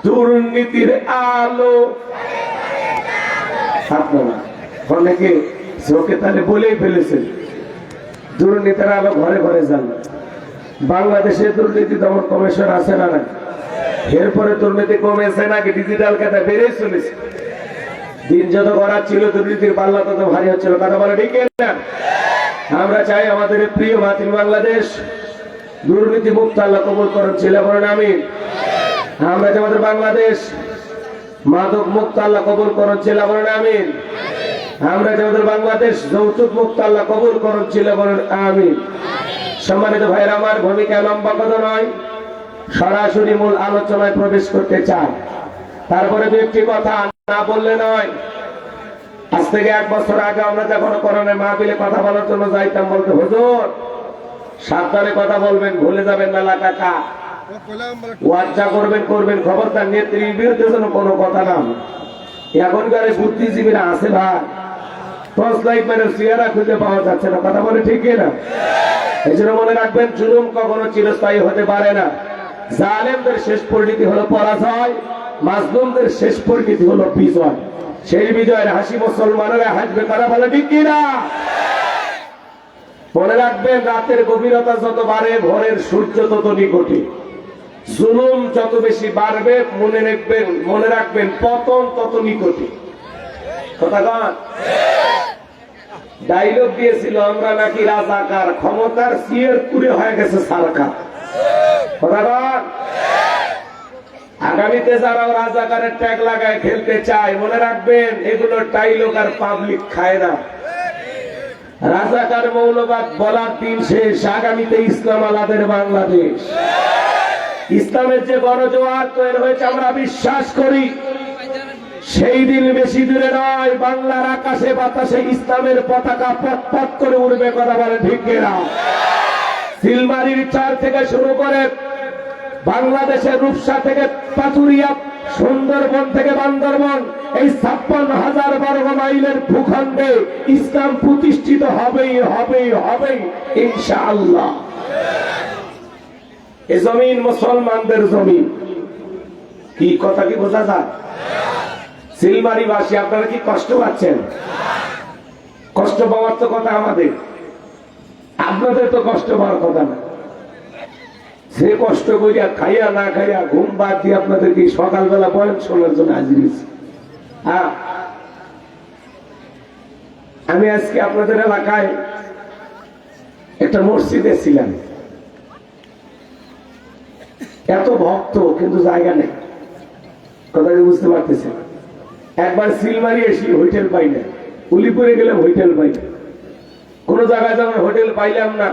দুর্নীতির আলো। আপনারা অনেকে চোখে তাহলে বলেই ফেলেছেন দুর্নীতির আলো ঘরে ঘরে যান। বাংলাদেশে দুর্নীতি দমন কমিশন আছে না? এরপরে দুর্নীতি কমেছে নাকি ডিজিটাল খাতা বেড়ে চলেছে? দিন যত করার ছিল দুর্নীতির পাল্লা তত ভারী হচ্ছিল। কথা বলে ঠিক না? আমরা চাই আমাদের প্রিয় মাতৃ বাংলাদেশ দুর্নীতি মুক্ত আল্লাহ কবুল করেন ছিল বলেন আমিন। আমরা চাই আমাদের বাংলাদেশ মাদক মুক্ত আল্লাহ কবুল করেন ছিল বলেন আমিন। আমরা চাই আমাদের বাংলাদেশ যৌতুক মুক্ত আল্লাহ কবুল করেন ছিল বলেন আমিন। সম্মানিত ভাইরা আমার, ভূমিকা লম্বা কথা নয়, সরাসরি মূল আলোচনায় প্রবেশ করতে চাই। তারপরে দু একটি কথা না বললে নয়। আজ থেকে 1 বছর আগে আমরা যখন করোনার মাহফিলে কথা বলার জন্য যাইতাম, বলতে হুজুর সাবধানে কথা বলবেন, ভুলে যাবেন না টাকা ওয়াজা করবেন খবরদার নেত্রীর বিরুদ্ধে যেন কোনো কথা না। এখনকার বুদ্ধিজীবীরা আছে ভাই, টর্চ লাইট মেরে চেহারা খুঁজে পাওয়া যাচ্ছে না। কথা বলে ঠিক না? এই জন্য মনে রাখবেন, জুলুম কখনো চিরস্থায়ী হতে পারে না। জালেমদের শেষ পরিণতি হলো পরাজয়, মাজলুমদের শেষ পরিণতি হলো বিজয়। সেই বিজয়ের হাসি মুসলমানেরা হাসবে। কথা বলে ঠিক কিনা? মনে রাখবেন, রাতের গভীরতা যত বাড়ে ভোরের সূর্য তত নিকটে। জুলুম যত বেশি বাড়বে মনে রাখবেন পতন তত নিকটে। কথা কন? ডায়লগ দিয়েছিল, আমরা নাকি রাজাকার, ক্ষমতার সিয়ের পুরে হয়ে গেছে সরকার। কথা কন? আগামীতে যারা রাজাকারের ট্যাগ লাগায় খেলতে চায়, মনে রাখবেন এগুলো ডায়লগ আর পাবলিক খায় না। রাজাকার মৌলবাদ বলার দিন শেষ। আগামীতে ইসলাম আলাদের বাংলাদেশ। ইসলামের যে বড় জোয়ার তৈরি হয়েছে আমরা বিশ্বাস করি, সেই দিন বেশি দূরে নয়, বাংলার আকাশে বাতাসে ইসলামের পতাকা পথ করে উড়বে। কথা বলে ঠিক কিনা? সিলমারির চর থেকে শুরু করে বাংলাদেশের রূপসা থেকে পাথুরিয়া, সুন্দরবন থেকে বান্দরবন, এই 56,000 বর্গ মাইলের ভূখণ্ডে ইসলাম প্রতিষ্ঠিত হবেই হবেই হবেই ইনশাআল্লাহ। এ জমিন মুসলমানদের জমিন। কি কথা কি বোঝা যায়? সিলমারিবাসী আপনারা কি কষ্ট পাচ্ছেন? কষ্ট পাওয়ার তো কথা আমাদের, আপনাদের তো কষ্ট পাওয়ার কথা না। সে কষ্ট করিয়া খাইয়া না খাইয়া ঘুম বাদ দিয়ে আপনাদেরকে সকালবেলা বয়ান শোনার জন্য হাজির হয়েছি। হ্যাঁ, আমি আজকে আপনাদের এলাকায় একটা মসজিদে ছিলাম। এত ভক্ত কিন্তু জায়গা নেই। কথা বুঝতে পারতেছেন? একবার সিলমারি এসি হোটেল পাই না, উলিপুরে গেলাম হোটেল পাই না, কোন জায়গায় যখন হোটেল পাইলাম না,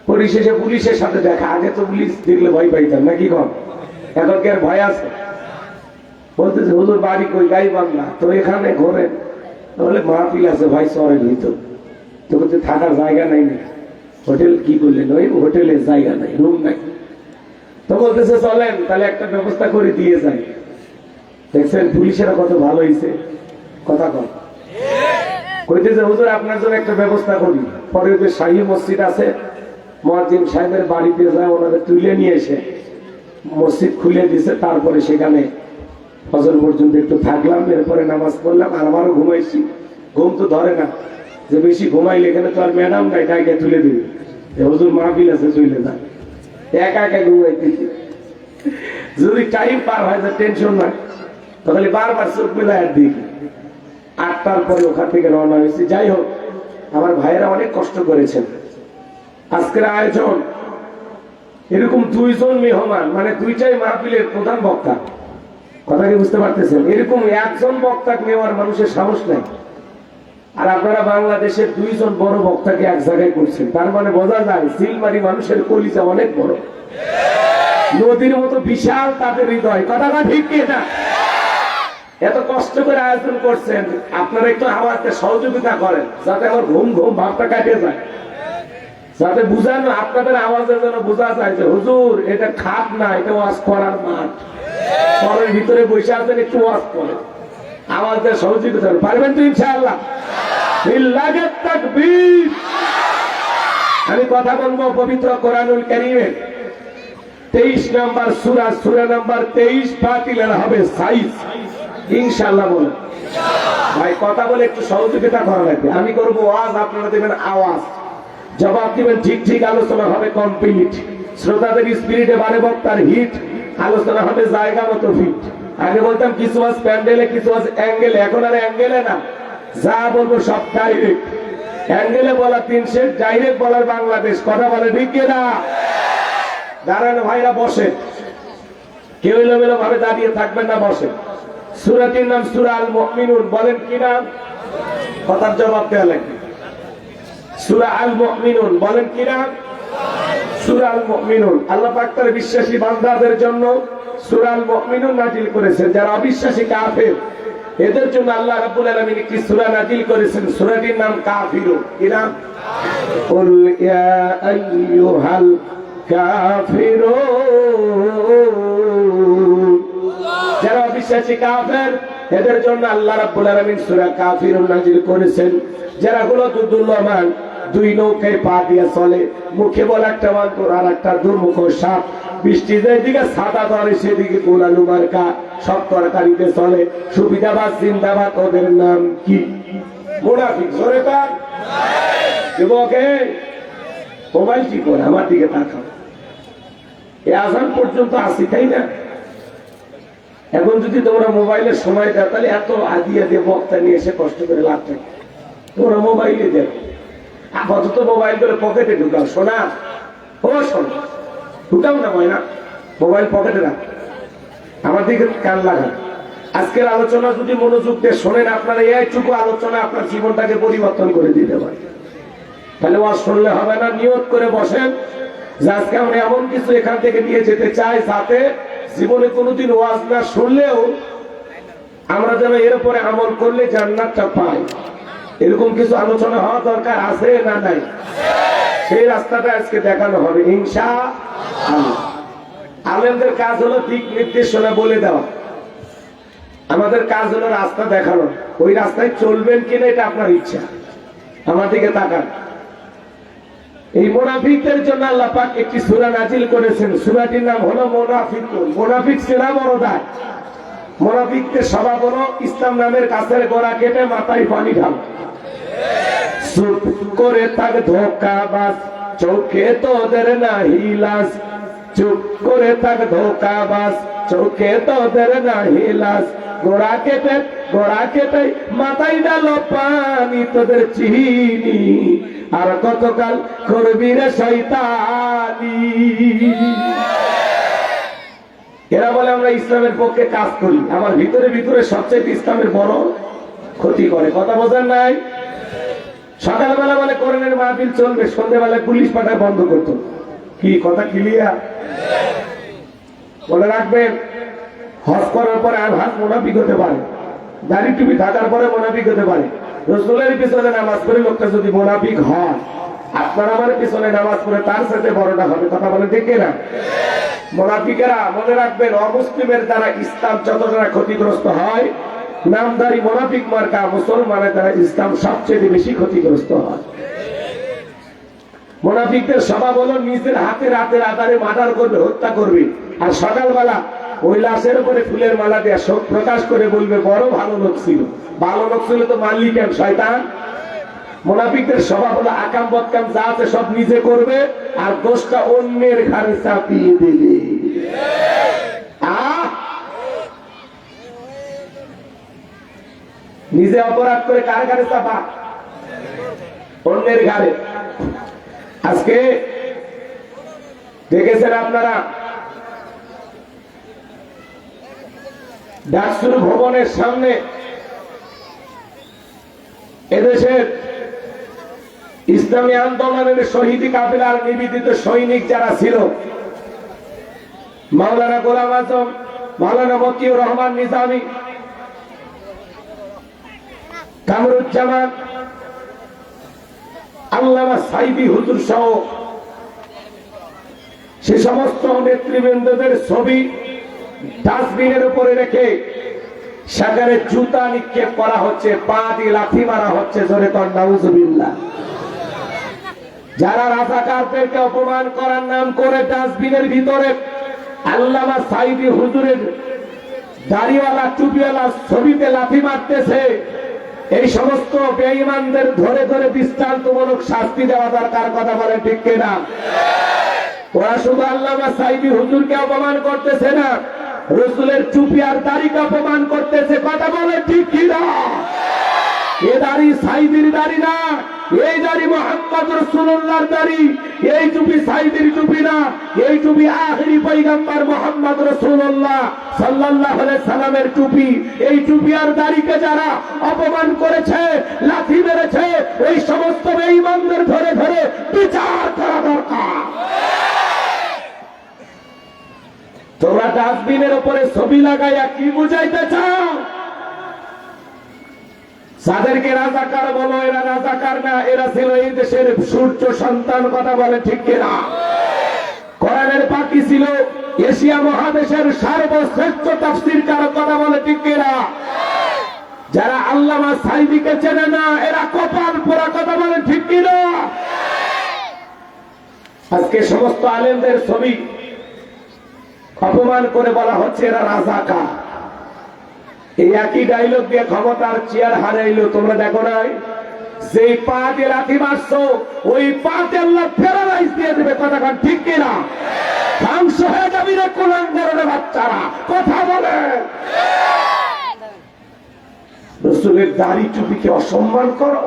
পরিশেষে পুলিশের সাথে দেখা। আগে তো পুলিশ দেখলে ভয় পাইতাম নাকি কম, এখন কি আর ভয় আছে? বলতেছে হুজুর বাড়ি কই? গাই বাংলা। তো এখানে ঘোরেন, তাহলে মাহফিল আছে ভাই, চরের ভিতর তো বলতে থাকার জায়গা নাই না। হোটেল কি করলেন? ওই হোটেলের জায়গা নাই, রুম নাই। তো বলতেছে চলেন তাহলে একটা ব্যবস্থা করে দিয়ে যাই। দেখছেন পুলিশেরা কত ভালো হয়েছে। কথা কম কইতেছে হুজুর আপনার জন্য একটা ব্যবস্থা করি। পরে যে শাহী মসজিদ আছে, মুয়াজ্জিন সাহেবের বাড়িতে যায়, ওনাদের তুলে নিয়ে এসে মসজিদ খুলে দিছে। তারপরে সেখানে ফজর পর্যন্ত একটু থাকলাম, এরপরে নামাজ পড়লাম। আর আমারও ঘুমাইছি, ঘুম তো ধরে না, যে বেশি ঘুমাইলে এখানে তো আর ম্যাডাম নাই, ডাইকে তুলে দিবে হুজুর মাহফিল আছে চলে যায়। একা একা ঘুমাইতেছি। যদি টাইম পার হয় যায় টেনশন নাই, তাহলে বারবার চোখ মেলায় আর দেখি। 8টার পরে ওখান থেকে রওনা হয়েছি। যাই হোক, আমার ভাইয়েরা অনেক কষ্ট করেছেন। আজকের আয়োজন এরকম 2 জন মেহমান, মানে 2টাই মাহফিলের প্রধান বক্তা। কথা কি বুঝতে পারতেছেন? এরকম 1 জন বক্তা নেওয়ার মানুষের সাহস নাই। আর আপনারা বাংলাদেশের 2 জন বড় বক্তাকে এক জায়গায় করছেন, তার মানে বোঝা যায় সিলমারি মানুষের কলিজা অনেক বড়, নদীর মতো বিশাল তাদের হৃদয়। কথাটা ঠিক কি না? এত কষ্ট করে আয়োজন করছেন, আপনারা একটু আমাকে সহযোগিতা করেন যাতে আমার ঘুম ঘুম ভাবটা কাটিয়ে যায়, যাতে বুঝানো আপনাদের আওয়াজের জন্য বোঝা যায় যে হুজুর এটা খাট না, এটা ওয়াজ করার মাঠ। ঘরের ভিতরে বসে আছেন, একটু ওয়াজ করেন, আওয়াজের সহযোগিতা পারবেন তো ইনশাআল্লাহ? লিল্লাহিত তাকবীর। আমি কথা বলবো পবিত্র কোরআনুল কারীমের 23 নাম্বার সূরা, সূরা নাম্বার 23 বাতিলের হবে সাইজ, ইনশাআল্লাহ বলে। ভাই কথা বলে একটু সহযোগিতা করা লাগবে। আমি করব ওয়াজ, আপনারা দেবেন আওয়াজ, জবাব দিবেন ঠিক ঠিক, আলোচনা হবে কমপ্লিট। শ্রোতাদের স্পিরিটে বাড়ে বক্তার হিট, আলোচনা হবে জায়গা মতো ফিট। আগে বলতাম কিছু আজ প্যান্ডেলে, কিছু আজ অ্যাঙ্গেলে, এখন আর অ্যাঙ্গেলে না, যা বলবো সব ডাইরেক্ট। অ্যাঙ্গেলে বলা 300, ডাইরেক্ট বলার বাংলাদেশ। কথা বলে ঠিক না? দাঁড়ান ভাইরা, বসে, কেউ এলোমেলো ভাবে দাঁড়িয়ে থাকবেন না, বসে। সূরাটির নাম সূরা আল মুমিনুন। বলেন কি নাম? কথার জবাব দেওয়া লাগবে। সূরা আল মুমিনুন, বলেন কি নাম? সূরা আল মুমিনুন। আল্লাহ পাক তার বিশ্বাসী বান্দাদের জন্য সূরা আল মুমিনুন নাজিল করেছেন। যারা অবিশ্বাসী কাফের, এদের জন্য আল্লাহ রাব্বুল আলামিন একটি সূরা নাজিল করেছেন। সূরাটির নাম কাফিরুন। কি নাম? কুল ইয়া আইয়ুহাল কাফিরুন। যারা অবিশ্বাসী কাফের, এদের জন্য আল্লাহ রাব্বুল আলামিন সূরা কাফিরুন নাজিল করেছেন। যারা হলো দুর্লমান, দুই নৌকায় পা দিয়ে চলে, মুখে বলে একটা বান্দর আর একটা দুর্মুখ সাপ, বৃষ্টি যেদিকে সাদা ধরে সেদিকে গোলালু মার্কা, সব তরকারিতে চলে, সুবিধাবাদ জিন্দাবাদ, ওদের নাম কি? মুনাফিক। জোরে কার? যুবকে মোবাইল কি করে আমার দিকে তাকাও। এই আজান পর্যন্ত আসি, তাই না? এখন যদি তোমরা মোবাইলের সময় দাও, তাহলে এত আদিয়া দিয়ে বক্তা নিয়ে এসে কষ্ট করে লাভ থাকে। তোমরা মোবাইলে দেখো, আপাতত মোবাইল করে পকেটে ঢুকাও। শোনা, ও শোনা, ঢুকাও না ময়না, মোবাইল পকেটে রাখ, আমার দিকে কান লাগান। আজকের আলোচনা যদি মনোযোগ দিয়ে শোনেন, আপনারা এইটুকু আলোচনা আপনার জীবনটাকে পরিবর্তন করে দিতে পারে। তাহলে ওয়াজ শুনলে হবে না, নিয়ত করে বসেন যে আজকে আমরা এমন কিছু এখান থেকে নিয়ে যেতে চাই, যাতে জীবনে কোনোদিন ওয়াজ না শুনলেও আমরা যেন এর উপরে আমল করলে জান্নাতটা পাই। এরকম কিছু আলোচনা হওয়া দরকার আছে না নাই? সেই রাস্তাটা আজকে দেখানো হবে ইনশাআল্লাহ। আলেমদের কাজ হলো দিক নির্দেশনা বলে দেওয়া, আমাদের কাজ হলো রাস্তা দেখানো। ওই রাস্তায় চলবেন কিনা এটা আপনার ইচ্ছা। আমার দিকে তাকান। এই মুনাফিকদের জন্য আল্লাহ পাক একটি সূরা নাজিল করেছেন। সূরাটির নাম হলো মুনাফিকুন। মুনাফিক চেনা বড় দায়। মুনাফিকদের স্বভাব হলো ইসলাম নামের কাছের গোড়া কেটে মাথায় পানি ঢাল। চুপ করে থাক ধোঁকাবাজ, চোখে তোদের নাহি লাজ। চুপ করে থাক ধোঁকাবাজ, চোখে তোদের নাহি লাজ। গোড়া কেটে মাথায় ডালো পানি, তোদের চিনি আর কতকাল করবি রে শয়তানি। এরা বলে আমরা ইসলামের পক্ষে কাজ করি, আমার ভিতরে ভিতরে সবচেয়ে ইসলামের বড় ক্ষতি করে। কথা বোঝেন নাই? সকালবেলা বলে কোরআনের মাহফিল চলবে, সন্ধ্যেবেলায় পুলিশ পাঠায় বন্ধ করতো। কি কথা ক্লিয়ার? বলে রাখবেন, হজ করার পরে আর হাত মুনাফিক হতে পারে, দাড়ি টুপি থাকার পরে মুনাফিক হতে পারে। রাসূলের পিছনে নামাজ পড়ে লোকটা যদি মুনাফিক হয়, আপনার আমার পিছনে নামাজ পড়ে তার সাথে বড়টা হবে। কথা বলে ঠিক না? মুনাফিকেরা মনে রাখবেন, অমুসলিমের দ্বারা ইসলাম যতটা ক্ষতিগ্রস্ত হয়, নামদারি মুনাফিক মার্কা মুসলমানের দ্বারা ইসলাম সবচেয়ে বেশি ক্ষতিগ্রস্ত হয়। মুনাফিকদের স্বভাব হলো নিজের হাতে রাতের আধারে মার্ডার করবে, হত্যা করবে, আর সকালবেলা ওই লাশের উপরে ফুলের মালা দিয়ে শোক প্রকাশ করে বলবে বড় ভালো লোক ছিল। ভালো লোক ছিল তো মারলি কেন শয়তান? মুনাফিকদের স্বভাব হলো আকাম বদকাম যা আছে সব নিজে করবে, আর দোষটা অন্যের ঘাড়ে চাপিয়ে দেবে। নিজে অপরাধ করে কার ঘাড়ে চাপা? অন্যের ঘাড়ে। আজকে দেখেছেন আপনারা, ডাকসুর ভবনের সামনে এদেশের ইসলামী আন্দোলনের শহীদ কাফেলার নিবেদিত সৈনিক যারা ছিল, মাওলানা গোলাম আজম, মাওলানা মতিউর রহমান নিজামী, কামরুজ্জামান, আল্লামা সাইদি হুজুর সহ সে সমস্ত নেতৃবৃন্দদের ছবি ডাস্টবিনের উপরে রেখে সেখানে জুতা নিক্ষেপ করা হচ্ছে, পা দিয়ে লাথি মারা হচ্ছে। জোরে কর নাউজুবিল্লাহ। যারা রাজাকারদেরকে অপমান করার নাম করে ডাস্টবিনের ভিতরে আল্লামা সাঈদী হুজুরের দাড়িওয়ালা টুপিওয়ালা ছবিতে লাথি মারতেছে, এই সমস্ত বেঈমানদের ধরে ধরে দৃষ্টান্তমূলক শাস্তি দেওয়া দরকার। কথা বলে ঠিক কিনা? ওরা শুধু আল্লামা সাঈদী হুজুরকে অপমান করতেছে না, রাসূলের টুপি আর দাড়িকে অপমান করতেছে। কথা বলে ঠিক কিনা? এ দাড়ি সাঈদীর দাড়ি না, এই দাড়ি মুহাম্মদ রাসূলুল্লাহর দাড়ি। এই টুপি সাঈদীর টুপি না, এই টুপি আখেরি পয়গম্বর মুহাম্মদ রাসূলুল্লাহ সাল্লাল্লাহু আলাইহি সাল্লামের টুপি। এই টুপি আর দাড়িকে যারা অপমান করেছে, লাথি মেরেছে, ওই সমস্ত বেঈমানদের ধরে ধরে বিচার করা দরকার। তোমরা ডাস্টবিনের উপরে ছবি লাগাইয়া কি বুঝাইতে চাও? যাদেরকে রাজাকার বলো, এরা রাজাকার না, এরা ছিল এই দেশের সূর্য সন্তান। কথা বলে ঠিক কিনা? কোরআনের পাখি ছিল এশিয়া মহাদেশের সর্বশ্রেষ্ঠ তাফসীরকার। কথা বলে ঠিক কিনা? যারা আল্লামা সাঈদীকে চেনে না, এরা কপাল পোড়া। কথা বলে ঠিক কিনা? আজকে সমস্ত আলেমদের ছবি অপমান করে বলা হচ্ছে এরা রাজাকার। এই একই ডায়লগ দিয়ে ক্ষমতার চেয়ার হারাইলো। তোমরা দেখো নাই? যে পা দিয়ে লাথি মারছো, ওই পাতে আল্লাহ প্যারালাইজ দিয়ে দেবে। কথা কন ঠিক কিনা? ধ্বংস হয়ে যাবি রে কুলাঙ্গারের বাচ্চারা। কথা বলে। রাসূলের দাড়ি টুপিকে অসম্মান করো?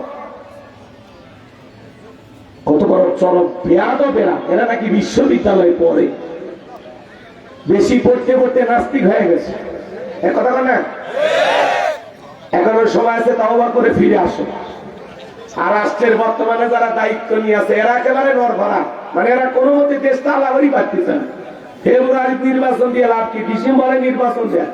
কত বড় চরম বেয়াদবেরা। এরা নাকি বিশ্ববিদ্যালয়ে পড়ে, বেশি পড়তে পড়তে নাস্তিক হয়ে গেছে। কথা বল না? এখন সময় আছে, তওবা করে ফিরে আসো। আর রাষ্ট্রের বর্তমানে যারা দায়িত্ব নিয়ে আছে, এরা একেবারে নরভরা। মানে এরা কোনো মতে দেশটা আলাদাই পারতেছে না। ফেব্রুয়ারি নির্বাচন দিয়ে লাভ কি? ডিসেম্বরে নির্বাচন দেয়।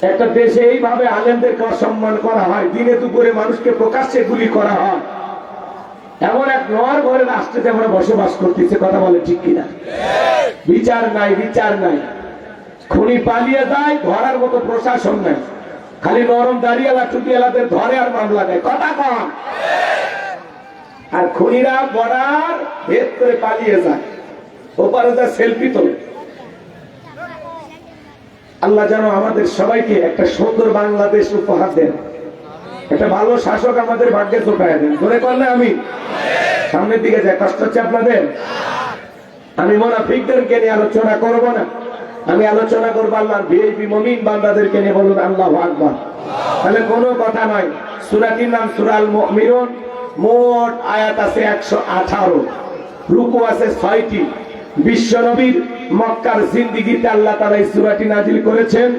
একটা দেশে এইভাবে আলেমদেরকে অসম্মান করা হয়, দিনে দুপুরে মানুষকে প্রকাশ্যে গুলি করা হয়, এমন এক নর ঘরে রাষ্ট্রে আমরা বসবাস করতেছে। কথা বলে ঠিক কিনা? বিচার নাই, বিচার নাই। খুনি পালিয়ে যায়, ধরার মতো প্রশাসন নাই। খালি নরম দাড়িওয়ালা টুপিওয়ালাদের ধরে আর মামলা দেয়। কথা কম। আর খুনিরা বর্ডার ভেদ করে পালিয়ে যায়, ওপারে যা সেলফি তোলে। আল্লাহ যেন আমাদের সবাইকে একটা সুন্দর বাংলাদেশ উপহার দেন, একটা ভালো শাসক আমাদের ভাগ্যে চোখায় দেন। ধরে করলে আমি সামনের দিকে যাই। কষ্ট হচ্ছে আপনাদের? আমি মুনাফিকদেরকে নিয়ে আলোচনা করব না, আমি আলোচনা করবো আল্লাহর ভিআইপি মুমিন বান্দাদেরকে নিয়ে। বলুন আল্লাহু আকবার। তাহলে কোনো কথা নয়। সূরাটির নাম সূরা আল মুমিনুন। মোট আয়াত আছে 118, রুকু আছে 6টি। বিশ্ব নবীর মক্কার জিন্দেগিতে আল্লাহ তাআলা এই সূরাটি নাজিল করেছেন।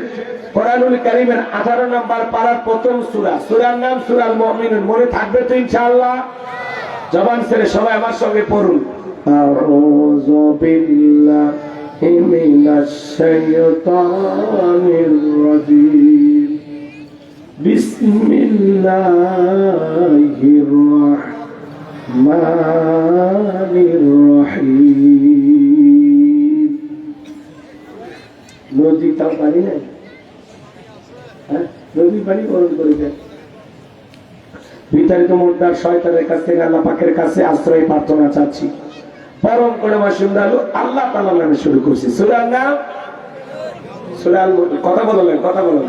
কোরআনুল কারীমের 18 নম্বর পারার প্রথম সূরা। সূরার নাম সূরা আল মুমিনুন। মনে থাকবে তো ইনশাআল্লাহ? জবান ছেড়ে সবাই আমার সঙ্গে পড়ুন। আউযু বিল্লাহি মিনাশ শাইতানির রাজীম। বিসমিল্লাহির রাহমানির রহিম। নদী তাও পানি নাই, নদী পানি বরণ করে দেয়। বিতাড়িত মুর্দার শয়তানের কাছ থেকে আল্লাহ পাকের কাছে আশ্রয় প্রার্থনা চাচ্ছি। পরম করে মাসুন্দালু আল্লাহ তাআলার নামে শুরু করছি। সূরার নাম সূরা আল মুমিনুন। কথা বললেন, কথা বললেন।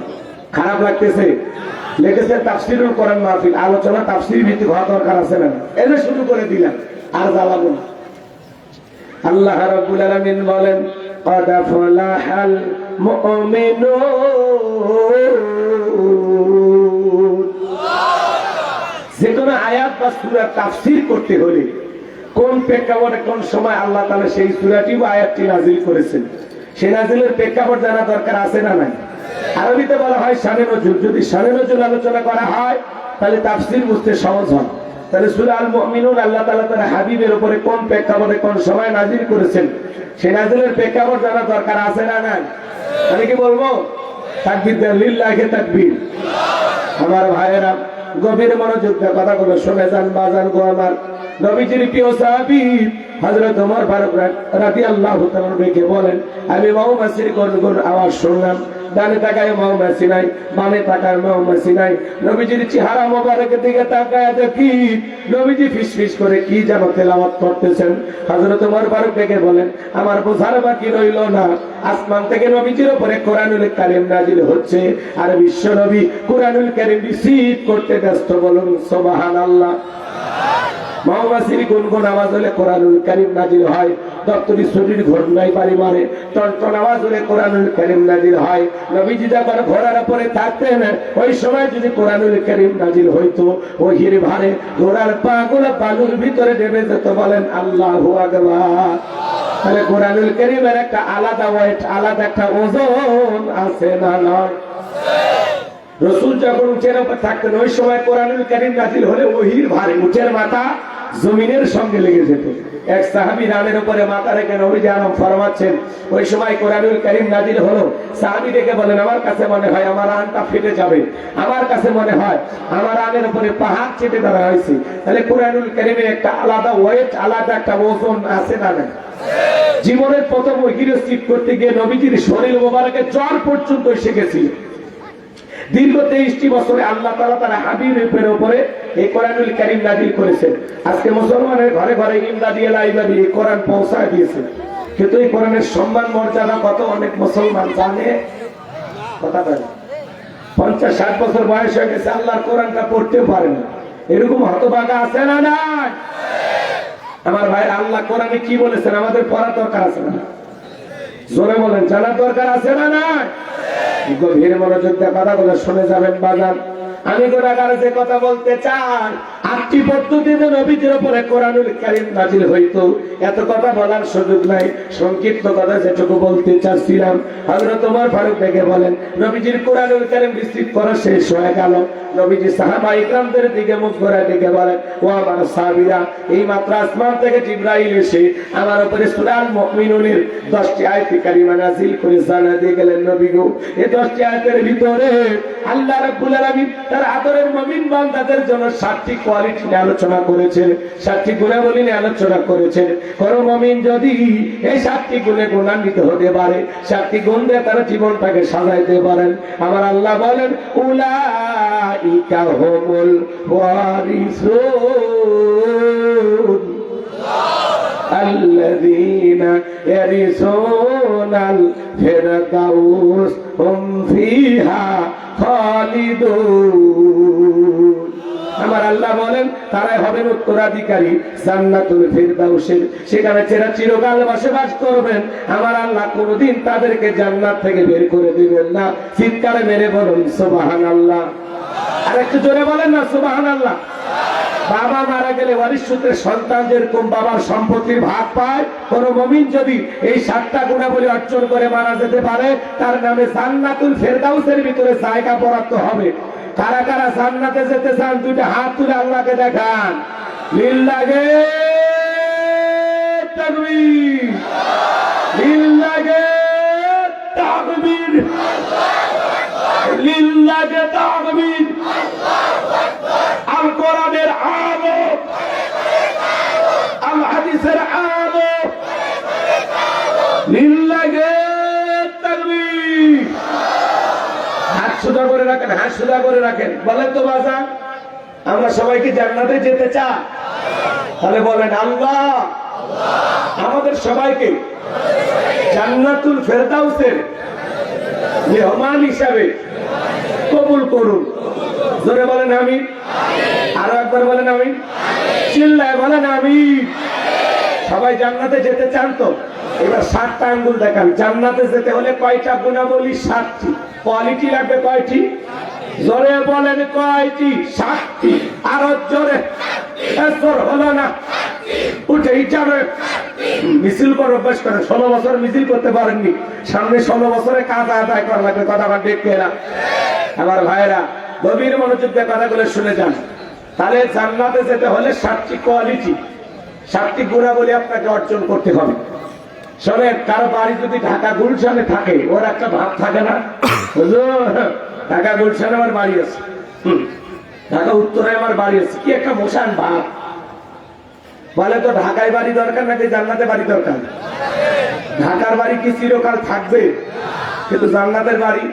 খারাপ লাগতেছে? লিখেছেন তাফসীরুল কোরআন মাহফিল। আলোচনা তাফসীর ভিত্তিক হওয়া দরকার আছে না? এনে শুরু করে দিলাম, আর জ্বালাবো না। আল্লাহ রাব্বুল আলামিন বলেন, قد فلح المؤمنون। যেকোনো আয়াত বা সূরা তাফসীর করতে হলে কোন প্রেক্ষাপটে কোন সময় আল্লাহ তাআলা সেই সূরাটি বা আয়াতটি নাযিল করেছেন, সেই নাযিলের প্রেক্ষাপট জানা দরকার আছে না নাই? আরবিতে বলা হয় শানে নজুল। যদি শানে নজুল আলোচনা করা হয় তাহলে তাফসীর বুঝতে সহজ হয়। তাহলে সূরা আল মুমিনুন আল্লাহ তাআলা তার হাবিবের উপরে কোন প্রেক্ষাপটে কোন সময় নাযিল করেছেন, সেই নাযিলের প্রেক্ষাপট জানা দরকার আছে না নাই? আমি কি বলবো? তাকবীর দেন, লিল্লাহি তাকবীর। আমার ভাইয়েরা গভীর মনোযোগ দিয়ে কথাগুলো শুনে যান, বাজান গো আমার। নবীজির প্রিয় সাহাবী হযরত ওমর ফারুক রাদিয়াল্লাহু তাআলা ডেকে বলেন, আমি মৌমাছির গুনগুন আওয়াজ শুনলাম। ডানে তাকায় মৌমাছি নাই, বামে তাকায় মৌমাছি নাই। নবীজির চেহারা মোবারকের দিকে তাকায় দেখি নবীজি ফিসফিস করে কি যেন তেলাওয়াত করতেছেন। হযরত ওমর ফারুক ডেকে বলেন, আমার বোঝার বাকি রইল না, আসমান থেকে নবীজির উপরে কোরআনুল কারীম নাজিল হচ্ছে আর বিশ্ব নবী কোরআনুল কারীম রিসিভ করতে ব্যস্ত। বলুন সুবহানাল্লাহ। মৌমাছির গুনগুন আওয়াজ হলে কোরআনুল কারীম নাজিল হয়। দপ্তরি ছুটির ঘটনায় বাড়ি মারে টনটন আওয়াজ হলে কোরআনুল কারীম নাজিল হয়। নবীজি যখন ঘোড়ার উপরে থাকতেন ওই সময় যদি কোরআনুল কারীম নাজিল হইতো, ওহির ভারে ঘোড়ার পা গুলো বালুর ভিতরে নেমে যেত। বলেন আল্লাহু আকবার। তাহলে কোরআনুল কারীমের একটা আলাদা ওয়েট, আলাদা একটা ওজন আছে না নয়? রাসূল যখন উটের উপর থাকতেন ওই সময় কোরআনুল কারীম নাজিল হলে ওহির ভারে উটের মাথা জমিনের সঙ্গে লেগে যেত। এক সাহাবী রানের উপরে মাথা রেখে নবীজি আরাম ফরমাচ্ছেন, ওই সময় কোরআনুল কারীম নাজিল হলো। সাহাবী ডেকে বলেন, আমার কাছে মনে হয় আমার রানটা ফেটে যাবে, আমার কাছে মনে হয় আমার রানের উপরে পাহাড় চেপে ধরা হয়েছে। তাহলে কোরআনুল কারীমের একটা আলাদা ওয়েট, আলাদা একটা ওজন আছে না না? জীবনের প্রথম ওহী রিসিভ করতে গিয়ে নবীজির শরীর মোবারকে জ্বর পর্যন্ত এসে গেছিল। দীর্ঘ 23টি বছরে আল্লাহ তাআলা তার হাবিবের উপরে এই কোরআনুল কারীম নাযিল করেছেন। আজকে মুসলমানের ঘরে ঘরে ইমদাদি লাইব্রেরি এই কোরআন পৌঁছায় দিয়েছে, কিন্তু এই কোরআনের সম্মান মর্যাদা কত অনেক মুসলমান জানে? কথা বলে 50-60 বছর বয়স হয়ে গেছে, আল্লাহর কোরআনটা পড়তেও পারে না। এরকম হতভাগা আছে না না? আমার ভাই, আল্লাহ কোরআনে কি বলেছেন আমাদের পড়া দরকার আছে না? জোরে বলেন, জানার দরকার আছে না না? গভীর মনোযোগ দিয়ে কথাগুলো শুনে যাবেন বাজান। আমি গুনাহগার যে কথা বলতে চাই, 8টি পদ্ধতিতে নবীজির উপরে কোরআনুল কারীম নাযিল হইতো। এত কথা বলার সুযোগ নাই, সংক্ষিপ্ত কথা যেটুকু বলতে চাচ্ছিলাম। হযরত ওমর ফারুক ডেকে বলেন, নবীজির কোরআনুল কারীম রিসিভ করা শেষ হয়ে গেল। নবীজি সাহাবা ইকরামদের দিকে মুখ করে ডেকে বলেন, ও আমার সাহাবীরা, এই মাত্র আসমান থেকে জিবরাইল এসে আমার উপরে সূরা আল মুমিনুনের 10টি আয়াত কারিমা নাযিল করে জানা দিয়ে গেলেন, নবী গো, এই 10টি আয়াতের ভিতরে আল্লাহ রাব্বুল আলামিন তার আদরের মুমিন বান্দাদের জন্য 7টি কোয়ালিটি নিয়ে আলোচনা করেছেন, 7টি গুণাবলী নিয়ে আলোচনা করেছেন। কোন মুমিন যদি এই 7টি গুণে গুণান্বিত হতে পারে, 7টি গুণ দিয়ে তার জীবনটাকে সাজাইতে পারেন, আমার আল্লাহ বলেন, উলাইকা হুমুল ওয়ারিসুন আল্লাযীনা ইয়ারিসুনাল ফিরদাউস হুম ফিহা খালিদুন। আমার আল্লাহ বলেন, তারাই হবেন উত্তরাধিকারী জান্নাতুল ফিরদাউসের, সেখানে চিরকাল বসবাস করবেন। আমার আল্লাহ কোনদিন তাদেরকে জান্নাত থেকে বের করে দিবেন না। চিৎকারে মেরে বলুন সুবহানাল্লাহ। আর একটু জোরে বলেন না সুবহানাল্লাহ। বাবা মারা গেলে ওয়ারিশ সূত্রে সন্তান যেরকম বাবার সম্পত্তির ভাগ পায়, কোন মুমিন যদি এই 7টা গুণাবলী অর্জন করে মারা যেতে পারে, তার নামে জান্নাতুল ফিরদাউসের ভিতরে জায়গা বরাদ্দ হবে। কারা কারা জান্নাতে যেতে চান, দুইটা হাত তুলে আল্লাহকে দেখান। লিল্লাহে তাকবীর, লিল্লাহে তাকবীর, লিল্লাহে তাকবীর। আল কোরআনের আলো, আল হাদিসের আলো, লিল্লাহে তাকবীর। হাত সোজা করে রাখেন, হাত সোজা করে রাখেন। বলেন তো বাজান, আমরা সবাইকে জান্নাতে যেতে চাই? তাহলে বলেন, আল্লাহ আমাদের সবাইকে জান্নাতুল ফিরদাউসের মেহমান হিসাবে কবুল করুন। জোরে বলেন আমিন। আরো একবার বলেন আমিন। চিল্লায় বলেন আমিন। সবাই জান্নাতে যেতে চান তো? এবার 7টা আঙ্গুল দেখান। জান্নাতে যেতে হলে কয়টা গুণাবলী? 7টি। কোয়ালিটি লাগবে কয়টি? জোরে বলেন কয়টি? 7টি। আরো জোরে। এসর হলো না, উঠেই যাবে। মিছিল করে অভ্যাস করে। 16 বছর মিছিল করতে পারেননি, সামনে 16 বছরে কাজ আদায় করা লাগবে। কথাটা দেখবে না আমার ভাইরা, গভীর মনোযোগ দিয়ে কথাগুলো শুনে যান। তাহলে জান্নাতে যেতে হলে 7টি কোয়ালিটি, 7টি গুণাবলী আপনাকে অর্জন করতে হবে। শোনেন, কারো বাড়ি যদি ঢাকা গুলশানে থাকে, ওর একটা ভাব থাকে না, ঢাকা গুলশানে আমার বাড়ি আছে, ঢাকা উত্তরে আমার বাড়ি আছে, কি একটা মোশান ভাব। বলে তো ঢাকায় বাড়ি দরকার নাকি জান্নাতে বাড়ি দরকার? ঢাকার বাড়ি কি চিরকাল থাকবে? কিন্তু জান্নাতের বাড়ি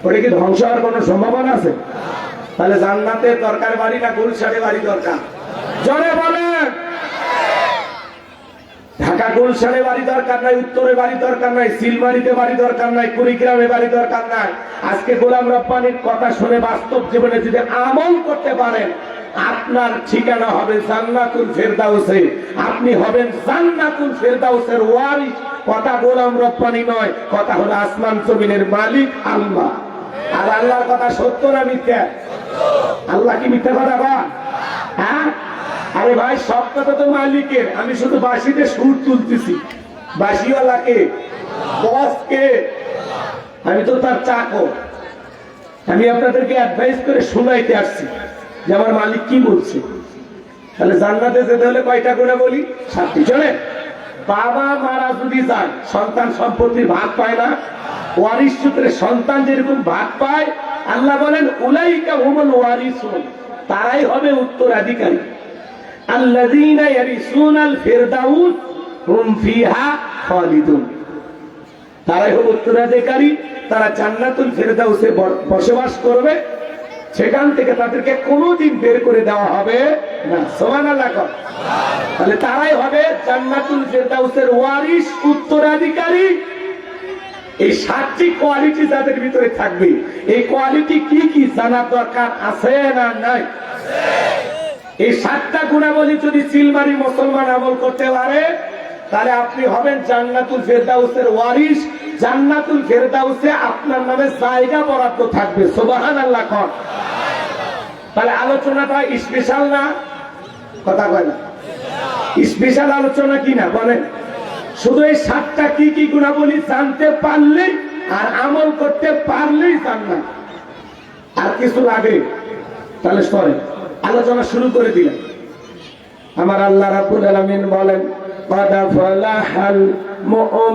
ওটা কি ধ্বংস হওয়ার কোনো সম্ভাবনা আছে? তাহলে জান্নাতের দরকার বাড়ি না গুলশানে বাড়ি দরকার? জোরে বলেন। ঢাকা গুলশানে বাড়ি দরকার নাই, উত্তরে বাড়ি দরকার নাই, সিলমারিতে বাড়ি দরকার নাই, কুড়িগ্রামে বাড়ি দরকার নাই। আজকে গোলাম রব্বানির কথা শুনে বাস্তব জীবনে যদি আমল করতে পারেন, আপনার ঠিকানা হবে জান্নাতুল ফেরদাউসে। আপনি হবেন জান্নাতুল ফেরদাউসের ওয়ারিস। কথা গোলাম রব্বানি নয়, কথা হলো আসমান জমিনের মালিক আল্লাহ। আর আল্লাহর কথা সত্য না মিথ্যা? আল্লাহ কি মিথ্যা কথা বল? হ্যাঁ, আরে ভাই সব কথা তো মালিকের। আমি শুধু বাঁশিতে সুর তুলতেছি। বাঁশিওয়ালাকে, বসকে, আমি তো তার চাকর। আমি আপনাদেরকে অ্যাডভাইস করে শোনাইতে আসছি যে আমার মালিক কি বলছে। তাহলে জান্নাতে যেতে হলে কয়টা গুণা বলি? 7টি। চলে। বাবা মারা যদি যায়, সন্তান সম্পত্তির ভাগ পায় না। ওয়ারিস সূত্রে সন্তান যেরকম ভাগ পায়, আল্লাহ বলেন উলাইকা হুমুল ওয়ারিসুন, তারাই হবে উত্তরাধিকারী। আল্লাযীনা ইয়ারিসুনাল ফিরদাউস হুম ফিহা খালিদুন, তারাই হবে উত্তরাধিকারী। তারা জান্নাতুল ফিরদাউসে বসবাস করবে, সেখান থেকে তাদেরকে কোনোদিন বের করে দেওয়া হবে না। সুবহানাল্লাহ। তাহলে তারাই হবে জান্নাতুল ফিরদাউসের ওয়ারিস, উত্তরাধিকারী। এই 7টি কোয়ালিটি যাদের ভিতরে থাকবে, এই কোয়ালিটি কি কি জানার দরকার আছে না নাই? এই 7টা গুণাবলী যদি চিলমারি মুসলমান আমল করতে পারে, তাহলে আপনি হবেন জান্নাতুল ফেরদাউসের ওয়ারিস। জান্নাতুল ফেরদাউসে আপনার নামে জায়গা বরাদ্দ থাকবে। সুবহানাল্লাহ। তাহলে আলোচনাটা স্পেশাল না? কথা কয় না? স্পেশাল আলোচনা কি না বলেন? শুধু এই 7টা কি কি গুণাবলী জানতে পারলেই আর আমল করতে পারলেই জান্নাত। আর কিছু লাগে? তাহলে সরে আলোচনা শুরু করে দিলেন। আমার আল্লাহ রাব্বুল আলামিন বলেন قد فلح المؤمنون।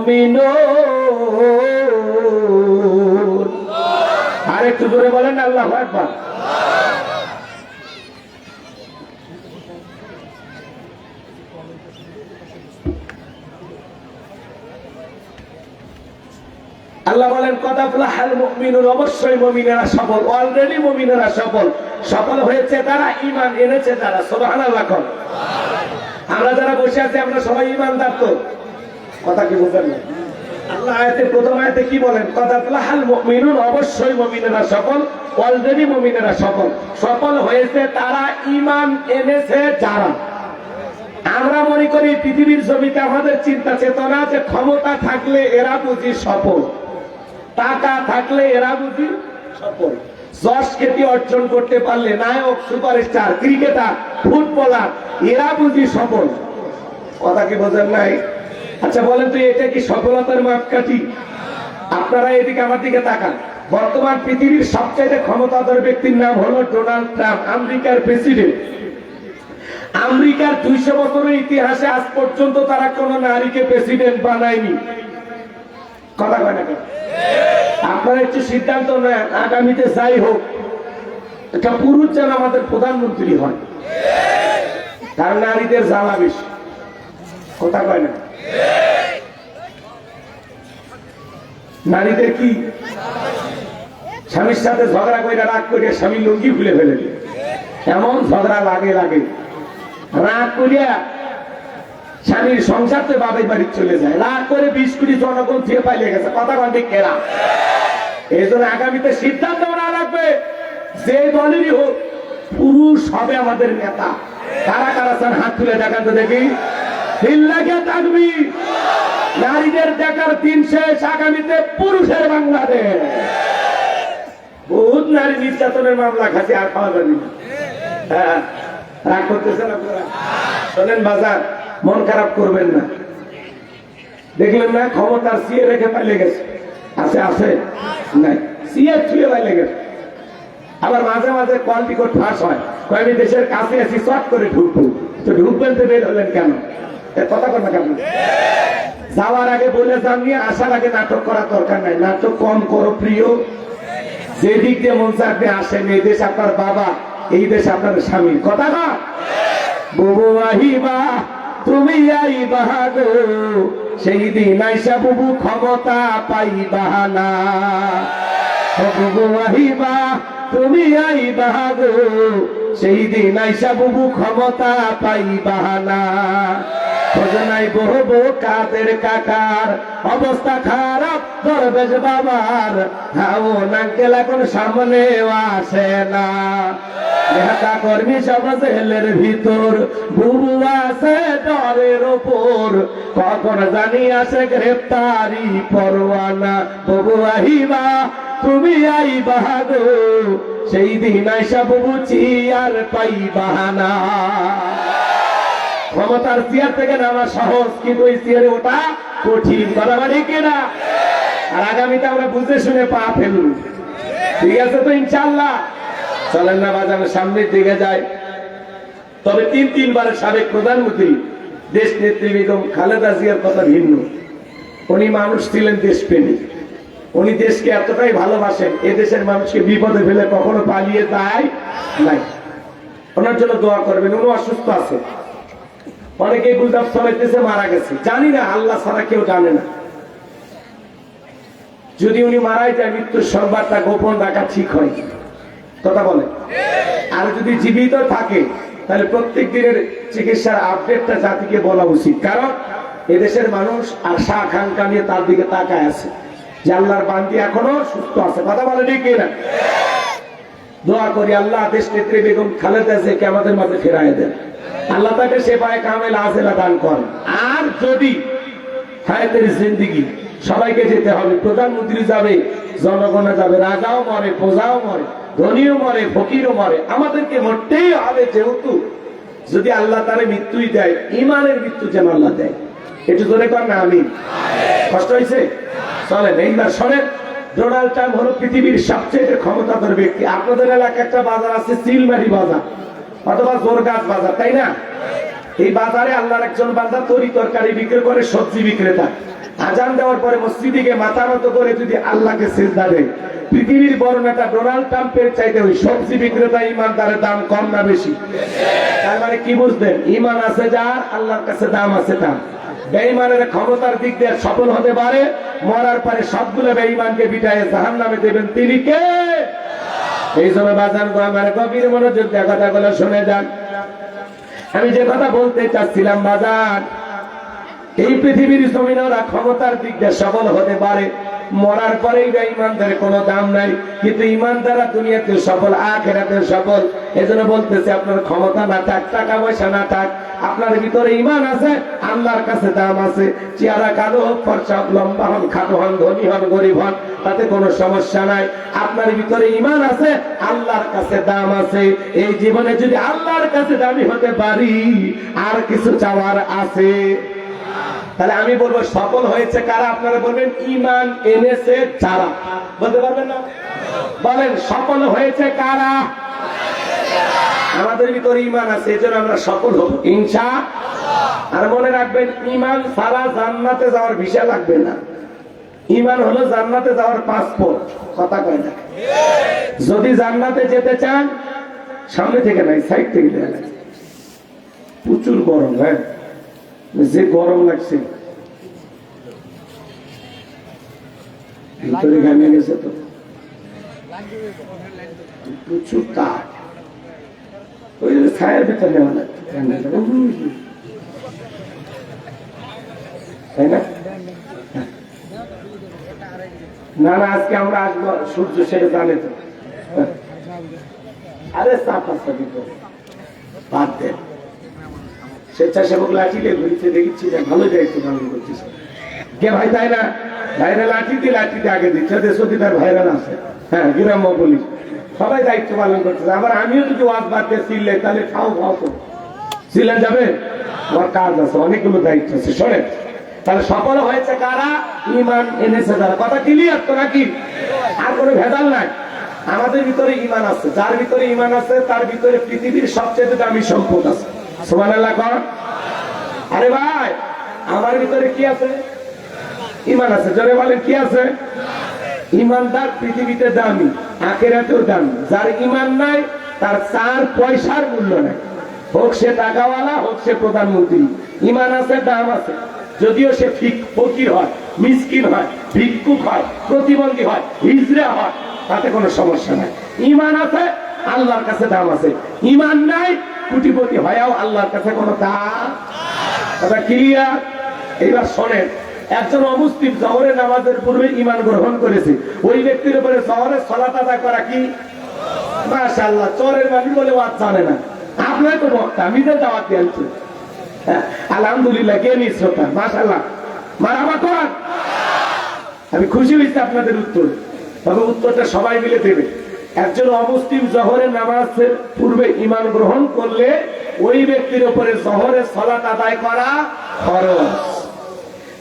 আরেকটু জোরে বলেন আল্লাহু আকবার। আল্লাহ বলেন কদ আফলাহাল মুমিনুন, অবশ্যই মুমিনেরা সফল। অলরেডি মুমিনেরা সফল। সফল হয়েছে তারা, ঈমান এনেছে তারা। সুবহানাল্লাহ। আমরা যারা বসে আছি আমরা সবাই ঈমানদার তো? কথা কি বুঝলেন না? আল্লাহ আয়াতের প্রথম আয়াতে কি বলেন? কদ আফলাহাল মুমিনুন, অবশ্যই মুমিনেরা সফল। অলরেডি মুমিনেরা সফল। সফল হয়েছে তারা, ঈমান এনেছে যারা। আমরা মনে করি পৃথিবীর জমিতে আমাদের চিন্তা চেতনা যে ক্ষমতা থাকলে এরা বুঝি সফল, টাকা থাকলে এরা বুঝি সফল, যশ খ্যাতি অর্জন করতে পারলে নায়ক, সুপারস্টার, ক্রিকেটার, ফুটবলার, এরা বুঝি সফল। কথা কি বোঝেন নাই? আচ্ছা বলেন তো, এটা কি সফলতার মাপকাঠি? আপনারা এদিকে আমার দিকে তাকান। বর্তমান পৃথিবীর সবচেয়ে ক্ষমতাধর ব্যক্তির নাম হলো ডোনাল্ড ট্রাম্প, আমেরিকার প্রেসিডেন্ট। আমেরিকার 200 বছরের ইতিহাসে আজ পর্যন্ত তারা কোন নারীকে প্রেসিডেন্ট বানায়নি। কথা কয় না কেন? আপনারা একটু সিদ্ধান্ত নেন, আগামীতে যাই হোক একটা পুরুষ যেন আমাদের প্রধানমন্ত্রী হয়। কারণ নারীদের জ্বালা বেশি। কথা কয় না? নারীদের কি স্বামীর সাথে ঝগড়া করে রাগ করে স্বামী লুঙ্গি খুলে ফেলে, এমন ঝগড়া লাগে লাগে। রাগ করিয়া স্বামীর সংসারতে বাবার বাড়ি চলে যায়, রাগ করে 20 কোটি জনগণ থেকে পাইলে গেছে। কথা বলতে কেরা? এই জন্য আগামীতে সিদ্ধান্ত না রাখবে, যে দলেরই হোক পুরুষ হবে আমাদের নেতা। কারা কারা চান হাত তুলে দেখান তো দেখি। দিল্লাকে থাকবি, নারীদের দেখার দিন শেষ। আগামীতে পুরুষের বাংলাদেশ। বহুত নারী নির্যাতনের মামলা খাচ্ছে, আর পাওয়া যাবে না। হ্যাঁ, রাগ করতেছেন আপনারা? শোনেন বাজার, মন খারাপ করবেন না। দেখলেন না ক্ষমতার সিয়ে রেখে পাইলে গেছে? আছে আছে নাই, সিয়ে ছুঁয়ে পাইলে গেছে। আবার মাঝে মাঝে কল টিকট ফাঁস হয়, কয়েকটি দেশের কাছে আছি চট করে ঢুকবো। তো ঢুকবেন তো বের হলেন কেন? কথা কর না কেন? যাওয়ার আগে বলে যাননি, আসার আগে নাটক করার দরকার নাই। নাটক কম করো প্রিয়। যে দিক দিয়ে মন চাকরি আসেন, এই দেশ আপনার বাবা, এই দেশ আপনার স্বামী। কথা না বুবু আহিবা তুমি আইবা গো, সেই দিন আইসা বুবু ক্ষমতা পাইবা না। বুবু আহিবা তুমি আইবা গো, সেই দিন আইসা বুবু ক্ষমতা পাইবা না। খোঁজনাই বহু কাদের কাকার অবস্থা খারাপ, দরবেশ বাবার হাও নাঙ্কেল এখন সামনে আসে না। নেতা কর্মী সব জেলের ভিতর, বুবু আছে ডরের ওপর, কখন জানি আসে গ্রেপ্তারি পরোয়ানা। বুবু আহিবা তুমি আইবা গো, সেই দিন আইসা বুবু চিয়ার পাইবা না। ক্ষমতার চেয়ার থেকে নামা সহজ, কিন্তু ওই চেয়ারে ওটা কঠিন। কথা মানে কিনা? আর আগামীতে আমরা বুঝে শুনে পা ফেলুন, ঠিক আছে তো ইনশাআল্লাহ? চলেন না বাজারের সামনের দিকে যায়। তবে তিনবারের সাবেক প্রধানমন্ত্রী দেশ নেত্রী বেগম খালেদা জিয়ার কথা ভিন্ন। উনি মানুষ ছিলেন দেশপ্রেমী, উনি দেশকে এতটাই ভালোবাসেন, এদেশের মানুষকে বিপদে ফেলে কখনো পালিয়ে যায় নাই। ওনার জন্য দোয়া করবেন। উনি অসুস্থ আছে, অনেকে গুলদাব চলাইতেছে, মারা গেছে, জানি না, আল্লাহ ছাড়া কেউ জানে না। যদি উনি মারাই যায়, মৃত্যুর সংবাদটা গোপন রাখা ঠিক হয়, কথা বলে। আর যদি জীবিত থাকে, তাহলে প্রত্যেক দিনের চিকিৎসার আপডেটটা জাতিকে বলা উচিত। কারণ এদেশের মানুষ আশা আকাঙ্ক্ষা নিয়ে তার দিকে তাকায় আছে যে আল্লাহর বান্দি এখনো সুস্থ আছে, কথা বলে ঠিক না? দোয়া করি আল্লাহ দেশ নেত্রী বেগম খালেদা জিয়াকে আমাদের মাঝে ফেরায় দেন, আল্লাহ তাকে সেবায়ে কামেল আজেলা দান করেন। আর যদি হায়াতের জিন্দেগি সবাইকে যেতে হবে, প্রধানমন্ত্রী যাবে, জনগণ যাবে, রাজাও মরে, প্রজাও মরে, ধনীও মরে, ফকিরও মরে, আমাদেরকে মরতেই হবে। যেহেতু যদি আল্লাহ তারে মৃত্যুই দেয়, ইমানের মৃত্যু যেন আল্লাহ দেয়। একটু ধরে কর না, আমি কষ্ট হয়েছে। চলেন এইবার শোনেন, ডোনাল্ড ট্রাম্প হলো পৃথিবীর সবচেয়ে ক্ষমতাধর ব্যক্তি। আপনাদের এলাকায় একটা বাজার আছে চিলমারি বাজার অথবা জোরগাছ বাজার, তাই না? এই বাজারে আল্লাহর একজন বান্দা তরি তরকারি বিক্রি করে, সবজি বিক্রেতা। আজান দেওয়ার পরে মসজিদে গিয়ে মাথা নত করে যদি আল্লাহকে সিজদা দেয়, পৃথিবীর বড় নেতা ডোনাল্ড ট্রাম্পের চাইতে ওই সবজি বিক্রেতা ইমানদারের দাম কম না বেশি? তার মানে কি বুঝলেন? ইমান আছে যার, আল্লাহর কাছে দাম আছে তার। বেঈমানের ক্ষমতার দিক দিয়ে সফল হতে পারে, মরার পরে সবগুলো বেঈমানকে বিটায়ে জাহান্নামে দেবেন তিনি কে? এই জন্য বাজান গো আমার গভীর মনোযোগ দিয়ে কথাগুলো শুনে যান। আমি যে কথা বলতে চাচ্ছিলাম বাজান, এই পৃথিবীর জমিনে ওরা ক্ষমতার দিক দিয়ে সফল হতে পারে, মরার পরেই ইমানদার কোনো দাম নাই। কিন্তু ইমানদাররা দুনিয়াতে সফল, আখিরাতে সফল। এজন্য বলতেছে আপনার ক্ষমতা না থাক, টাকা পয়সা না থাক, আপনার ভিতরে ইমান আছে, আল্লাহর কাছে দাম আছে। চেহারা কালো হোক, ফর্সা হোক, লম্বা হন, খাটো হন, ধনী হন, গরিব হন, তাতে কোনো সমস্যা নাই। আপনার ভিতরে ইমান আছে, আল্লাহর কাছে দাম আছে। এই জীবনে যদি আল্লাহর কাছে দামি হতে পারি, আর কিছু চাওয়ার আছে? তাহলে আমি বলবো সফল হয়েছে কারা? আপনারা বলবেন ইমান এনেছে যারা। বলতে পারবেন না? বলেন সফল হয়েছে কারা? আমাদের ভিতরে ইমান আছে, এজন্য আমরা সফল হব ইনশাআল্লাহ। আর মনে রাখবেন, ইমান ছাড়া জান্নাতে যাওয়ার ভিসা লাগবে না। ইমান হলো জান্নাতে যাওয়ার পাসপোর্ট, কথা কয় না? যদি জান্নাতে যেতে চান, সামনে থেকে নাই, সাইড থেকে দেওয়া লাগে। প্রচুর গরম, হ্যাঁ, যে গরম লাগছে, ভিতরে ঘামে গেছে তো, প্রচুর তাপ। ওই ছায়ের ভিতরে নেওয়া লাগছে, তাই না? না না, আজকে আমরা আসবো, সূর্য সেটা জানে তো। আরে চাপ আছে ভিতরে, বাদ দেন। স্বেচ্ছাসেবক লাঠিলে ঘুরতে দেখেছি, ভালো দায়িত্ব পালন করতেছে কে ভাই, তাই না? ভাইরা লাঠিতে আগে দিচ্ছে, দেশি তার ভাইরাল আছে, হ্যাঁ, গ্রাম্য পুলিশ সবাই দায়িত্ব পালন করতেছে। আবার আমিও যদি ওয়াজ বাদ দিয়ে চিল্লে, তাহলে খাও তো চিল্লেন যাবে? আমার কাজ আছে, অনেকগুলো দায়িত্ব আছে। শোনেন, তাহলে সফল হয়েছে কারা? ইমান এনেছে যারা। কথা ক্লিয়ার তো নাকি? আর কোনো ভেজাল নাই। আমাদের ভিতরে ইমান আছে, যার ভিতরে ইমান আছে তার ভিতরে পৃথিবীর সবচেয়ে দামি সম্পদ আছে। সুবহানাল্লাহ কর। আরে ভাই, আমার ভিতরে কি আছে? ইমান আছে। জোরে বলেন, কি আছে? ইমানদার পৃথিবীতে দামি, আখিরাতেও দামি। যার ইমান নাই, তার 4 পয়সার মূল্য নাই। হোক সে টাকাওয়ালা, হোক সে প্রধানমন্ত্রী, ইমান আছে, দাম আছে। যদিও সে ফকির হয়, মিসকিন হয়, ভিক্ষুক হয়, প্রতিবন্ধী হয়, হিজড়া হয়, তাতে কোনো সমস্যা নাই। ইমান আছে, আল্লাহর কাছে দাম আছে। ইমান নাই, কোটিপতি হয়েও আল্লাহর কাছে কোনো দাম। কথা ক্লিয়ার? এইবার শোনেন, একজন অমুসলিম জহরের নামাজের পূর্বে ইমান গ্রহণ করেছে, ওই ব্যক্তির উপরে জহরের সালাত আদায় করা কি? মাশাআল্লাহ। চোরের মানুষ বলে ওয়াজ জানে না, আপনার তো বক্তা, আমি যে দাওয়াত দিয়েছি। আলহামদুলিল্লাহ, কে নিজ শ্রোতা, মাশাআল্লাহ, মারহাবা কর। আমি খুশি হয়েছি আপনাদের উত্তর, তবে উত্তরটা সবাই মিলে দেবে। একজন অমুসলিম জহরের নামাজের পূর্বে ইমান গ্রহণ করলে ওই ব্যক্তির উপরে জহরের সালাত আদায় করা ফরজ।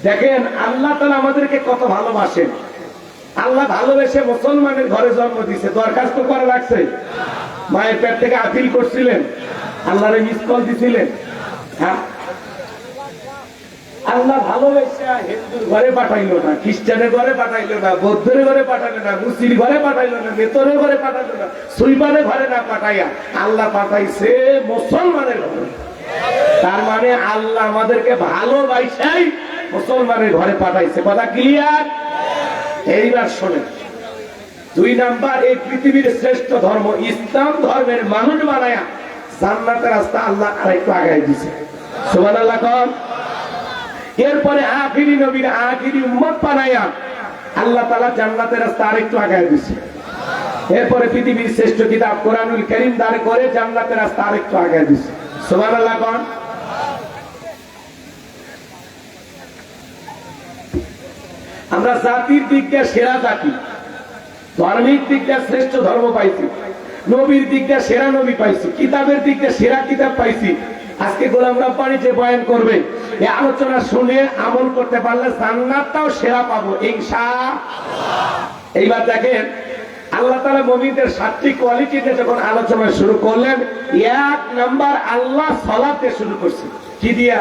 দেখেন আল্লাহ তাআলা আমাদেরকে কত ভালোবাসেন। আল্লাহ ভালোবেসে মুসলমানের ঘরে জন্ম দিয়েছে, দরখাস্ত করা লাগছে? মায়ের পেট থেকে আপিল করছিলেন, আল্লাহরে মিস কল দিছিলেন? হ্যাঁ, আল্লাহ ভালোবেসে হিন্দুর ঘরে পাঠাইলো না, খ্রিস্টানের ঘরে পাঠাইলো না, বৌদ্ধের ঘরে পাঠাইলো না, মুসলিম ঘরে পাঠাইলো না, বেতনের ঘরে পাঠাইলো না, সুইবানের ঘরে না পাঠাইয়া আল্লাহ পাঠাইছে মুসলমানের ঘরে। তার মানে আল্লাহ আমাদেরকে ভালোবাসাই মুসলমানের ঘরে পাঠাইছে। কথা ক্লিয়ার? এইবার শোনেন, 2 নাম্বার, এই পৃথিবীর শ্রেষ্ঠ ধর্ম ইসলাম ধর্মের মানুষ বানায়া জান্নাতের রাস্তা আল্লাহ আরেকটু আগায় দিয়েছে। সুবহানাল্লাহ কোন? এরপরে আখিরি নবীর আখিরি উম্মত বানায়া আল্লাহ তাআলা জান্নাতের রাস্তা আরেকটু আগায় দিয়েছে। এরপরে পৃথিবীর শ্রেষ্ঠ কিতাব কোরআনুল কারীম দাঁড় করে জান্নাতের রাস্তা আরেকটু আগায় দিয়েছে। সুবহানাল্লাহ কোন? আমরা জাতির দিক দিয়ে সেরা জাতি, ধর্মিক দিক দিয়ে শ্রেষ্ঠ ধর্ম পাইছি, নবীর দিক দিয়ে সেরা নবী পাইছি, কিতাবের দিক দিয়ে সেরা কিতাব পাইছি। আজকে গোলাম রাব্বানী যে বয়ান করবে, এই আলোচনা শুনে আমল করতে পারলে জান্নাতটাও সেরা পাবো ইনশাআল্লাহ। এইবার দেখেন আল্লাহ তাআলা মুমিনদের 7টি কোয়ালিটিতে যখন আলোচনা শুরু করলেন, 1 নাম্বার আল্লাহ সালাতে শুরু করছে। কি দিয়া?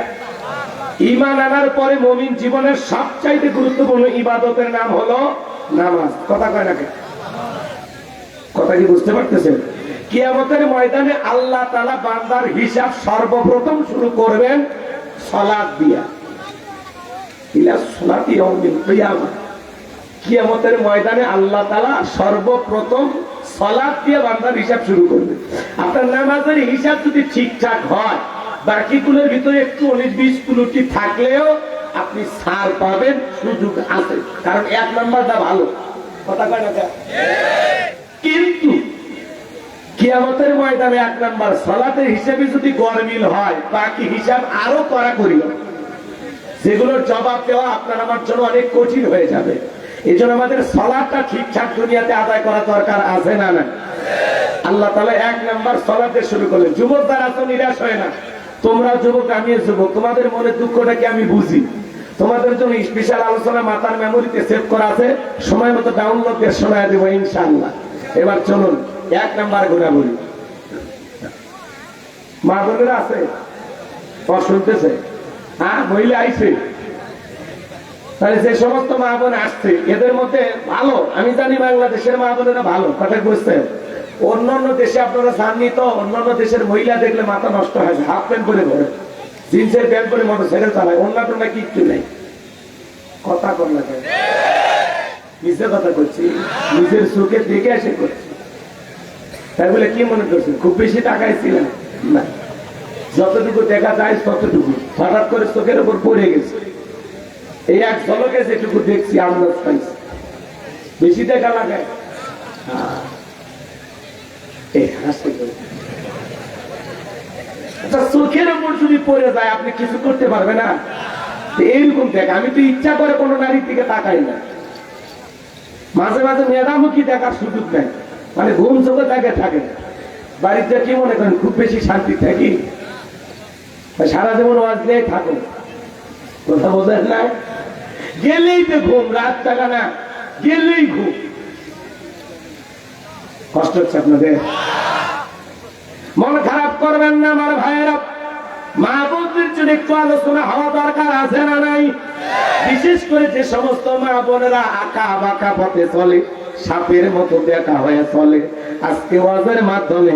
ঈমান আনার পরে মুমিন জীবনের সবচাইতে গুরুত্বপূর্ণ ইবাদতের নাম হলো নামাজ। কথা কয় না? কথা কি বুঝতে পারতেছেন? কিয়ামতের ময়দানে আল্লাহ তাআলা বান্দার হিসাব সর্বপ্রথম শুরু করবেন সালাত দিয়া। ইলা সালাতি ইয়াউমিল কিয়ামah। কিয়ামতের ময়দানে আল্লাহ তাআলা সর্বপ্রথম সালাত দিয়ে বান্দার হিসাব শুরু করবেন। আপনার নামাজের হিসাব যদি ঠিকঠাক হয়, বাকিগুলোর ভিতরে একটু 19-20 ত্রুটি থাকলেও আপনি ছাড় পাবেন, সুযোগ আছে, কারণ 1 নাম্বারটা ভালো। কথা কয় না? কিন্তু কিয়ামতের ময়দানে 1 নাম্বার সালাতের হিসাবে যদি গরমিল হয়, বাকি হিসাব আরো কড়াকড়ি হবে, যেগুলোর জবাব দেওয়া আপনার আমার জন্য অনেক কঠিন হয়ে যাবে। এই জন্য আমাদের সালাতটা ঠিকঠাক দুনিয়াতে আদায় করা দরকার আছে না? না। আল্লাহ তাআলা 1 নাম্বার সালাতে শুরু করলেন। যুবক দ্বারা তো নিরাশ হয় না, তোমরা যুবক, আমিও যুবক, তোমাদের মনে দুঃখটাকে আমি বুঝি। তোমাদের জন্য স্পেশাল আলোচনা মাথার মেমোরিতে সেভ করা আছে, সময় মতো ডাউনলোড করে শোনায় দেবো ইনশাআল্লাহ। এবার চলুন 1 নাম্বার গুণা বলি। মা বোনেরা আছে? শুনতেছে? হ্যাঁ, মহিলা আইছে। তাহলে যে সমস্ত মা বোন আসছে, এদের মধ্যে ভালো, আমি জানি বাংলাদেশের মা বোনেরা ভালো। কথা বুঝছেন? অন্যান্য দেশে আপনারা জাননি তো, অন্যান্য দেশের মহিলা দেখলে মাথা নষ্ট হয়, হাফ প্যান্ট পরে ঘরে, জিন্সের প্যান্ট পরে মোটরসাইকেল চালায়, অন্যটা নাকি কিচ্ছু নেই। কথা কর না, নিজে কথা করছি, নিজের চোখে দেখে এসে করছি। তাই বলে কি মনে করছেন খুব বেশি টাকায় ছিলেন না? যতটুকু দেখা যায় ততটুকু হঠাৎ করে চোখের উপর পড়ে গেছে। এই 1 ঝলকে যেটুকু দেখছি আন্দাজ পাইছি, বেশি দেখা লাগায়। চোখের উপর যদি পড়ে যায় আপনি কিছু করতে পারবেন না। এইরকম দেখ, আমি তো ইচ্ছা করে কোনো নারীর দিকে তাকাই না। মাঝে মাঝে মেধামুখী দেখার সুযোগ নেই, মানে ঘুম চোখে দেখে থাকে। বাড়িতে কি মনে করেন খুব বেশি শান্তি থাকি? সারা জীবন ওয়াজ নিয়ে থাকুন, কথা বোঝেন না? গেলেই তো ঘুম, রাত জাগা না, গেলেই ঘুম। কষ্ট হচ্ছে আপনাদের? মন খারাপ করবেন না আমার ভাইয়েরা। মা বোনদের জন্য একটু আলোচনা হওয়া দরকার আছে না নাই? বিশেষ করে যে সমস্ত মা বোনেরা আঁকা বাঁকা পথে চলে, সাপের মতো দেখা হয়ে চলে, আজকে ওয়াজের মাধ্যমে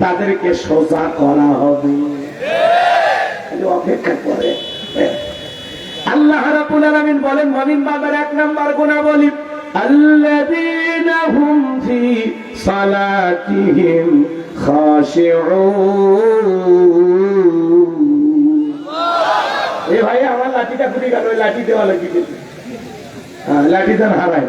তাদেরকে সোজা করা হবে। খালি অপেক্ষা করে। আল্লাহ রাব্বুল আলামিন বলেন মুমিন বান্দার এক নাম্বার গুণাবলী আল্লাযীনা হুম ফি সালাতিহিম খাশিউন। এ ভাই আমার লাঠিটা ফুটে গেল, ওই লাঠি দেওয়া লাগি লাঠিটা হারায়।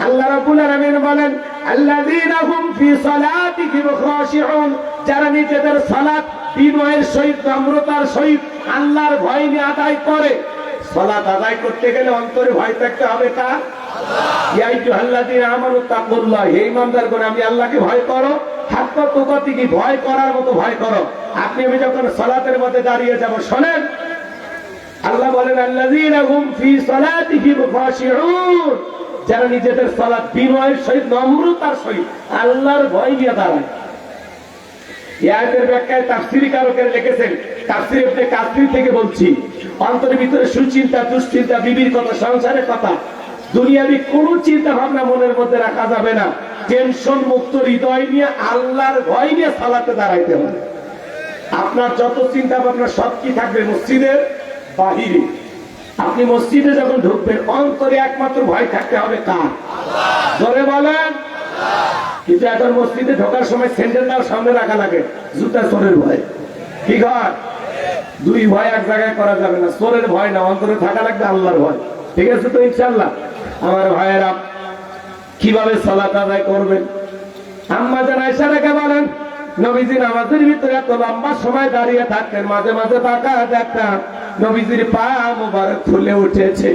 আল্লাহ রাব্বুল আলামিন বলেন আল্লাযীনা হুম ফি সালাতিহিম খাশিউন, যারা নিজেদের সালাত বিনয়ের সহিত নম্রতার সহিত আল্লাহর ভয় নিয়ে আদায় করে। সালাত আদায় করতে গেলে অন্তরে ভয় থাকতে হবে কার? আল্লাহ। ইয়া আইয়ুহাল্লাযীনা আমানু তাকুল্লাহ, হে ঈমানদারগণ আমি আল্লাহকে ভয় করো, হাক্কা তুকাতিহি, ভয় করার মতো ভয় করো। আপনি আমি যখন সালাতের মধ্যে দাঁড়িয়ে যাব, শুনেন আল্লাহ বলেন আল্লাযীনা হুম ফি সালাতিহিম খাশিউন, যারা নিজেদের সালাত বিনয়ের সহিত নম্রতার সহিত আল্লাহর ভয় নিয়ে দাঁড়ায়। এই আয়াতের ব্যাখ্যায় তাফসীরি কারকেরা লিখেছেন, তাফসীর ইবনে কাসির থেকে বলছি, অন্তরের ভিতরে সুচিন্তা, দুশ্চিন্তা, বিবির কথা, সংসারের কথা, দুনিয়াবি কোন চিন্তা ভাবনা মনের মধ্যে রাখা যাবে না। টেনশন মুক্ত হৃদয় নিয়ে আল্লাহর ভয় নিয়ে সালাতে দাঁড়াইতে হবে। আপনার যত চিন্তা ভাবনা সব কি থাকবে মসজিদের বাহিরে। আপনি মসজিদে যখন ঢুকবেন অন্তরে একমাত্র ভয় থাকতে হবে কার? আল্লাহ। জোরে বলেন আল্লাহ। কিন্তু এখন মসজিদে ঢোকার সময় স্যান্ডেলটাও সামনে রাখা লাগে, জুতা চোরের ভয়। ঠিক হয়? দুই ভয় এক জায়গায় করা যাবে না, চোরের ভয় না, অন্তরে থাকা লাগবে আল্লাহর ভয়। ঠিক আছে তো ইনশাআল্লাহ? আমার ভাইয়েরা কিভাবে সালাত আদায় করবেন? আম্মা জান আয়েশা রেখে বলেন নবীজি নামাজের ভিতরে এত লম্বা সময় দাঁড়িয়ে থাকতেন, মাঝে মাঝে তাকায় দেখতাম নবীজির পা মোবারক ফুলে উঠেছে।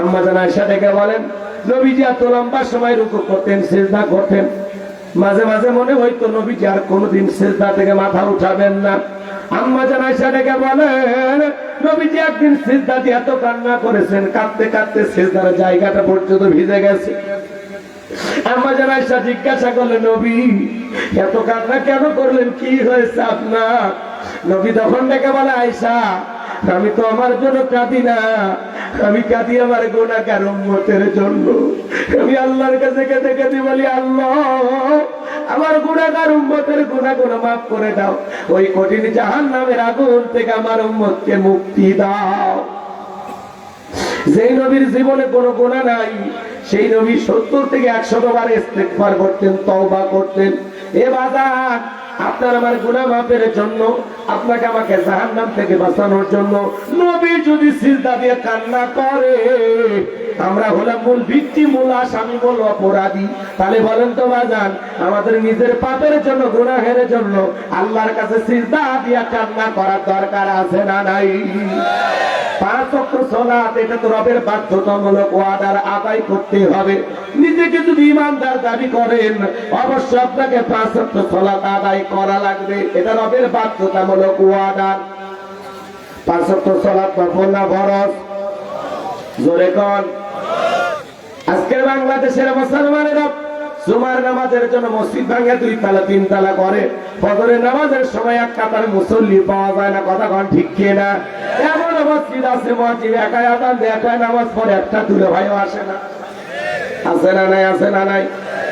আম্মা জান আয়েশা রেখে বলেন নবীজি এত লম্বা সময় রুকু করতেন, সিজদা করতেন, মাঝে মাঝে মনে হইতো নবীজি আর কোনোদিন সিজদা থেকে মাথা উঠাবেন না। আম্মা জান আয়েশা রেখে বলেন নবীজি একদিন সিজদা দিয়ে এত কান্না করেছেন, কাঁদতে কাঁদতে সিজদার জায়গাটা পর্যন্ত ভিজে গেছে। আম্মা জান আয়েশা জিজ্ঞাসা করলেন নবী এত কান্না কেন করলেন, কি হয়েছে আপনার? নবী তখন ডেকে বলে আয়েশা আমি তো আমার জন্য কাঁদি না, আমি কাঁদি আমার গুনাহগার উম্মতের জন্য। আমি আল্লাহর কাছে কেঁদে কেঁদে বলি আল্লাহ আমার গুনাহগার উম্মতের গুনাহগুলো মাফ করে দাও, ওই কঠিন জাহান্নামের আগুন থেকে আমার উম্মতকে মুক্তি দাও। যেই নবীর জীবনে কোনো গুনাহ নাই সেই নবী 70 থেকে 100 বার ইস্তেগফার করতেন, তওবা করতেন। এ বাজার আপনার আমার গুনাহ মাফের জন্য, আপনাকে আমাকে জাহান্নাম থেকে বাঁচানোর জন্য নবী যদি সিজদা দিয়ে কান্না করে, আমরা হলাম মূল ভিত্তি, মূল আসামি, মূল অপরাধী। তাহলে বলেন তো বাজান আমাদের নিজের পাপের জন্য, গুনাহের জন্য আল্লাহর কাছে সিজদা দিয়ে কান্না করার দরকার আছে না নাই? 5 ওয়াক্ত সালাত এটা তো রবের বাধ্যতামূলক ওয়াদার আদায় করতে হবে। নিজেকে যদি ঈমানদার দাবি করেন অবশ্যই আপনাকে 5 ওয়াক্ত সালাত আদায় করা লাগবে, এটা রবের বাধ্যতামূলক ওয়াদা। 5 ওয়াক্ত সালাত নফল না ফরজ? জোরে কোন? আজকের বাংলাদেশের মুসলমানেরা জুমার নামাজের জন্য মসজিদ ভাঙে 2 তালা 3 তালা করে, ফজরের নামাজের সময় এক কাতার মুসল্লি পাওয়া যায় না। কথা কোন ঠিক কি না? এমন মসজিদ আছে মসজিদ একাই আযান দেয়, একাই নামাজ পড়ে, একটা দুলে ভাইও আসে না। আছে না নাই? আছে না নাই?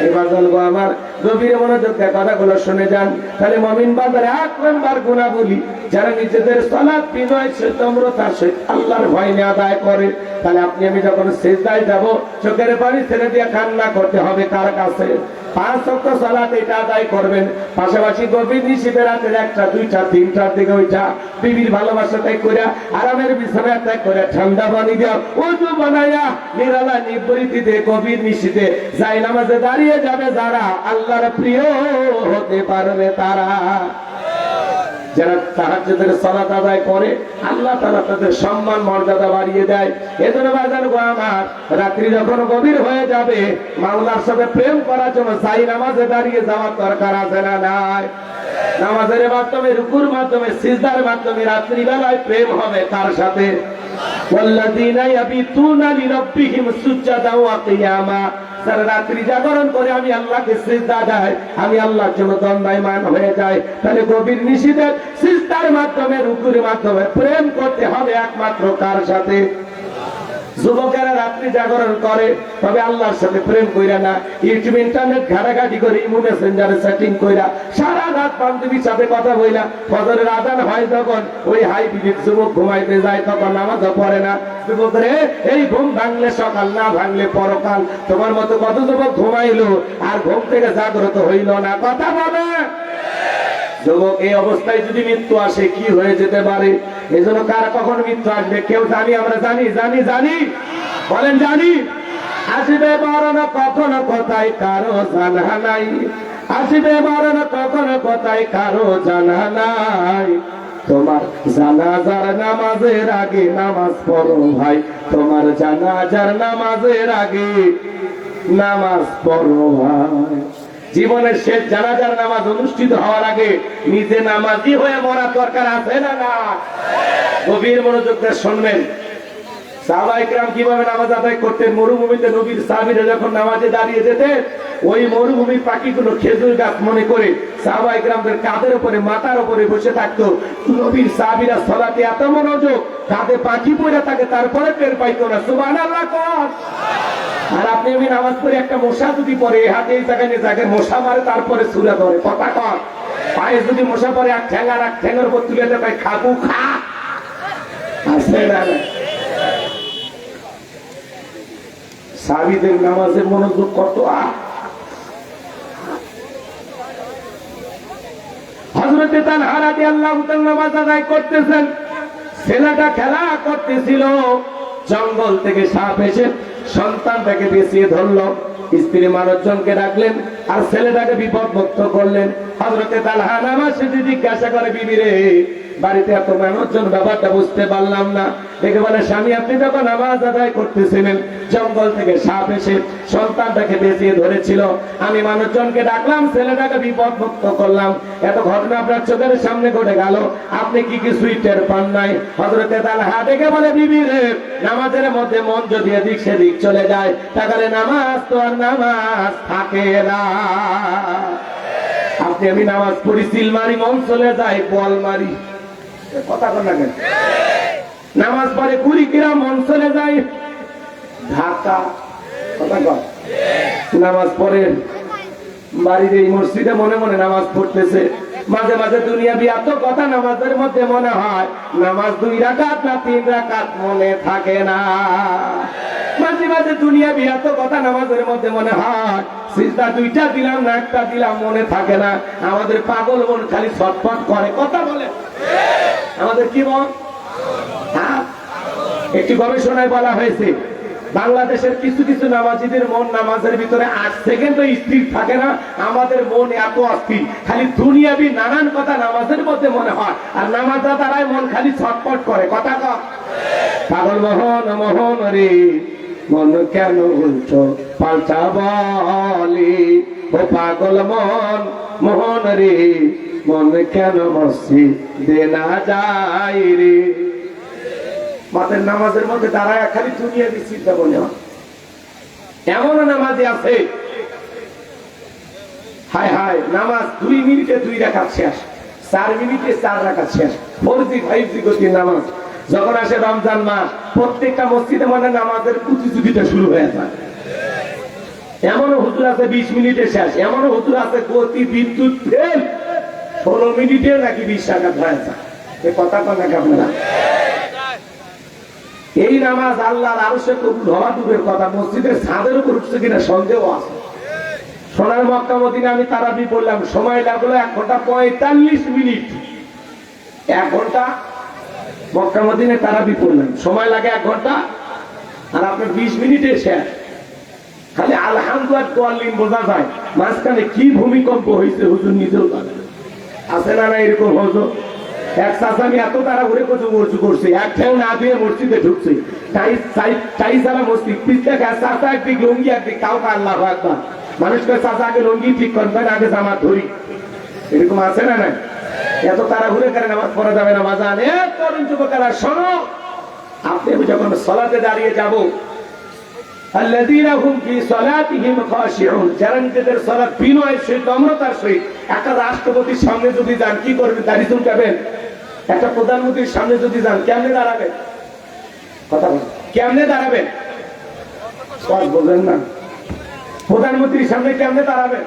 এবার বলবো আমার গভীর মনোযোগ দিয়ে কথাগুলো শুনে যান। তাহলে মুমিন বান্দার 1 নাম্বার গুনাহবলী যারা নিজেদের সালাত বিনয় নম্রতার সহিত আল্লাহর ভয় নিয়ে আদায় করে। তাহলে আপনি আমি যখন সিজদায় যাব চোখের পানি ছেড়ে দিয়ে কান্না করতে হবে কার কাছে? 5 ওয়াক্ত সালাত এটা আদায় করবেন, পাশাপাশি গভীর নিশীথে রাতের 1টা 2টা 3টার দিকে ওইটা বিবির ভালোবাসা ত্যাগ করে আরামের বিছানা ত্যাগ করে ঠান্ডা পানি দেওয়া ওযু বানায়া নিরালা নিবৃত্তিতে গভীর নিশীথে যাই নামাজে দাঁড়িয়ে যাবে যারা আল্লাহর প্রিয় হতে পারবে তারা। যারা তাহাজ্জুদের সালাত আদায় করে আল্লাহ তাআলা তাদের সম্মান মর্যাদা বাড়িয়ে দেয়। এজন্য বাজার গো আমার রাত্রি যখন গভীর হয়ে যাবে মাওলার সাথে প্রেম করার জন্য যাই নামাজে দাঁড়িয়ে যাওয়ার দরকার আছে না নাই? নামাজের মাধ্যমে, রুকুর মাধ্যমে, সিজদার মাধ্যমে রাত্রি বেলায় প্রেম হবে কার সাথে? ওয়াল্লাযীনা ইয়াবিতুনা লিরাব্বিহিম সুজদান ওয়া কিয়ামা, যারা রাত্রি জাগরণ করে আমি আল্লাহকে সিজদা দেয়, আমি আল্লাহর জন্য দণ্ডায়মান হয়ে যায়। তাহলে গভীর নিশীথে সিজদার মাধ্যমে, রুকুর মাধ্যমে প্রেম করতে হবে একমাত্র কার সাথে? যুবকেরা রাত্রি জাগরণ করে, তবে আল্লাহর সাথে প্রেম কইরা না, ইউটিউব ইন্টারনেট ঘাটাঘাটি করে, ইমো মেসেঞ্জারে সেটিং কইরা সারা রাত বান্ধবীর সাথে কথা বইলা ফজরের আজান হয় যখন ওই হাই বিবির যুবক ঘুমাইতে যায় তখন নামাজও পড়ে না। যুবক রে, এই ঘুম ভাঙলে সকাল, না ভাঙলে পরকাল। তোমার মতো কত যুবক ঘুমাইলো আর ঘুম থেকে জাগ্রত হইল না, কথা বলে। যুবক, এই অবস্থায় যদি মৃত্যু আসে কি হয়ে যেতে পারে? এই জন্য কার কখন মৃত্যু আসবে কেউ জানি? আমরা জানি? জানি বলেন জানি? আসবে মরণ কখনো কোথায় কারো জানা নাই, আসবে মরণ কখনো কোথায় কারো জানা নাই। তোমার জানাজার নামাজের আগে নামাজ পড়ো ভাই, তোমার জানাজার নামাজের আগে নামাজ পড়ো ভাই। জীবনের শেষ জানাজার নামাজ অনুষ্ঠিত হওয়ার আগে নিজে নামাজি হয়ে মরা দরকার আছে না? না। গভীর মনোযোগ দিয়ে শুনবেন। সাহাবায়ে কেরাম কিভাবে নামাজ আদায় করতেন? মরুভূমিতে নবীর সাহাবীরা যখন নামাজে দাঁড়িয়ে যেতেন, ওই মরুভূমির পাখিগুলো খেজুর গাছ মনে করে সাহাবায়ে কেরামদের কাঁধের উপরে, মাথার উপরে বসে থাকতো। নবীর সাহাবীরা সালাতে এত মনোযোগ, কাঁধে পাখি পড়ে থাকে, তারপরে টের পাইতো না। সুবহানাল্লাহ কর। আর আপনি আমি নামাজ পড়ে একটা মশা যদি পড়ে, হাতে এই জায়গায় নিয়ে জায়গায় মশা মারে, তারপরে সূরা ধরে, কথা কর। পায়ে যদি মশা পড়ে, এক ঠ্যাং আর এক ঠ্যাঙের উপর তুলে দেয়, খাবু খা। আছে না? সাহাবীদের নামাজের মনোযোগ কত! হযরত তালহা রাদিয়াল্লাহু তাআলা নামাজ আদায় করতেছেন, ছেলেটা খেলা করতেছিল, জঙ্গল থেকে সাপ এসে সন্তানটাকে পেঁচিয়ে ধরলো। স্ত্রী মানুষজনকে ডাকলেন আর ছেলেটাকে বিপদমুক্ত করলেন। হযরত তালহা নামাজ শেষে জিজ্ঞাসা করে, বিবি রে, বাড়িতে এত মানুষজন, ব্যাপারটা বুঝতে পারলাম না। দেখে বলে, স্বামী, আপনি যখন নামাজ আদায় করতেছিলেন, জঙ্গল থেকে সাপ এসে সন্তানটাকে পেঁচিয়ে ধরেছিল, আমি মানুষজনকে ডাকলাম, ছেলেটাকে বিপদ মুক্ত করলাম। এত ঘটনা আপনার চোখের সামনে ঘটে গেল, আপনি কি কিছুই টের পান নাই? হযরত তালহা দেখে বলে, বিবি রে, নামাজের মধ্যে মন যদি এদিক সেদিক চলে যায়, তাহলে নামাজ তো আর নামাজ থাকে না। আপনি আমি নামাজ পড়ি, সিল মারি, মন চলে যায়, বল মারি, কথা বল না কেন? নামাজ পড়ে কুড়িগ্রাম, মন চলে যায় ঢাকা, কথা কর। নামাজ পড়ে বাড়ির এই মসজিদে মনে মনে নামাজ পড়তেছে, মাঝে মাঝে দুনিয়াবি এত কথা নামাজের মধ্যে মনে হয়, নামাজ 2 রাকাত না 3 রাকাত মনে থাকে না। মাঝে মাঝে দুনিয়াবি এত কথা নামাজের মধ্যে মনে হয়, সিজদা 2টা দিলাম না 1টা দিলাম মনে থাকে না। আমাদের পাগল মন খালি ছটফট করে, কথা বলে। আমাদের কি মন? একটি গবেষণায় বলা হয়েছে, বাংলাদেশের কিছু কিছু নামাজিদের মন নামাজের ভিতরে 8 সেকেন্ডও স্থির থাকে না। আমাদের মন এত অস্থির, খালি দুনিয়াবি নানান কথা নামাজের মধ্যে মনে হয়, আর নামাজ দ্বারাই মন খালি ছটফট করে, কথা কর। পাগল মোহন মোহন রে, মন কেন উল্টো পাল্টা বলে, ও পাগল মন মোহন রে, মন কেন মসজিদে না যায় রে। মাদের নামাজের মধ্যে দাঁড়ায় খালি দুনিয়াবি চিন্তা মনে হয়। এমনও নামাজি আছে, হায় হায়, নামাজ 2 মিনিটে 2 রাকাত শেষ, 4 মিনিটে 4 রাকাত শেষ, 4G 5G গতির নামাজ। যখন আসে রমজান মাস, প্রত্যেকটা মসজিদে মানে নামাজের প্রতিযোগিতা শুরু হয়ে যায়। এমনও হুজুর আছে 20 মিনিটে শেষ, এমনও হুজুর আছে গতি বিদ্যুৎ ফেল 16 মিনিটে নাকি 20 রাকাত হয়ে যায়। এই কথা কন নাকি আপনারা? এই নামাজ আল্লাহর আরশে কবুল হওয়া দূরের কথা, মসজিদের ছাদের উপর উঠছে কিনা সন্দেহ আছে। সোনার মক্কা মদিনা আমি তারাবি বললাম, সময় লাগলো 1 ঘন্টা 45 মিনিট। 1 ঘন্টা মক্কা মদিনায় তারাবি পড়লাম, সময় লাগে 1 ঘন্টা, আর আপনার 20 মিনিটে শেষ। খালি আলহামদুলিল্লাহ বোঝা যায়, মাঝখানে কি ভূমিকম্প হয়েছে হুজুর নিজেও জানে। আছে না? এরকম হুজুর এক চাচা আমি এত তারা ঘুরে কচু করছে, এক ঠেউ না দিয়ে মসজিদে ঢুকছে, টাইসালা মসজিদ, পিছনে চাচা একদিক লঙ্গি একদিক, কাউকে আল্লাহ একবার মানুষকে চাচা আগে লঙ্গি ঠিক করবেন, আগে জামা ধরি, এরকম আছে না? না, এত তারা ঘুরে করে নামাজ পড়া যাবে না। মাজান তরুণ যুবকেরা শোনো, আপনি আমি যখন সালাতে দাঁড়িয়ে যাব, আল্লাযীনা হুম ফি সালাতিহিম খাশিউন, যারা নিজেদের সালাত বিনয়ের সহিত, নম্রতার সহিত। একটা রাষ্ট্রপতির সামনে যদি যান কি করবেন? দাড়ি চুলকাবেন। একটা প্রধানমন্ত্রীর সামনে যদি যান কেমনে দাঁড়াবেন? কথা বলেন। কেমনে দাঁড়াবেন? বোঝেন না? প্রধানমন্ত্রীর সামনে কেমনে দাঁড়াবেন?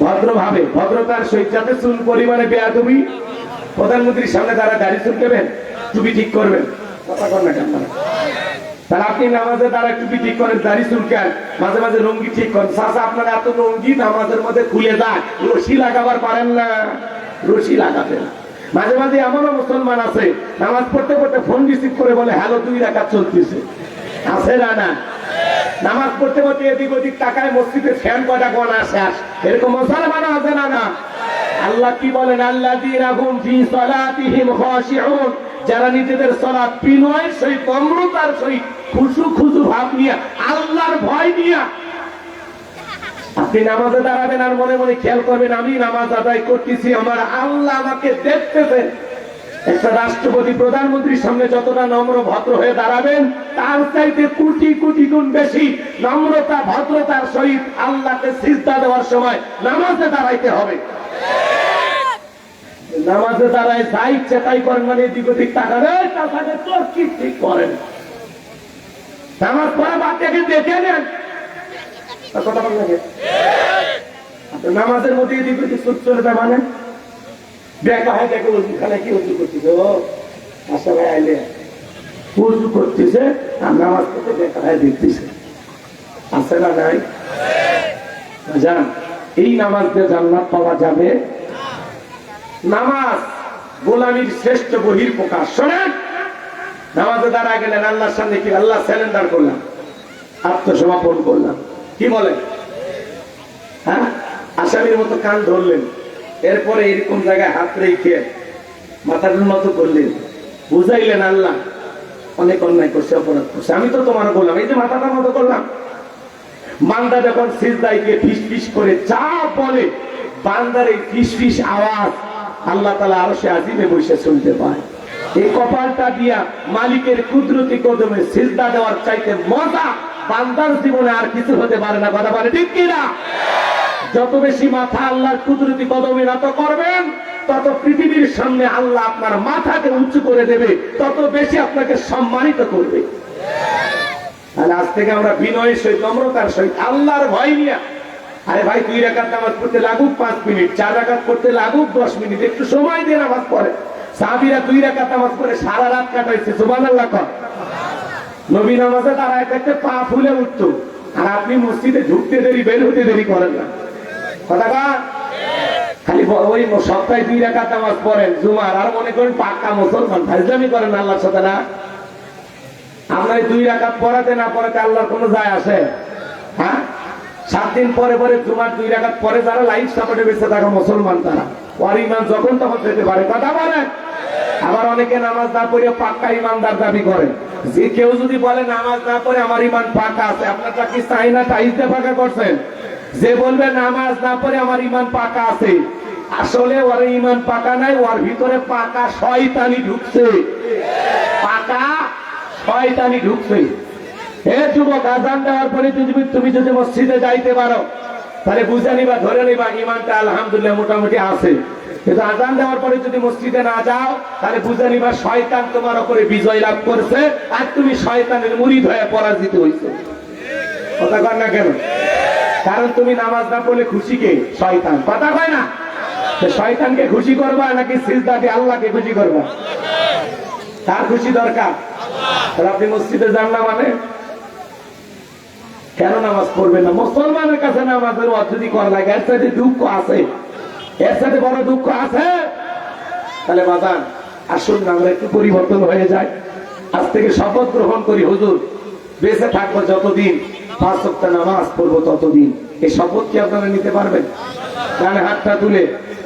ভদ্রভাবে, ভদ্রতার সহিত, যাতে চুল পরিমাণে বেয়াদবি। প্রধানমন্ত্রীর সামনে তারা দাড়ি চুলকেবেন, টুপি ঠিক করবেন, কথা কর না কেন? তাহলে আপনি নামাজে দ্বারা টুপি ঠিক করেন, দাড়ি চুলকান, মাঝে মাঝে রঙ্গি ঠিক করেন। চাচা আপনার এত রঙ্গি নামাজের মধ্যে খুলে যায়, রশি লাগাবার পারেন না, রশি লাগাবেন। মাঝে মাঝে এমনও মুসলমান আছে নামাজ পড়তে পড়তে ফোন রিসিভ করে বলে হ্যালো 2 রাকাত চলতেছে, আছে না? না, নামাজ পড়তে পড়তে এদিক ওদিক তাকায় মসজিদে ফ্যান কয়টা গোনা শেষ, এরকম মুসলমান আছে না? না। আল্লাহ কি বলেন? আল্লাযীনা হুম ফি সালাতিহিম খাশিউন, যারা নিজেদের সালাত বিনয়ের সহিত, নম্রতার সহিত, খুশু ভাব নিয়ে, আল্লাহর ভয় নিয়ে আপনি নামাজে দাঁড়াবেন আর মনে মনে খেয়াল করবেন আমি নামাজ আদায় করতেছি, আমার আল্লাহ আমাকে দেখতেছেন। একটা রাষ্ট্রপতি প্রধানমন্ত্রীর সামনে যতটা নম্র ভদ্র হয়ে দাঁড়াবেন, তার চাইতে কোটি কোটি গুণ বেশি নম্রতা ভদ্রতার সহিত আল্লাহকে সিজদা দেওয়ার সময় নামাজে দাঁড়াইতে হবে। নামাজে দাঁড়ায় যা ইচ্ছে তাই করেন, মানে এদিক ওদিক তাকাবেন, তাছাড়া তোর কি ঠিক করেন? নামাজ পড়া বাদ থেকে দেখে নেন, কথা বল লাগে। নামাজের মধ্যে এদিক ওদিক চলে যায়, মানে দেখা হয় দেখে ওখানে কি উজু করতেছে, ও আশা ভাই আইলে উজু করতেছে আর নামাজ পড়তে দেখা হয় দেখতেছে, আছে না? নাই? জান, এই নামাজ দিয়ে জান্নাত পাওয়া যাবে। নামাজ গোলামীর শ্রেষ্ঠ বহির প্রকাশ। শোনেন, নামাজে দাঁড়া গেলেন, আল্লাহর সামনে কি আল্লাহ স্যালেন্ডার করলাম, আত্মসমর্পণ করলাম, কি বলেন? হ্যাঁ, আসামির মতো কান ধরলেন, এরপরে এরকম জায়গায় হাত রেখে মাথার মতো করলেন, বুঝাইলেন আল্লাহ অনেক অন্যায় করছে, অপরাধ করছে, আমি তো তোমার বললাম, এই যে মাথাটার মতো করলাম। বান্দা যখন সিজদায় গিয়ে ফিস ফিস করে যা বলে, বান্দার এই ফিস ফিস আওয়াজ আল্লাহ তাআলা আরশে আজিমে বসে শুনতে পায়। এই কপালটা দিয়া মালিকের কুদরতি কদমে সিজদা দেওয়ার চাইতে মজা বান্দার জীবনে আর কিছু হতে পারে না, কথা বলে ঠিক কিনা? যত বেশি মাথা আল্লাহর কুদরতি কদমে নত করবেন, তত পৃথিবীর সামনে আল্লাহ আপনার মাথাকে উঁচু করে দেবে, তত বেশি আপনাকে সম্মানিত করবে। আর আজ থেকে আমরা বিনয়ের সহিত, নম্রতার সহিত, আল্লাহর ভয় নিয়ে, আরে ভাই 2 রাকাত নামাজ পড়তে লাগুক 5 মিনিট, 4 রাকাত পড়তে লাগুক 10 মিনিট, একটু সময় দিয়ে নামাজ পড়ে। সাহাবীরা 2 রাকাত নামাজ পড়ে সারা রাত কাটাইছে, সুবহানাল্লাহ। নবী নামাজে দাঁড়ায় থাকতে পা ফুলে উঠতো, আর আপনি মসজিদে ঢুকতে দেরি, বের হতে দেরি করেন না, কথা কা? খালি ওই সপ্তাহে 2 রাকাত নামাজ পড়েন জুমার, আর মনে করেন পাক্কা মুসলমান, ফাজলামি করেন আল্লাহর সাথে না? আপনার 2 রাকাত পড়াতে না পড়াতে আল্লাহর কোনো যায় আসে? হ্যাঁ, 7 দিন পরে পরে জুমার 2 রাকাত পরে যারা লাইফ সাপোর্টে বেঁচে থাকা মুসলমান, তারা ওর ইমান যখন তখন যেতে পারে, কথা বলেন। আবার অনেকে নামাজ না পড়ে পাক্কা ইমানদার দাবি করে। যে কেউ যদি বলে নামাজ না পড়ে আমার ইমান পাক্কা আছে, আপনারটা কি চাইনা টাইজে পাকা করছেন? যে বলবে নামাজ না পড়ে আমার ইমান পাকা আছে, আসলে ওর ইমান পাকা নাই, ওর ভিতরে পাকা শয়তানি ঢুকছে, পাকা শয়তানি ঢুকছে। হে যুবক, আযান দেওয়ার পরে তুমি যদি মসজিদে যাইতে পারো, তাহলে বুঝে নিবা, ধরে নিবা ইমানটা আলহামদুলিল্লাহ মোটামুটি আছে। কিন্তু আযান দেওয়ার পরে যদি মসজিদে না যাও, তাহলে বুঝে নিবা শয়তান তোমার উপরে বিজয় লাভ করছে, আর তুমি শয়তানের মুরিদ হয়ে পরাজিত হইছো। কথা কয় না কেন? কারণ তুমি নামাজ না পড়লে খুশি কে? শয়তান, কথা কয় না? শয়তানকে খুশি করবা নাকি সিজদা দিয়ে আল্লাহকে খুশি করবা? তার খুশি দরকার। তাহলে আপনি মসজিদে যান না মানে কেন নামাজ পড়বেন না? মুসলমানের কাছে নামাজের অর্থনী করা লাগে, এর সাথে দুঃখ আছে, এর সাথে বড় দুঃখ আছে। তাহলে বাজান, আসুন না আমরা একটু পরিবর্তন হয়ে যায়। আজ থেকে শপথ গ্রহণ করি, হুজুর বেঁচে থাকবো যতদিন 5 ওয়াক্ত নামাজ পড়বো ততদিন। এই শপথ কি আপনারা নিতে পারবেন? ডানে হাতটা তুলে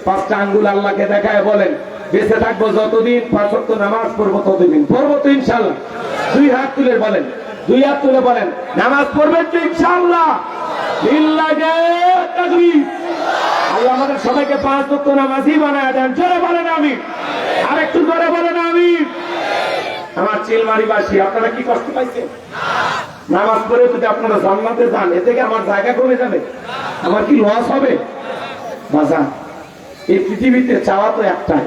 5টা আঙ্গুল আল্লাহকে দেখায় বলেন, বেঁচে থাকবো যতদিন 5 ওয়াক্ত নামাজ পড়বো ততদিন। পড়বো তো ইনশাআল্লাহ? 2 হাত তুলে বলেন, 2 হাত তুলে বলেন, নামাজ পড়বেন তো ইনশাআল্লাহ? লিল্লাহি তাকবীর। আল্লাহ আমাদের সবাইকে 5 ওয়াক্ত নামাজি বানায় দেন। জোরে বলেন আমিন। আর একটু জোরে বলেন আমিন। আমার চিলমারিবাসী, আপনারা কি কষ্ট পাইছেন? নামাজ পড়ে যদি আপনারা জান্নাতে যান, এ থেকে আমার জায়গা কমে যাবে, আমার কি লস হবে? বাজার, এই পৃথিবীতে চাওয়া তো একটাই,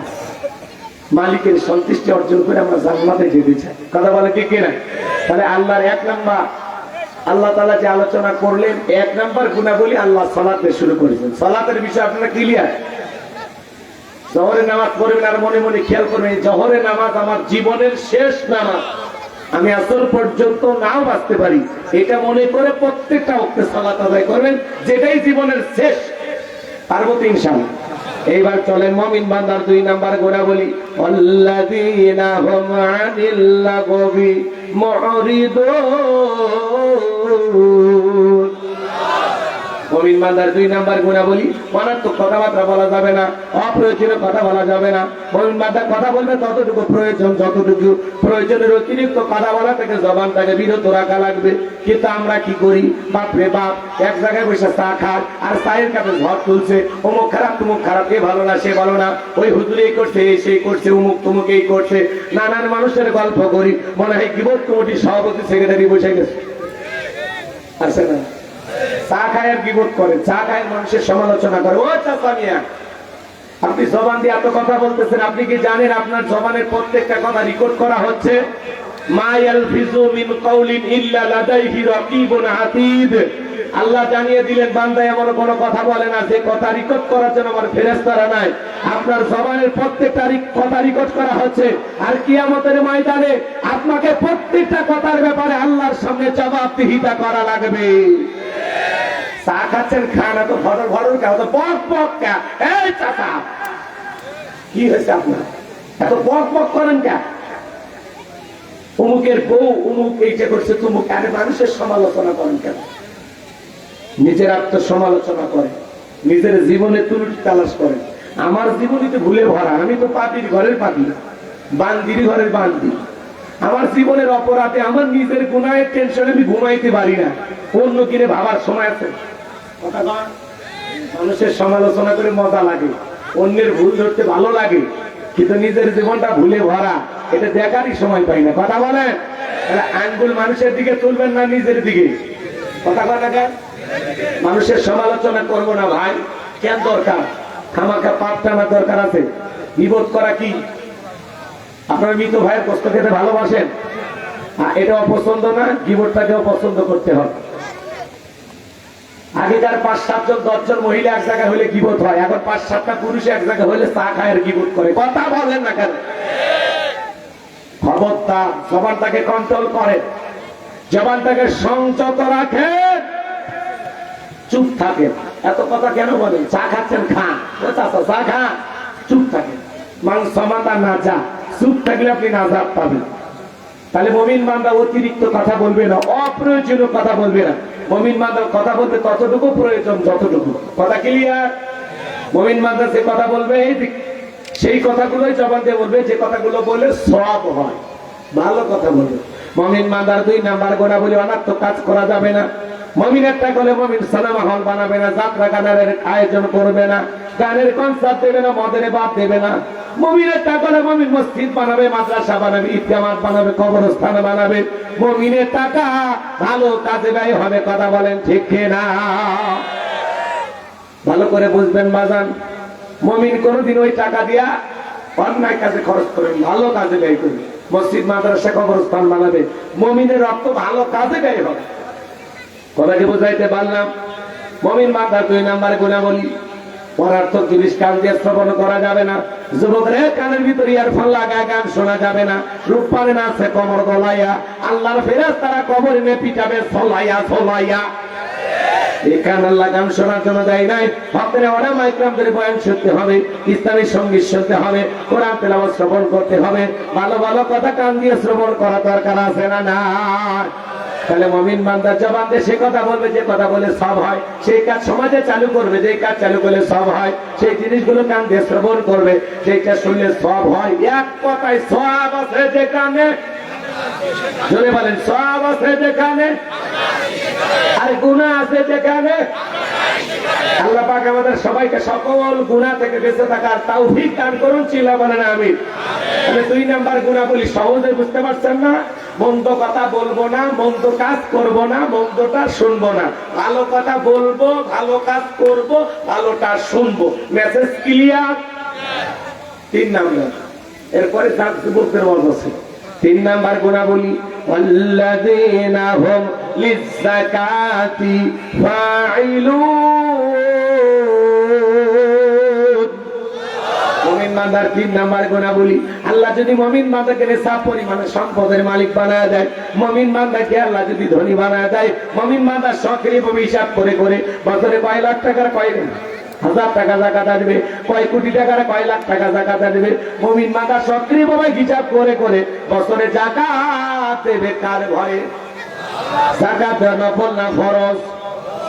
মালিকের সন্তুষ্টি অর্জন করে আমরা জান্নাতে যেতে চাই। কথা বলে ঠিক কিনা? তাহলে আল্লাহর এক নাম্বার, আল্লাহ তাআলা যে আলোচনা করলেন, এক নাম্বার গুণাবলী আল্লাহ সালাতে শুরু করেছেন। সালাতের বিষয়ে আপনারা ক্লিয়ার? জোহরের নামাজ পড়বেন আর মনে মনে খেয়াল করবেন, জোহরের নামাজ আমার জীবনের শেষ নামাজ, আমি আসর পর্যন্ত নাও বাঁচতে পারি, এটা মনে করে প্রত্যেকটা ওয়াক্তে সালাত আদায় করবেন, যেটাই জীবনের শেষ। পারবো তো ইনশাআল্লাহ। এইবার চলেন মুমিন বান্দার 2 নাম্বার গুণাবলী, আল্লাযীনা হুম আনিল লাগবি মুরিদুন। মুমিন বান্দার 2 নাম্বার গুণাবলী, অনর্থক কথাবার্তা বলা যাবে না, অপ্রয়োজনীয় কথা বলা যাবে না। মুমিন বান্দা কথা বলবে ততটুকু প্রয়োজন, যতটুকু প্রয়োজনের অতিরিক্ত কথা বলা থেকে জবানটাকে বিরত রাখা লাগবে। কিন্তু আমরা কি করি, বাপরে বাপ, এক জায়গায় বসে চা খায় আর চায়ের কাপে ঝড় তুলছে, অমুক খারাপ তমুক খারাপ, এ ভালো না সে ভালো না, ওই হুজুর এই করছে সেই করছে, অমুক তমুক এই করছে, নানান মানুষের গল্প করি, মনে হয় গিবত কমিটির সভাপতি সেক্রেটারি বসে গেছে। আছে না? চা খায় আর গিবত করে, চা খায় মানুষের সমালোচনা করে। ও চাচা মিয়া, আপনি জবান দিয়ে এত কথা বলতেছেন, আপনি কি জানেন আপনার জবানের প্রত্যেকটা কথা রেকর্ড করা হচ্ছে? মা ইয়ালফিজু মিন কাউলিন ইল্লা লাদাইহি রাকিবুন আতীদ। আল্লাহ জানিয়ে দিলেন, বান্দা এমন কোন কথা বলে না যে কথা রেকর্ড করার জন্য আমার ফেরেশতারা নাই। আপনার জবানের প্রত্যেকটা কথা রেকর্ড করা হচ্ছে, আর কিয়ামতের ময়দানে আপনাকে প্রত্যেকটা কথার ব্যাপারে আল্লাহর সামনে জবাবদিহিতা করা লাগবে। চা খাচ্ছেন, খান, এত ভরর ভরর কে, এত বক বক কে? এই চাচা, কি হয়েছে আপনার? এত বক বক করেন কে? অমুকের বউ অমুক এইটা করছে তুমুক, আরে মানুষের সমালোচনা করেন কেন? নিজের আত্মসমালোচনা করেন, নিজের জীবনে ত্রুটি তালাশ করেন। আমার জীবনই তো ভুলে ভরা, আমি তো পাপির ঘরের পাপি, বান্দির ঘরের বান্দি। আমার জীবনের অপরাধে, আমার নিজের গুনাহের টেনশনে আমি ঘুমাইতে পারি না, অন্য কিনে ভাবার সময় আছে? কথা কন। মানুষের সমালোচনা করে মজা লাগে, অন্যের ভুল ধরতে ভালো লাগে, কিন্তু নিজের জীবনটা ভুলে ভরা, এটা দেখারই সময় পাই না। কথা বলেন? আঙ্গুল মানুষের দিকে তুলবেন না নিজের দিকে। কথা কন না কেন? মানুষের সমালোচনা করবো না ভাই, কেন দরকার? খামাখা পাপ টানা দরকার আছে? বিপদ করা কি? আপনার মৃত ভাইয়ের কষ্ট খেতে ভালোবাসেন, এটা অপছন্দ না, গিবতটাকেও পছন্দ করতে হবে। আগেকার 5-7 জন 10 জন মহিলা এক জায়গায় হলে গিবত হয়, এখন 5-7টা পুরুষ এক জায়গায় হলে চা খায় আর গিবত করে। কথা বলেন না কেন? খবরদার, জবানটাকে কন্ট্রোল করে, জবানটাকে সংযত রাখে, চুপ থাকে। এত কথা কেন বলেন? চা খাচ্ছেন, খান, ও চাচা চা খান, চুপ থাকে। মাংসমাতা না যা, চুপ থাকলে আপনি নাজাত পাবেন। তাহলে মুমিন বান্দা অতিরিক্ত কথা বলবে না, অপ্রয়োজনীয় কথা বলবে না। মুমিন বান্দা কথা বলতে ততটুকু প্রয়োজন যতটুকু। কথা ক্লিয়ার? মুমিন বান্দা যে কথা বলবে সেই কথাগুলোই জবান দিয়ে বলবে, যে কথাগুলো বলে সওয়াব হয়, ভালো কথা বলবে। মুমিন বান্দার 2 নাম্বার গুণাবলী, অনার্থক কাজ করা যাবে না। মুমিনের টাকা হলে মুমিন সিনেমা হল বানাবে না, যাত্রা গানের আয়োজন করবে না, গানের কনসার্ট দেবে না, মদের বাদ দেবে না। মুমিনের টাকা হলে মুমিন মসজিদ বানাবে, মাদ্রাসা বানাবে, ঈদগাহ বানাবে, কবরস্থান বানাবে। মুমিনের টাকা ভালো কাজে ব্যয় হবে। কথা বলেন ঠিক কিনা? ভালো করে বুঝবেন বাজান, মুমিন কোনদিন ওই টাকা দিয়া অন্যায় কাজে খরচ করবেন, ভালো কাজে ব্যয় করবে। মসজিদ, মাদ্রাসা, কবরস্থান বানাবে, মুমিনের রক্ত ভালো কাজে ব্যয় হবে। কথাকে বোঝাইতে পারলাম? মুমিন বান্দার 2 নাম্বার গুণাবলী, অনার্থক জিনিস কান দিয়ে শ্রবণ করা যাবে না। যুবকদের কানের ভিতরে ইয়ারফোন লাগায় গান শোনা যাবে না। রূপপানে নাচে কমর গলাইয়া, আল্লাহর ফেরেশতারা কবর এনে পিটাবে ছলাইয়া ছলাইয়া। এই কান আল্লাহ গান শোনার জন্য দেয় নাই। ভক্তের ওলামা ইকরামদের বয়ান শুনতে হবে, ইসলামী সঙ্গীত শুনতে হবে, কোরআন তেলাওয়াত শ্রবণ করতে হবে। ভালো ভালো কথা কান দিয়ে শ্রবণ করা দরকার আছে না? না। তাহলে মুমিন বান্দা জবান দিয়ে সে কথা বলবে যে কথা বলে সব হয়, সেই কাজ সমাজে চালু করবে যে কাজ চালু করলে সব হয়, সেই জিনিসগুলো কান দিয়ে শ্রবণ করবে যেটা শুনলে সব হয়। এক কথায় সওয়াব আছে যেখানে, জোরে বলেন, সওয়াব আছে যেখানে, আর গুনাহ আছে যেখানে। আল্লাহ পাক আমাদের সবাইকে সকল গুনাহ থেকে বেঁচে থাকার তৌফিক দান করুন। চিল্লা বলেন আমিন। তাহলে 2 নাম্বার গুণাবলী সহজে বুঝতে পারছেন না? মন্দ কথা বলবো না, মন্দ কাজ করব না, মন্দটা শুনবো না, ভালো কথা বলবো, ভালো কাজ করব, ভালোটা শুনবো। Message clear? 3 নাম্বার, এরপরে যুবকদের ওয়াজ আছে। 3 নাম্বার গুণাবলী, আল্লাযীনা হুম লিয-যাকাতি ফাঈলুন। মুমিন বান্দার 3 নাম্বার গুণাবলী, আল্লাহ যদি মুমিন বান্দাকে নিসাব পরিমাণে সম্পদের মালিক বানায় দেয়, মুমিন বান্দাকে আল্লাহ যদি ধনী বানায় দেয়, মুমিন বান্দা সক্রিয়ভাবে হিসাব করে করে বছরে কয় লাখ টাকার কয় হাজার টাকা যাকাত আসবে, কয় কোটি টাকার কয় লাখ টাকা যাকাত আসবে, মুমিন বান্দা সক্রিয়ভাবে হিসাব করে করে বছরে যাকাত দেবে। কার ভয়ে? যাকাত নফল না ফরজ?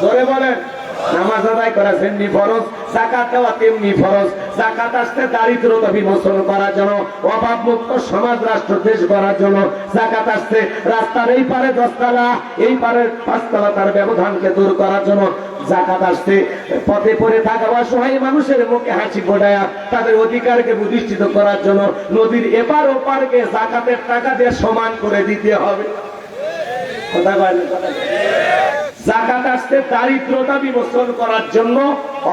জোরে বলেন। নামাজ আদায় করা যেমনি ফরজ, যাকাত দেওয়া তেমনি ফরজ। যাকাত আসতে দারিদ্রতা বিমোচন করার জন্য, অভাব মুক্ত সমাজ রাষ্ট্র দেশ করার জন্য। যাকাত আসতে রাস্তার এই পারে 10 তলা, এই পারে 5 তলা, তার ব্যবধানকে দূর করার জন্য। যাকাত আসতে পথে পড়ে থাকা অসহায় মানুষের মুখে হাসি ফোটায়া তাদের অধিকারকে প্রতিষ্ঠিত করার জন্য নদীর এপার ওপারকে যাকাতের টাকা দিয়ে সমান করে দিতে হবে। কথা বলেন। যাকাত আসতে দারিদ্রতা বিমোচন করার জন্য,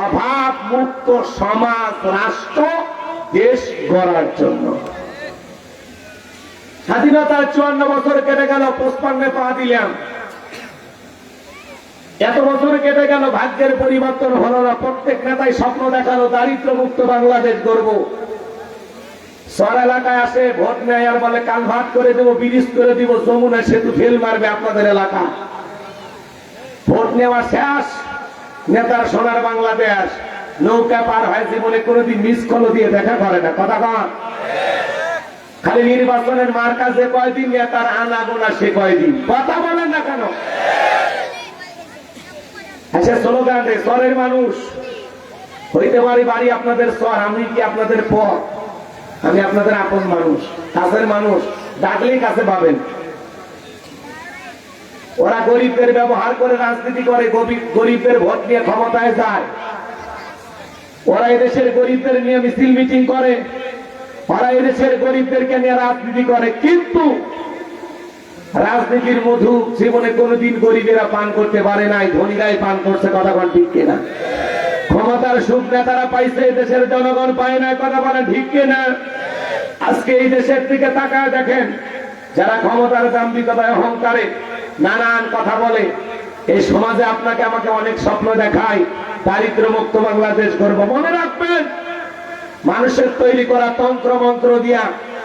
অভাব মুক্ত সমাজ রাষ্ট্র দেশ গড়ার জন্য। স্বাধীনতার 54 বছর কেটে গেল, 55 পা দিলাম। এত বছর কেটে গেল, ভাগ্যের পরিবর্তন হলো না। প্রত্যেক নেতাই স্বপ্ন দেখালো দারিদ্র মুক্ত বাংলাদেশ গড়ব। শহর এলাকায় আসে, ভোট নেয় আর বলে কালভার্ট করে দেব, ব্রিজ করে দিব, যমুনা সেতু ফেল মারবে আপনাদের এলাকা। ভোট নেওয়া শেষ, নেতার সোনার বাংলাদেশ নৌকা পার হয়, জীবনে কোনোদিন মিস কল দিয়ে দেখা করে না। কথা কন। খালি নির্বাচনের মার্কা যে কয়দিন, নেতার আনা গোনা সে কয়দিন। কথা বলেন না কেন? আচ্ছা, স্লোগান দেয় শহরের মানুষ, হইতে পারি বাড়ি আপনাদের শহর, আমি কি আপনাদের পর, আমি আপনাদের আপন মানুষ, কাছের মানুষ, ডাকলেই কাছে পাবেন। ওরা গরিবদের ব্যবহার করে রাজনীতি করে, গরিবদের ভোট নিয়ে ক্ষমতায় যায়। ওরা এদেশের গরিবদের নিয়ে মিছিল মিটিং করে, ওরা এদেশের গরিবদেরকে নিয়ে রাজনীতি করে, কিন্তু রাজনীতির মধু জীবনে কোনোদিন গরিবেরা পান করতে পারে নাই, ধনীরাই পান করছে। কথা বলেন ঠিক কিনা? ক্ষমতার সুখ নেতারা পাইছে, দেশের জনগণ পায় না। কথা বলেন ঠিক কিনা? আজকে এই দেশের দিকে তাকায় দেখেন, যারা ক্ষমতার দাম্ভিকতায় অহংকারে নানান কথা বলে, এই সমাজে আপনাকে আমাকে অনেক স্বপ্ন দেখায় দারিদ্র মুক্ত বাংলাদেশ করব। মনে রাখবেন, মানুষের তৈরি করা তন্ত্র মন্ত্র দিয়া,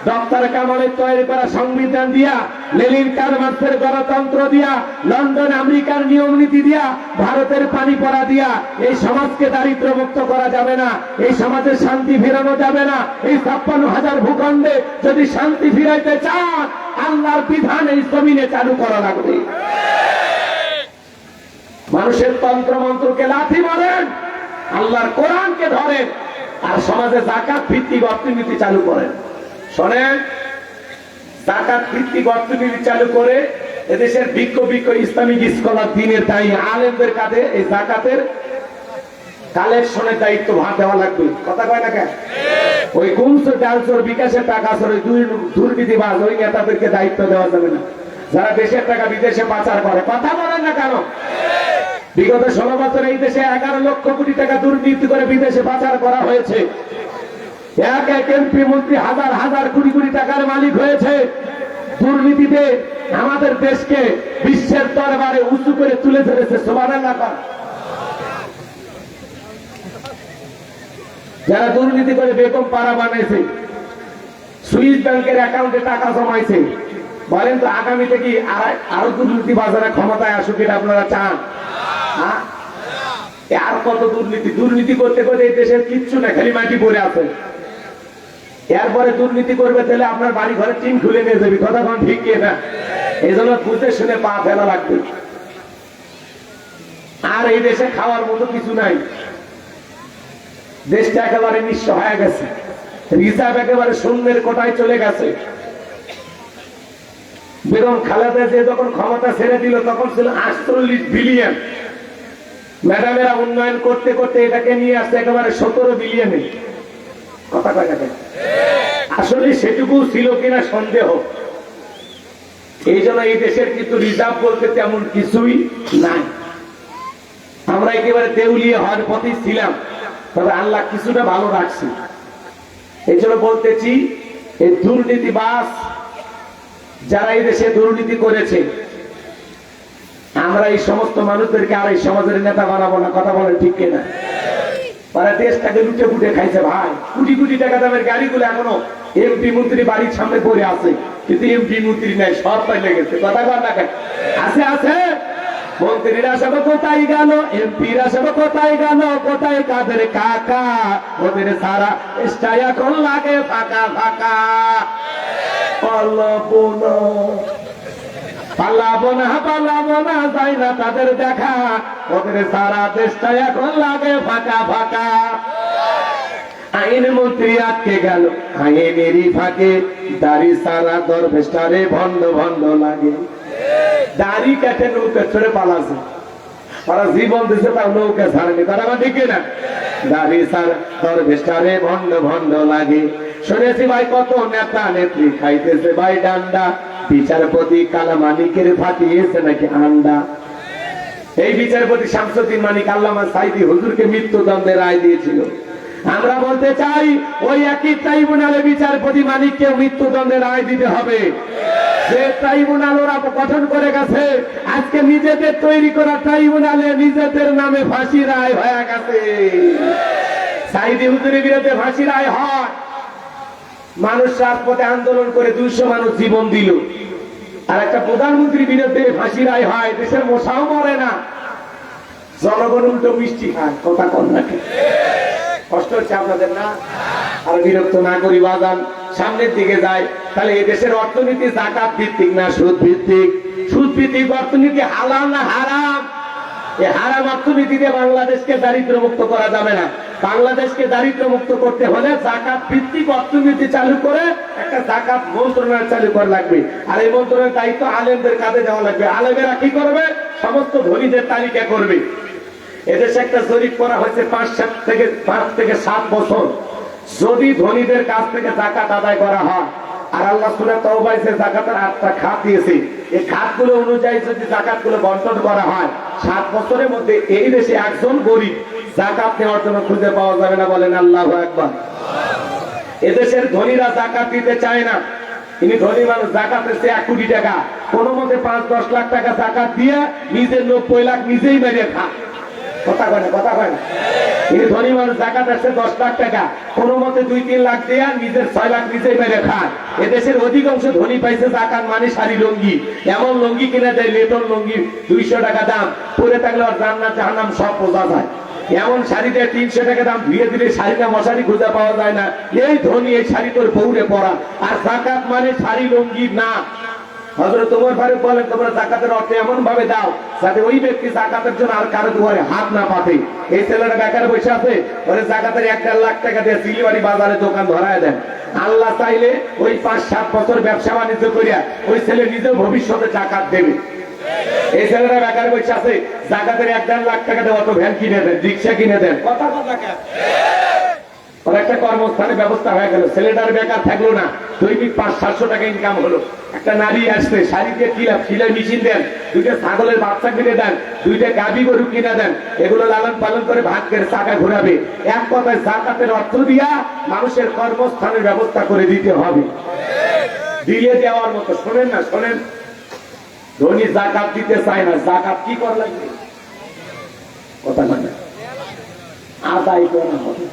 ডক্টর কামালের তৈরি করা সংবিধান দিয়া, লেনিন কারমার্ক্সের গণতন্ত্র দিয়া, লন্ডন আমেরিকার নিয়ম নীতি দিয়া, ভারতের পানি পড়া দিয়া এই সমাজকে দারিদ্র মুক্ত করা যাবে না। এই সমাজে শান্তি ফেরানো যাবে না। এই 56,000 ভূখণ্ডে যদি শান্তি ফিরাইতে চান, আল্লাহর বিধান এই জমিনে চালু করা লাগবে। মানুষের তন্ত্র মন্ত্রকে লাথি মারেন, আল্লাহর কোরআনকে ধরেন, আর সমাজে যাকাত ভিত্তিক অর্থনীতি চালু করেন। শোনেন, যাকাত ভিত্তিক অর্থনীতি চালু করে এদেশের বিজ্ঞ ইসলামিক স্কলার দিনের তাই আলেমদের কাছে এই যাকাতের কালেকশনের দায়িত্ব ভাগ দেওয়া লাগবে। কথা কয় না কেন? ওই গুমসুর ডালসুর বিকাশের টাকা ওই দুর্নীতিবাজ ওই নেতাদেরকে দায়িত্ব দেওয়া যাবে না, যারা দেশের টাকা বিদেশে পাচার করে। কথা বলেন না কেন? বিগত 16 বছর এই দেশে 11 লক্ষ কোটি টাকা দুর্নীতি করে বিদেশে পাচার করা হয়েছে। এক এক এমপি মন্ত্রী হাজার হাজার কোটি কোটি টাকার মালিক হয়েছে। দুর্নীতিতে আমাদের দেশকে বিশ্বের দরবারে উঁচু করে তুলে ধরেছে। সুবহানাল্লাহ। যারা দুর্নীতি করে বেগম পাড়া বানাইছে, সুইস ব্যাংকের অ্যাকাউন্টে টাকা জমাইছে, বলেন তো আগামীতে কি আরো দুর্নীতি বাজারে ক্ষমতায় আসুক? এটা আপনারা চান? আর কত দুর্নীতি? দুর্নীতি করতে করতে এই দেশের কিচ্ছু না, খালি মাটি পড়ে আছে। এরপরে দুর্নীতি করবে তাহলে আপনার বাড়ি ঘরে টিন খুলে নিয়ে যাবি। কথা কোন ঠিক কি না? এই জন্য বুঝে শুনে পা ফেলা লাগবে। আর এই দেশে খাওয়ার মতো কিছু নাই। দেশটা একেবারে নিঃস্ব হয়ে গেছে, রিজার্ভ একেবারে শূন্যের কোটায় চলে গেছে। বেগম খালেদা যে যখন ক্ষমতা ছেড়ে দিল তখন ছিল 48 বিলিয়ন। ম্যাডামেরা উন্নয়ন করতে করতে এটাকে নিয়ে আসছে একেবারে 17 বিলিয়নে। কথা কয় না? আসলে সেটুকু ছিল কিনা সন্দেহ। এই জন্য এই দেশের কিন্তু রিজার্ভ বলতে তেমন কিছুই নাই। আমরা একেবারে দেউলিয়া হওয়ার পথে ছিলাম, তবে আল্লাহ কিছুটা ভালো রাখছি। এই জন্য বলতেছি, এই দুর্নীতিবাজ যারা এই দেশে দুর্নীতি করেছে, আমরা এই সমস্ত মানুষদেরকে আর এই সমাজের নেতা বানাবো না। কথা বলেন ঠিক কিনা? তারা দেশটাকে লুটে ফুটে খাইছে ভাই। কোটি কোটি টাকা দামের গাড়িগুলো এখনো এমপি মন্ত্রী বাড়ির সামনে পড়ে আছে, কিন্তু এমপি মন্ত্রী নাই, সব পাইলে গেছে। কথা বল না কেন? আছে আছে। মন্ত্রীরা সব কোথায় গেল, এমপিরা সব কোথায় গেল, কোথায় কাদের কাকা? ওদের সারা দেশটা এখন লাগে ফাঁকা ফাঁকা। পালাবো না যায় না তাদের দেখা, ওদের সারা দেশটা এখন লাগে ফাঁকা ফাঁকা। আইন মন্ত্রী আটকে গেল আইনেরই ফাঁকে, দাড়ি সারা দরবেশটারে ভণ্ড ভণ্ড লাগে। দাড়ি কেটে নৌকা চড়ে পালাছে, তারা জীবন দিচ্ছে, তার নৌকা ছাড়েনি। তারা আমার ঠিক না? দাড়ি সারা দরবেশটারে ভণ্ড ভণ্ড লাগে। শুনেছি ভাই কত নেতা নেত্রী খাইতেছে ভাই ডান্ডা, বিচারপতি কালামানিকের ফাটিয়েছে নাকি আন্ডা। এই বিচারপতি শামসুদ্দিন মানিক আল্লামা সাইদি হুজুরকে মৃত্যুদণ্ডের রায় দিয়েছিল। আমরা বলতে চাই ওই একই ট্রাইব্যুনালে বিচারপতি মানিককে মৃত্যুদণ্ডের রায় দিতে হবে। যে ট্রাইব্যুনাল ওরা গঠন করে গেছে, আজকে নিজেদের তৈরি করা ট্রাইব্যুনালে নিজেদের নামে ফাঁসি রায় হয়ে গেছে। সাইদি হুজুরের বিরুদ্ধে ফাঁসি রায় হয়, মানুষ রাজপথে আন্দোলন করে 200 মানুষ জীবন দিল। আর একটা প্রধানমন্ত্রীর বিরুদ্ধে ফাঁসি রায় হয়, দেশের মশাও মরে না, জনগণ উল্টো মিষ্টি খায়। কথা কন নাকি? কষ্ট হচ্ছে আপনাদের না? আর বিরক্ত না করি বাজান, সামনের দিকে যায়। তাহলে এই দেশের অর্থনীতি যাকাত ভিত্তিক না সুদ ভিত্তিক? সুদ ভিত্তিক অর্থনীতি হালাল না হারাম? এই হারাম অর্থনীতিতে বাংলাদেশকে দারিদ্র মুক্ত করা যাবে না। বাংলাদেশকে দারিদ্র মুক্ত করতে হলে যাকাত ভিত্তিক অর্থনীতি চালু করে একটা যাকাত মন্ত্রণালয় চালু করা লাগবে। আর এই মন্ত্রণালয়ের দায়িত্ব আলেমদের কাঁধে দেওয়া লাগবে। আলেমেরা কি করবে? সমস্ত ধনীদের তালিকা করবে। এদেশে একটা জরিপ করা হয়েছে 5 থেকে 7 বছর, যদি ধনীদের কাছ থেকে যাকাত আদায় করা হয়, আর আল্লাহ সূরা তাওবায় যে যাকাতের 8টা খাত দিয়েছে, এই খাতগুলো অনুযায়ী যদি যাকাতগুলো বন্টন করা হয়, 7 বছরের মধ্যে এই দেশে একজন গরিব যাকাত নেওয়ার জন্য খুঁজে পাওয়া যাবে না। বলেন আল্লাহু আকবার। এদেশের ধনীরা যাকাত দিতে চায় না। তিনি ধনী মানুষ, যাকাতের চেয়ে 1 কোটি টাকা কোনো মতে 5-10 লাখ টাকা যাকাত দিয়ে নিজের 90 লাখ নিজেই মেরে খা। কথা কয় না? কথা কয় না? তিনি ধনী মানুষ, যাকাত আসছে 10 লাখ টাকা কোনো মতে 2-3 লাখ দিয়ে নিজের 6 লাখ নিজেই মেরে খায়। এদেশের অধিকাংশ ধনী পাইছে যাকাত মানে শাড়ি লুঙ্গি। এমন লুঙ্গি কিনে দেয়, লেটন লুঙ্গি 200 টাকা দাম, পরে থাকলে আর জান্নাত জাহান্নাম সব বোঝা যায়। এমন শাড়ি দেয় 300 টাকা দাম, ধুয়ে দিলে শাড়িটা মশারি খুঁজে পাওয়া যায় না। এই ধনী এই শাড়ি তোর বউরে পরা। আর যাকাত মানে শাড়ি লুঙ্গি না। হযরত ওমর ফারুক বলেন, তোমরা যাকাতের অর্থ এমন ভাবে দাও যাতে ওই ব্যক্তি যাকাতের জন্য আর কারো দুয়ারে হাত না পাতে। এই ছেলেটা বেকার বসে আছে, ওরে যাকাতের 1-1.5 লাখ টাকা দিয়ে সিলিবাড়ি বাজারে দোকান ধরায় দেন। আল্লাহ চাইলে ওই 5-7 বছর ব্যবসা বাণিজ্য করিয়া ওই ছেলে নিজেও ভবিষ্যতে যাকাত দেবে। এই ছেলেরা বেকার বসে আছে, যাকাতের 1-1.5 লাখ টাকা দিয়ে অটো ভ্যান কিনে দেন, রিক্সা কিনে দেন। কথা কথা কেন? একটা কর্মস্থানের ব্যবস্থা হয়ে গেল, ছেলেটার বেকার থাকলো না, দৈনিক 500-700 টাকা ইনকাম হলো। একটা নারী আসছে, শাড়ি দিয়ে সিলাই মেশিন দেন, 2টা ছাগলের বাচ্চা কিনে দেন, 2টা গাভী গরু কিনে দেন, এগুলো লালন পালন করে ভাগ্যের চাকা ঘোরাবে। এক কথায় যাকাতের অর্থ দিয়া মানুষের কর্মস্থানের ব্যবস্থা করে দিতে হবে, দিয়ে দেওয়ার মতো। শোনেন না, শোনেন, ধনী যাকাত দিতে চায় না, যাকাত কি করা লাগবে? কথা মানে আদায় করা হবে।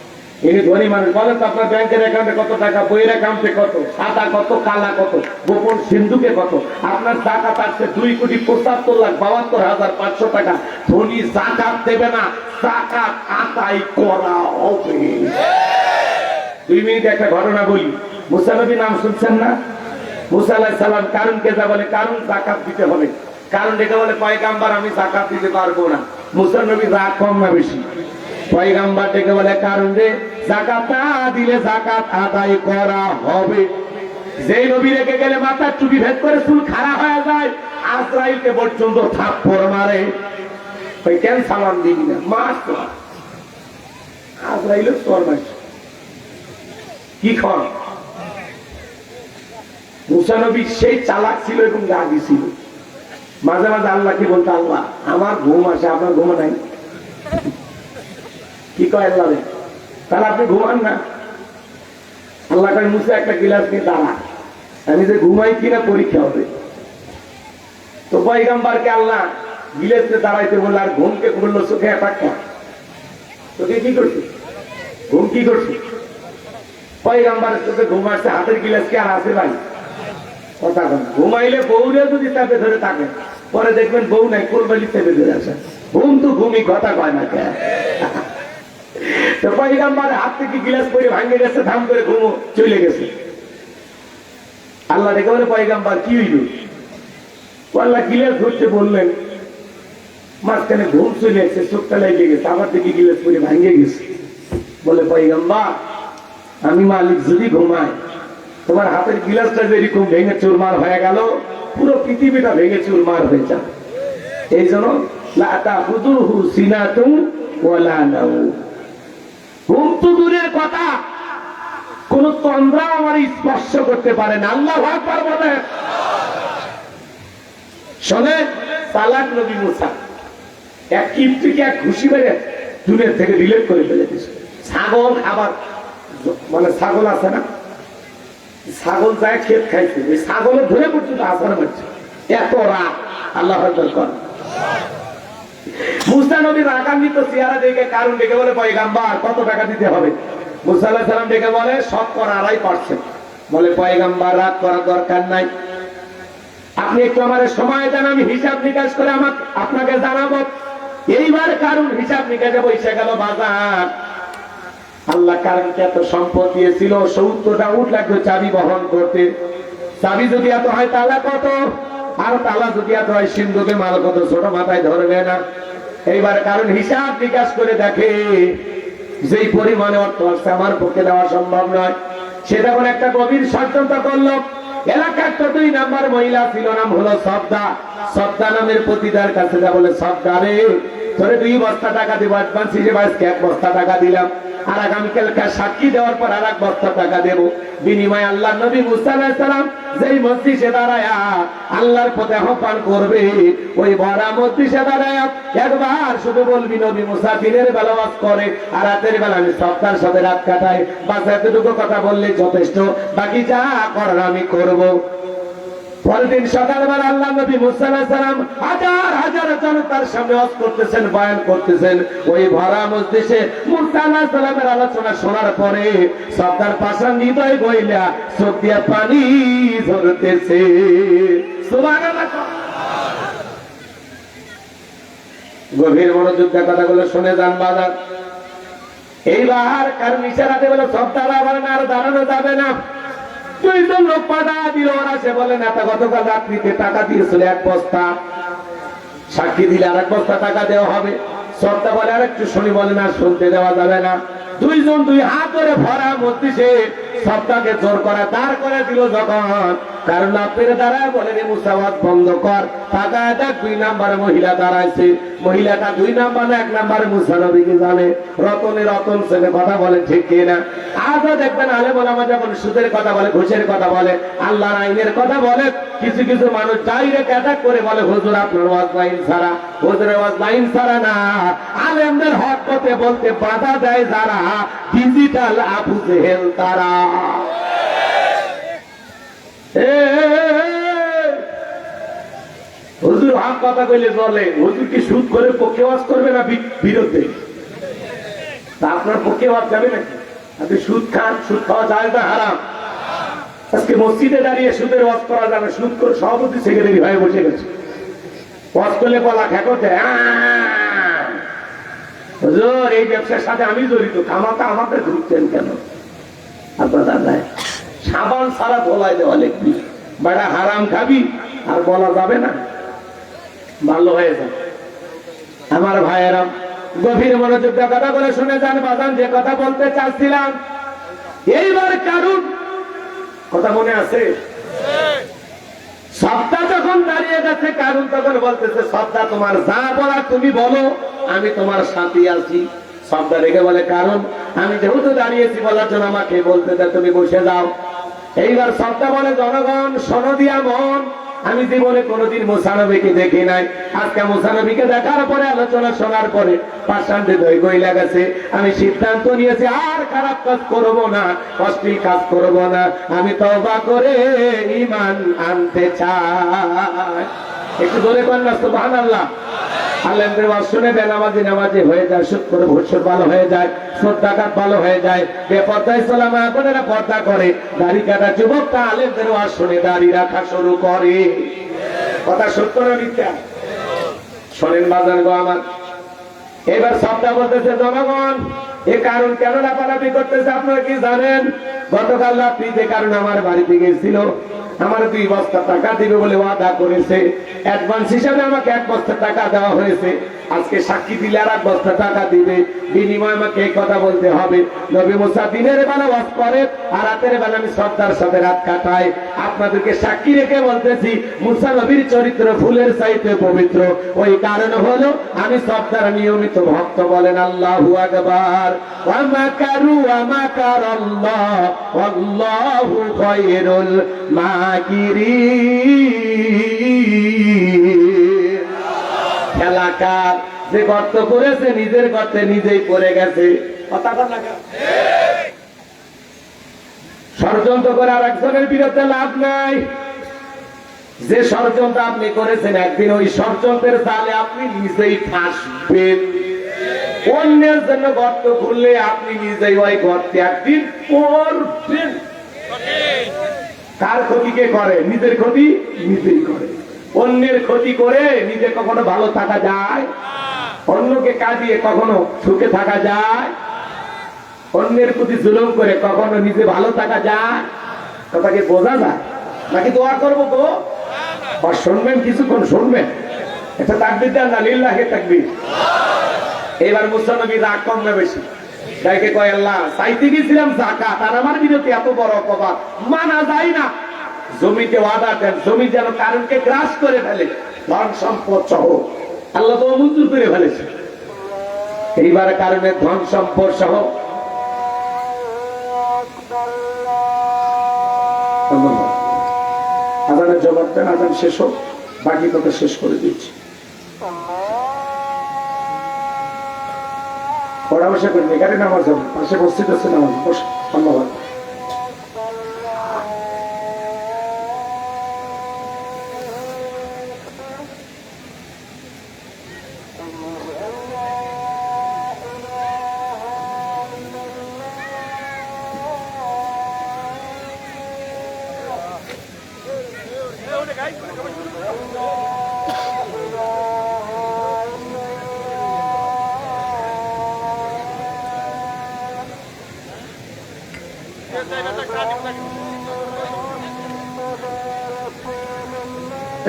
এই ধনী মানুষ বলেন তো, আপনার ব্যাংকের অ্যাকাউন্টে কত টাকা, বইয়ের অ্যাকাউন্টে কত, সাদা কত, কালা কত, গোপন সিন্ধুকে কত? আপনার যাকাত আসছে 2,75,72,500 টাকা। ধনী যাকাত দেবে না, যাকাত আদায় করা হবে। 2 মিনিট একটা ঘটনা বলি। মুসা নবী নাম শুনছেন না? মুসা আলাইহিস সালাম কারুনকে যা বলে, কারুন যাকাত দিতে হবে। কারণ ডেকে বলে, পয়গাম্বর আমি যাকাত দিতে পারবো না। মুসা নবী রাগ কম না বেশি? পয়গাম্বর ডেকে বলে, কারণ রে যাকাত না দিলে যাকাত আদায় করা হবে। যেই নবী রেখে গেলে মাথার টুপি ভেদ করে চুল খাড়া হয়ে যায়, আজরাইলকে পর্যন্ত থাপ্পড় মারে। ওই কেন সালাম দিবি না? মাস আজরাইল তোর মাস কি খন? মুসা নবী সেই চালাক ছিল এবং রাগী ছিল। মাঝে মাঝে আল্লাহকে বলতো, আল্লাহ আমার ঘুম আসে, আপনার ঘুম নাই। কি কয় আল্লাহ? তাহলে আপনি ঘুমান না। আল্লাহ কয় মুসা একটা গিলাস নিয়ে দাঁড়া, আমি যে ঘুমাই কিনা পরীক্ষা হবে। তো পয়গম্বরকে আল্লাহ গিলাসে দাঁড়াইতে বলল, আর ঘুমকে বললো চোখে একটা, তোকে কি করছি, ঘুম কি করছি? পয়গম্বরের চোখে ঘুম আসছে, হাতের গিলাস কি আর আছে ভাই? কথা বল, ঘুমাইলে বউরে যদি চাপে ধরে থাকে, পরে দেখবেন বউ নাই, কোলবালি চেপে ধরে আসে। ঘুম তো ঘুমি, কথা কয় না কে? তো পয়গম্বরের হাত থেকে গিলাস পরে ভাঙে গেছে, ধাম করে ঘুমো চলে গেছে। আল্লাহ দেখে বলে, পয়গম্বর কি হইল? আল্লাহ গিলাস ধরতে বললেন, মাঝখানে ঘুম চলে গেছে, চোখটা লেগে গেছে, আবার থেকে গিলাস পরে ভাঙে গেছে। বলে, পয়গম্বর আমি মালিক যদি ঘুমাই, তোমার হাতের গিলাসটা যেরকম ভেঙে চুরমার হয়ে গেল, পুরো পৃথিবীটা ভেঙে চুরমার হয়ে যাবে। এই জন্য ঘুম তো দূরের কথা, কোন তন্দ্রা আমার স্পর্শ করতে পারে না। আল্লাহু আকবার বলেন। শোনেন, চালাক নবী মুসা এক কিপ্টিকে এক ঘুষি মেরে দুনিয়া থেকে ডিলিট করে ফেলে দিয়েছে। ছাগল খাবার, মানে ছাগল আছে না, ছাগল যায় ক্ষেত খাইছে, ওই ছাগলের ধরে পর্যন্ত আসার মারছে, এত রাগ। আল্লাহ কর মুসা নবীর রাগান্বিত চেহারা দেখে কারণ ডেকে বলে, পয়গম্বর কত টাকা দিতে হবে? মুসা আলাইহিস সালাম ডেকে বলে, 2.5%। বলে, পয়গম্বর রাগ করার দরকার নাই, আপনি একটু আমার সময় দেন, আমি হিসাব নিকাশ করে আপনাকে জানাবো। এইবার কারণ হিসাব নিকাশে বসে গেল বাজার। আল্লাহ কারণকে এত সম্পদ দিয়েছিল, 70টা উট লাগবে চাবি বহন করতে। চাবি যদি এত হয় তালা কত, আর তালা যদি এত হয় সিন্ধুকে মাল কত, ছোট মাথায় ধরবে না। এইবার কারণ হিসাব নিকাশ করে দেখে, যেই পরিমাণে অর্থ আসছে আমার পক্ষে দেওয়া সম্ভব নয়। সে তখন একটা গভীর ষড়যন্ত্র করলো। এলাকার তো 2 নাম্বার মহিলা ছিল, নাম হলো সবদা। সবদা নামের পতিতার কাছে যা বলে, সবদা রে, তোরে 2 বস্তা টাকা দিব অ্যাডভান্স হিসেবে, আজকে 1 বস্তা টাকা দিলাম, আর আগামীকালকে সাক্ষী দেওয়ার পর আর 1 বস্তা টাকা দেব। বিনিময়ে আল্লাহ নবী মুসা আলাইহিস সালাম যেই মজলিসে দাঁড়ায়া আল্লাহর পথে আহ্বান করবে, ওই বড় মজলিসে দাঁড়ায়া একবার শুধু বলবি, নবী মুসা দিনের বেলা ওয়াজ করে আর রাতের বেলা আমি সবদার সাথে রাত কাটাই, বাস এতটুকু কথা বললে যথেষ্ট, বাকি যা করার আমি করব। পরের দিন সকালবেলা আল্লাহ নবী মুসা আলাইহিস সালাম হাজার হাজার জনতার সামনে ওয়াজ করতেছেন, বয়ান করতেছেন। ওই ভরা মজলিসে মুসা আলাইহিস সালামের আলোচনা শোনার পরে সবদার পাষাণ হৃদয় গইলা চোখ দিয়া পানি ঝরতেছে। সুবহানাল্লাহ। গভীর মনোযোগ দিয়ে কথাগুলো শুনে যান বাজার। এইবার কারণ ইশারাতে বলে, সবদার আবার না, আর দাঁড়ানো যাবে না। 2 জন লোক পাঠা দিল, ওরা সে বলে, নেতা গতকাল রাত্রিতে টাকা দিয়েছিল 1 বস্তা, সাক্ষী দিলে আর 1 বস্তা টাকা দেওয়া হবে। সবটা বলে, আর একটু শুনি, বলে না, শুনতে দেওয়া যাবে না। 2 জন 2 হাত ধরে ভরা মজলিসে সবটাকে জোর করা দাঁড় করে দিল। যখন কারণ আপনার দাঁড়ায় বলেন, মুসাওয়াত বন্ধ কর, টাকা দেখ। 2 নাম্বারে মহিলা দাঁড়াইছে, মহিলাটা 2 নাম্বার না 1 নাম্বারে মুসা নবীকে জানে। রতনে রতন ছেলে কথা বলে, ঠিক কিনা? আজও দেখবেন আলেম ওলামা যখন সুদের কথা বলে, ঘুষের কথা বলে, আল্লাহর আইনের কথা বলে, কিছু কিছু মানুষ ডাইরেক্ট অ্যাটাক করে বলে, হুজুর আপনার ওয়াজ লাইন ছাড়া। হুজুরের ওয়াজ লাইন ছাড়া না, আলেমদের হক পথে বলতে বাধা দেয় যারা, ডিজিটাল আবু জেহেল তারা। হুজুর হক কথা কইলে চলে, হুজুর কি সুদ করে পক্ষে ওয়াজ করবে না বিরুদ্ধে? আপনার পক্ষে ওয়াজ যাবে নাকি? আপনি সুদ খান, সুদ খাওয়া যায় না, হারাম। আজকে মসজিদে দাঁড়িয়ে সুদের ওয়াজ করা যাবে, সুদ করে সভাপতি সেক্রেটারি হয়ে বসে গেছে, ওয়াজ করলে বলা খেকোতে, হুজুর এই ব্যবসার সাথে আমি জড়িত, খামাকা আমাকে ঢুকছেন কেন? আপনার দাদায় সাবান সারা ধোলাই দেওয়া লিখবি, বেটা হারাম খাবি আর বলা যাবে না, ভালো হয়ে যাবে। আমার ভাইয়েরা গভীর মনোযোগ দিয়ে কথা বলে শুনে যান বাজান, যে কথা বলতে চাচ্ছিলাম। এইবার কারণ কথা মনে আছে, সবটা যখন দাঁড়িয়ে গেছে, কারণ তখন বলতেছে, সবটা তোমার যা বলা তুমি বলো, আমি তোমার সাথে আছি। সবটা রেখে বলে, কারণ আমি যেহেতু দাঁড়িয়েছি বলার জন্য আমাকে বলতে দে, তুমি বসে যাও। এইবার সবটা বলে, জনগণ শোনো দিয়া মন, আমি জীবনে কোনোদিন মুসা নবীকে দেখি নাই। আজকে মুসা নবীকে দেখার পরে, আলোচনা শোনার পরে পাষাণ্ডে দই লাগাছে। আমি সিদ্ধান্ত নিয়েছি আর খারাপ কাজ করব না, অশ্লীল কাজ করব না। আমি তওবা করে ঈমান আনতে চাই। একটু জোরে কন্যা সুবহানাল্লাহ। আলেমদের ওয়াজ শুনে বেনামাজি হয়ে যায়, সুদ করে ভোটসুর ভালো হয়ে যায়, সুদ ডাকাত ভালো হয়ে যায়, বেপর্দায় চলা মা বোনেরা পর্দা করে, দাড়ি কাটা যুবকটা আলেমদের ওয়াজ শুনে দাড়ি রাখা শুরু করে। কথা সত্য না মিথ্যা? শোনেন বাজার গো আমার, এবার সবটা বলতেছে জনগণ এ কারণ কেন লাফালাফি করতেছে আপনারা কি জানেন? গতকাল রাত্রি যে কারণ আমার বাড়িতে গেছিল, আমার 2 বস্তা টাকা দিবে বলে ওয়াদা করেছে। অ্যাডভান্স হিসাবে আমাকে 1 বস্তা টাকা দেওয়া হয়েছে। আজকে সাক্ষী দিলে আর 1 বস্তা টাকা দিবে, বিনিময়ে আমাকে এই কথা বলতে হবে। নবী মুসা দিনের বেলা ওয়াজ করে আর রাতের বেলা আমি শ্রদ্ধার সাথে রাত কাটাই। আপনাদেরকে সাক্ষী রেখে বলতেছি, মুসা নবীর চরিত্র ফুলের চাইতে পবিত্র। ওই কারণ হলো আমি শ্রদ্ধার নিয়মিত ভক্ত। বলেন আল্লাহু আকবার। ওয়া মাকারু ওয়া মাকারাল্লাহ ওয়াল্লাহু খায়রুল মাকিরিন। এলাকার যে গর্ত করেছে নিজের গর্তে নিজেই পড়ে গেছে। ষড়যন্ত্র করে আর একজনের বিরুদ্ধে লাভ নাই। যে ষড়যন্ত্র আপনি করেছেন, একদিন ওই ষড়যন্ত্রের জালে আপনি নিজেই ফাঁসবেন। অন্যের জন্য গর্ত খুললে আপনি নিজেই ওই গর্তে একদিন পড়বেন। কার ক্ষতি কে করে? নিজের ক্ষতি নিজেই করে। অন্যের ক্ষতি করে নিজে কখনো ভালো থাকা যায়? অন্যকে কাঁদিয়ে কখনো সুখে থাকা যায়? অন্যের প্রতি জুলুম করে কখনো নিজে ভালো থাকা যায়? কথাকে বোঝা যায় নাকি? দোয়া করবো গো, বা শুনবেন, কিছুক্ষণ শুনবেন। এটা তাকবীর দেন না, লিল্লাহি তাকবীর। এবার মুসা নবী রাগ কম না বেশি? তাইকে কয় আল্লাহ, চাইতে গেছিলাম যাকাত আর আমার বিরুদ্ধে এত বড় অপবাদ মানা যায় না। জমিতে ওয়াদা দেন, জমি যেন কারণকে গ্রাস করে ফেলে, ধন সম্পদ সহ। আল্লাহ তো মঞ্জুর করে ফেলেছে। এইবার কারণে ধন সম্পদ সহ আজানের জবাব দেন। আজান শেষ হোক, বাকি কথা শেষ করে দিচ্ছি। পড়াবসা করেন, এখানে নামাজ হবে, পাশে মসজিদ আছে, নামাজ বসে। ধন্যবাদ।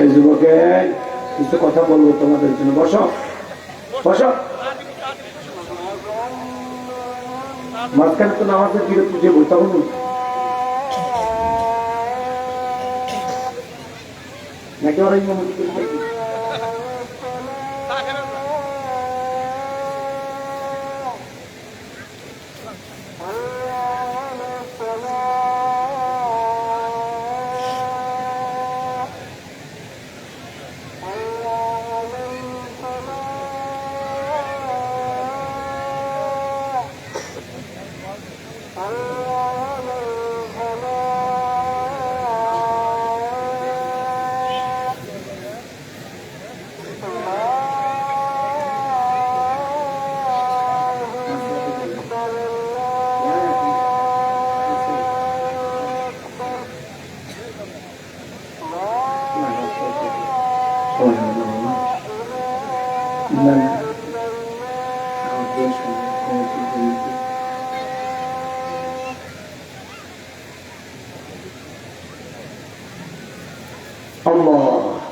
এই যুবকে কিছু কথা বলবো তোমাদের জন্য। বসো বসো। মাঝখানে তো নামাজের বিরতি যে বলতে হবে নাকি? ওরা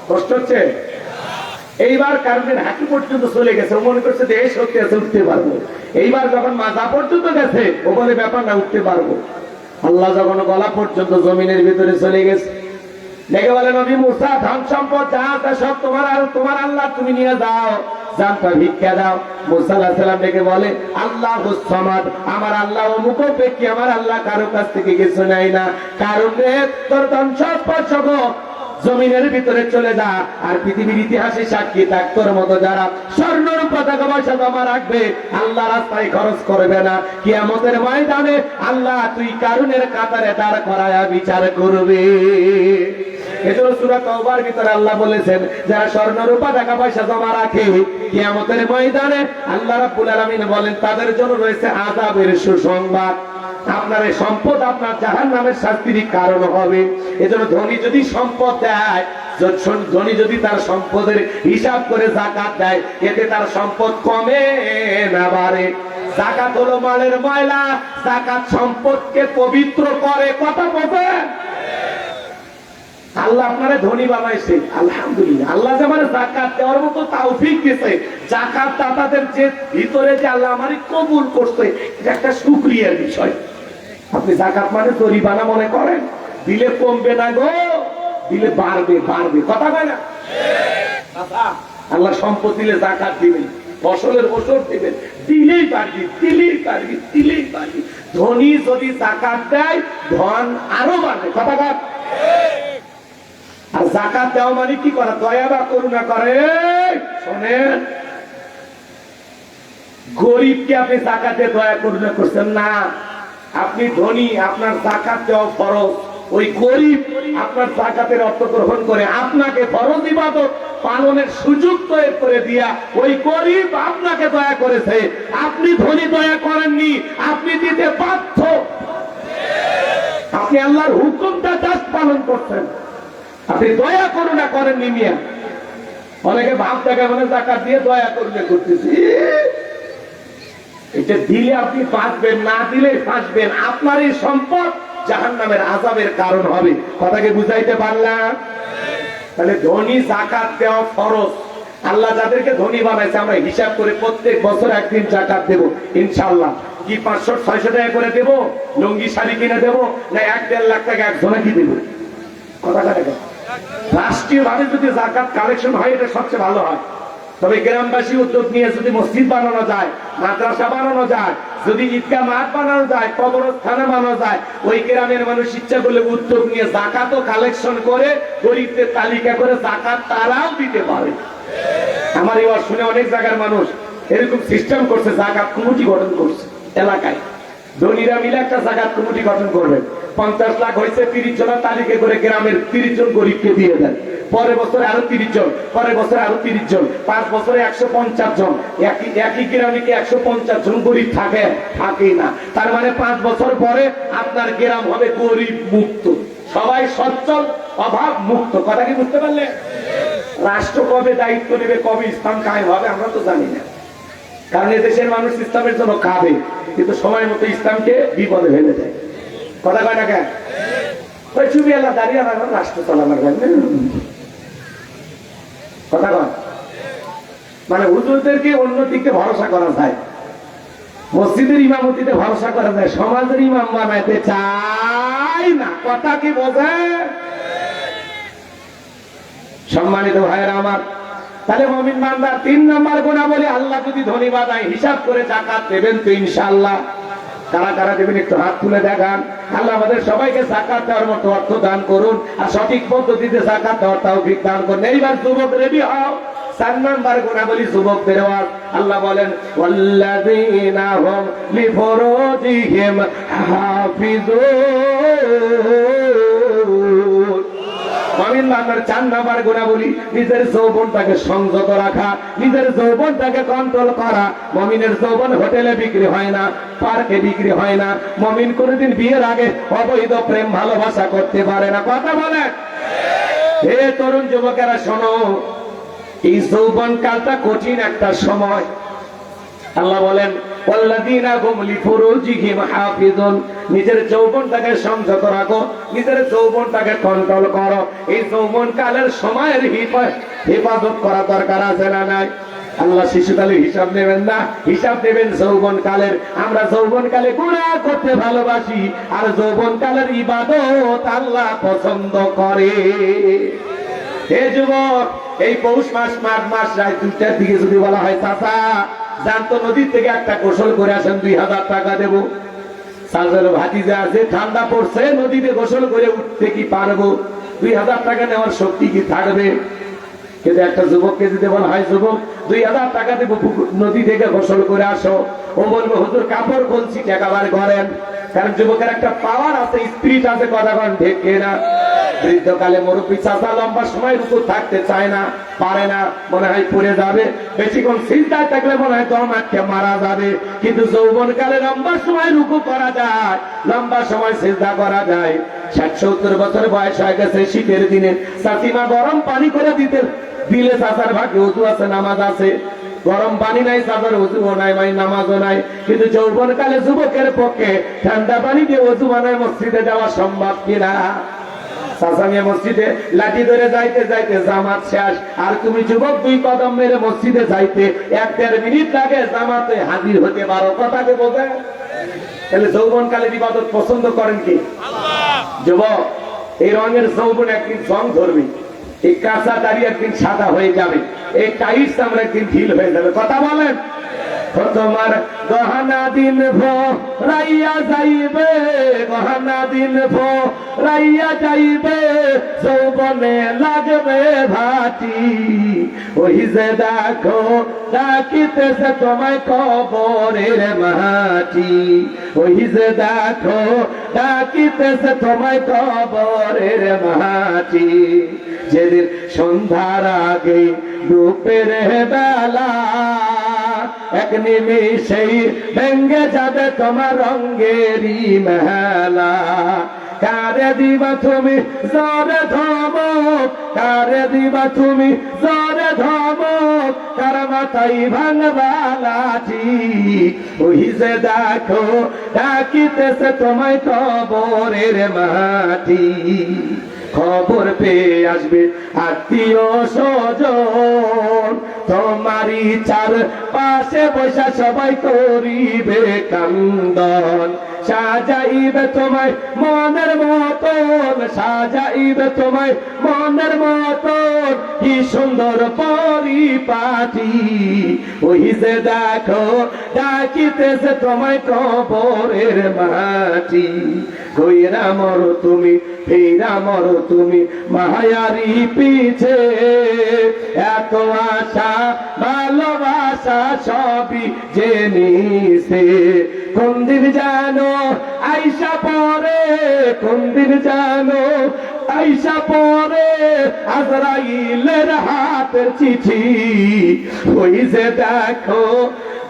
কষ্ট হচ্ছে। এইবার কারণের হাঁটু পর্যন্ত চলে গেছে, ও মনে করছে দেহ শক্তি আছে, উঠতে পারবো। এইবার যখন মাথা পর্যন্ত গেছে, ও বলে ব্যাপার না, উঠতে পারবো। আল্লাহ যখন গলা পর্যন্ত জমিনের ভিতরে চলে গেছে, দেখে বলে নবী মুসা, ধন সম্পদ যা আছে সব তোমার, আর তোমার আল্লাহ, তুমি নিয়ে যাও, জানটা ভিক্ষা দাও। মুসা আলাইহিস সালাম ডেকে বলে, আল্লাহুস সামাদ, আমার আল্লাহ মুখোপেক্ষী, আমার আল্লাহ কারো কাছ থেকে কিছু নেয় না। কারণ তোর ধন সম্পদ সহ জমিনের ভিতরে চলে যা, আর পৃথিবীর ইতিহাসে সাক্ষী থাক তোর মতো যারা স্বর্ণ রূপা টাকা পয়সা জমা রাখবে, আল্লাহ রাস্তায় খরচ করবে না, কিয়ামতের ময়দানে আল্লাহ তুই কারুনের কাতারে দাঁড় করায়া বিচার করবে। এজন্য সূরা তাওবার ভিতরে আল্লাহ বলেছেন যারা স্বর্ণ রূপা টাকা পয়সা জমা রাখে কিয়ামতের ময়দানে আল্লাহ রাব্বুল আলামিন বলেন তাদের জন্য রয়েছে আযাবের সুসংবাদ। আপনার এই সম্পদ আপনার জাহান্নামের শাস্তির কারণ হবে। এজন্য ধনী যদি সম্পদ দেয়, ধনী যদি তার সম্পদের হিসাব করে যাকাত দেয়, এতে তার সম্পদ কমে না বাড়ে। যাকাত হলো মালের ময়লা, যাকাত সম্পদকে পবিত্র করে। কথা বলেন, আল্লাহ আপনারে ধনী বানাইছে, আলহামদুলিল্লাহ। আল্লাহ যে আমার যাকাত দেওয়ার মতো তৌফিক দিয়েছে, যাকাত দাতাদের যে ভিতরে যে আল্লাহ আমারে কবুল করছে, এটা একটা শুকরিয়ার বিষয়। আপনি যাকাত মানে জরিমানা মনে করেন, দিলে কমবে না গো, দিলে বাড়বে বাড়বে। কথা কয় না? আল্লাহ সম্পদ দিলে যাকাত দিবেন, ফসলের ওষুধ দিবেন, দিলেই পারবি দিলেই পারবি দিলেই পারবি। ধনী যদি যাকাত দেয় ধন আরো বাড়বে। কথা কয়? আর যাকাত দেওয়া মানে কি করা? দয়া বা করুণা করে। শোনেন, গরিবকে আপনি যাকাতে দয়া করুণা করছেন না। আপনি ধনী, আপনার যাকাত দেওয়া ফরজ। ওই গরিব আপনার যাকাতের অর্থ গ্রহণ করে আপনাকে ফরজ ইবাদত পালনের সুযোগ তৈরি করে দিয়া ওই গরিব আপনাকে দয়া করেছে। আপনি ধনী দয়া করেননি, আপনি দিতে বাধ্য। আপনি আল্লাহর হুকুমটা জাস্ট পালন করছেন, আপনি দয়া করুণা করেননি। মিয়া অনেকে ভাব দেখা মানে যাকাত দিয়ে দয়া করুণা করতেছি। এটা দিলে আপনি বাঁচবেন, না দিলে ফাঁসবেন। আপনার এই সম্পদ জাহান্নামের আযাবের কারণ হবে। কথাকে বুঝাইতে পারলাম? তাহলে ধনী যাকাত দেওয়া ফরজ। আল্লাহ যাদেরকে ধনী বানাইছে আমরা হিসাব করে প্রত্যেক বছর একদিন যাকাত দেব ইনশাআল্লাহ। কি 500-600 টাকা করে দেব? লুঙ্গি শাড়ি কিনে দেব, না 1-1.5 লাখ টাকা একজনে কি দেব? কথা কাটা রাষ্ট্রীয় ভাবে যদি যাকাত কালেকশন হয় এটা সবচেয়ে ভালো হয়। তবে গ্রামবাসী উদ্যোগ নিয়ে যদি মসজিদ বানানো যায়, মাদ্রাসা বানানো যায়, যদি ঈদগাহ মাঠ বানানো যায়, কবরস্থানে বানানো যায়, ওই গ্রামের মানুষ ইচ্ছা করলে উদ্যোগ নিয়ে যাকাতও কালেকশন করে গরিবদের তালিকা করে যাকাত তারাও দিতে পারে। আমার এবার শুনে অনেক জায়গার মানুষ এরকম সিস্টেম করছে, যাকাত কমিটি গঠন করছে এলাকায়। ধনীরা মিলে একটা যাকাত কমিটি গঠন করবে। 50 লাখ হয়েছে, 30 জনের তালিকা করে গ্রামের 30 জন গরিবকে দিয়ে দেন। পরের বছরে আরো 30 জন, পরের বছরে আরো 30 জন, 5 বছরে 150 জন। একই গ্রামে কি 150 জন গরিব থাকে? থাকেই না। তার মানে 5 বছর পরে আপনার গ্রাম হবে গরিব মুক্ত, সবাই সচ্ছল, অভাব মুক্ত। কথা কি বুঝতে পারলে? রাষ্ট্র কবে দায়িত্ব নেবে, কবে ইসলাম কায়েম হবে আমরা তো জানি না। কারণ এদেশের মানুষ ইসলামের জন্য খাবে, কিন্তু সময় মতো ইসলামকে বিপদে ফেলে দেয়। কথা কয় না কেন? ওই ছবি আল্লাহ দাঁড়িয়ে রাষ্ট্র চালানোর কথা কয়। মানে হুজুরদেরকে অন্যদিকে ভরসা করা যায়, মসজিদের ইমামতিতে ভরসা করা যায়, সমাজের ইমাম বানাইতে চাই না। কথা কি বোঝে? সম্মানিত ভাইয়েরা আমার, তাহলে মুমিন বান্দার 3 নাম্বার গুণাবলী, আল্লাহ যদি ধনী বানায় হিসাব করে যাকাত দেবেন তো ইনশাআল্লাহ। কারা কারা দেবেন একটু হাত তুলে দেখান। আল্লাহ আমাদের সবাইকে যাকাত দেওয়ার মতো অর্থ দান করুন, আর সঠিক পদ্ধতিতে যাকাত দেওয়ার তৌফিক দান করুন। এইবার যুবক রেডি হও। 4 নাম্বার গুণাবলী যুবকদের হওয়ার। আল্লাহ বলেন ওয়াল্লাযীনা হুম লিফুরুজিহিম হাফিজুন। মুমিন বান্দার 4 নাম্বার গুণাবলী নিজের যৌবনটাকে সংযত রাখা, নিজের যৌবনটাকে কন্ট্রোল করা। মুমিনের যৌবন হোটেলে বিক্রি হয় না, পার্কে বিক্রি হয় না। মুমিন কোনদিন বিয়ের আগে অবৈধ প্রেম ভালোবাসা করতে পারে না। কথা বলেন? হে তরুণ যুবকেরা শোনো, এই যৌবন কালটা কঠিন একটা সময়। আল্লাহ বলেন ওয়াল্লাযীনা হুম লিফুরুজিহিম হাফিজুন। নিজের যৌবনটাকে সংযত রাখো, নিজের যৌবনটাকে কন্ট্রোল করো। এই যৌবন কালের সময়ের হেফাজত করা দরকার আছে না নাই? আল্লাহ শিশুকালের হিসাব নেবেন না, হিসাব নেবেন যৌবন কালের। আমরা যৌবন কালে গুনাহ করতে ভালোবাসি, আর যৌবন কালের ইবাদত আল্লাহ পছন্দ করে। হে যুবক, এই পৌষ মাস, মাঘ মাস রাত 2টার দিকে যদি বলা হয় চাচা জানতো নদীর থেকে একটা গোসল করে আসেন, 2000 টাকা দেবো। চাচার ভাতিজা আছে, ঠান্ডা পড়ছে, নদীতে গোসল করে উঠতে কি পারবো? 2000 টাকা নেওয়ার শক্তি কি থাকবে? কিন্তু একটা যুবককে যদি বলা হয় যুবক 2000 টাকা দেবো নদী থেকে গোসল করে আসো, ও বলবে হুজুর কাপড় কলছি টাকাবার করেন। কারণ যুবকের একটা পাওয়ার আছে, স্পিরিট আছে, কথা কন ঠিক না? বৃদ্ধকালে মুরব্বী চাচা লম্বা সময় রুকু থাকতে চায় না, পারে না, মনে হয় পড়ে যাবে, বেশিক্ষণ সিজদায় থাকলে মনে হয় দম আটকে মারা যাবে। কিন্তু যৌবন কালে লম্বা সময় রুকু করা যায়, লম্বা সময় সিজদা করা যায়। 60-70 বছর বয়স হয়ে গেছে, শীতের দিনে চাচিমা গরম পানি করে দিলে চাচার ভাগ্যে ওযু আছে, নামাজ আছে। গরম পানি নাই, চাচার ওযুও নাই, ভাই নামাজও নাই। কিন্তু যৌবন কালে যুবকের পক্ষে ঠান্ডা পানি দিয়ে ওযু বানায় মসজিদে যাওয়া সম্ভব কিনা? চাচামিয়া মসজিদে লাঠি ধরে যাইতে যাইতে জামাত শেষ, আর তুমি যুবক 2 কদম মেরে মসজিদে যাইতে 1-1.5 মিনিট লাগে জামাতে হাজির হতে পারো। কথাকে বোঝে? তাহলে যৌবন কালে ইবাদত পছন্দ করেন কি? যুবক, এই রঙের যৌবন একদিন জং ধরবে, এই কাঁচা দাড়ি একদিন সাদা হয়ে যাবে, এই টাইটস আমরা একদিন ঢিল হয়ে যাবে। কথা বলেন? তোমার গহনা দিন রাইয়া যাইবে, গহনা দিন রাইয়া যাইবে, যৌবনে লাগবে ভাটি। ওই যে দেখো ডাকিতেছে তোমায় কবরের মাটি, ওই যে দেখো ডাকিতেছে তোমায় কবরের মাটি। যেদিন সন্ধ্যার আগে রূপের বেলা এক নিমিষেই ভেঙ্গে যাবে তোমার রঙ্গেরই মেলা। কারে দিবা তুমি জোরে ধমক, কারে দিবা তুমি জোরে ধমক, কার মাথায় ভাঙবা লাঠি। ওই যে দেখো ডাকিতেছে তোমায় কবরের মাটি। খবর পেয়ে আসবে আত্মীয় স্বজন, তোমারই চার পাশে বসা সবাই করিবে কান্দন। সাজাইবে তোমায় মনের মতন, সাজাইবে তোমায় মনের মতন, কি সুন্দর পরিপাটি। ওই যে দেখো ডাকিতেছে তোমায় কবরের মাটি। কইরা মরো তুমি, ফেরা মরো তুমি মায়ারি পিছে, এত আশা ভালোবাসা সবই জেনেছে। কোন দিন জানো আইসা পরে, কোন দিন জানো আইসা পরে আজরাইলের হাতের চিঠি। ওই যে দেখো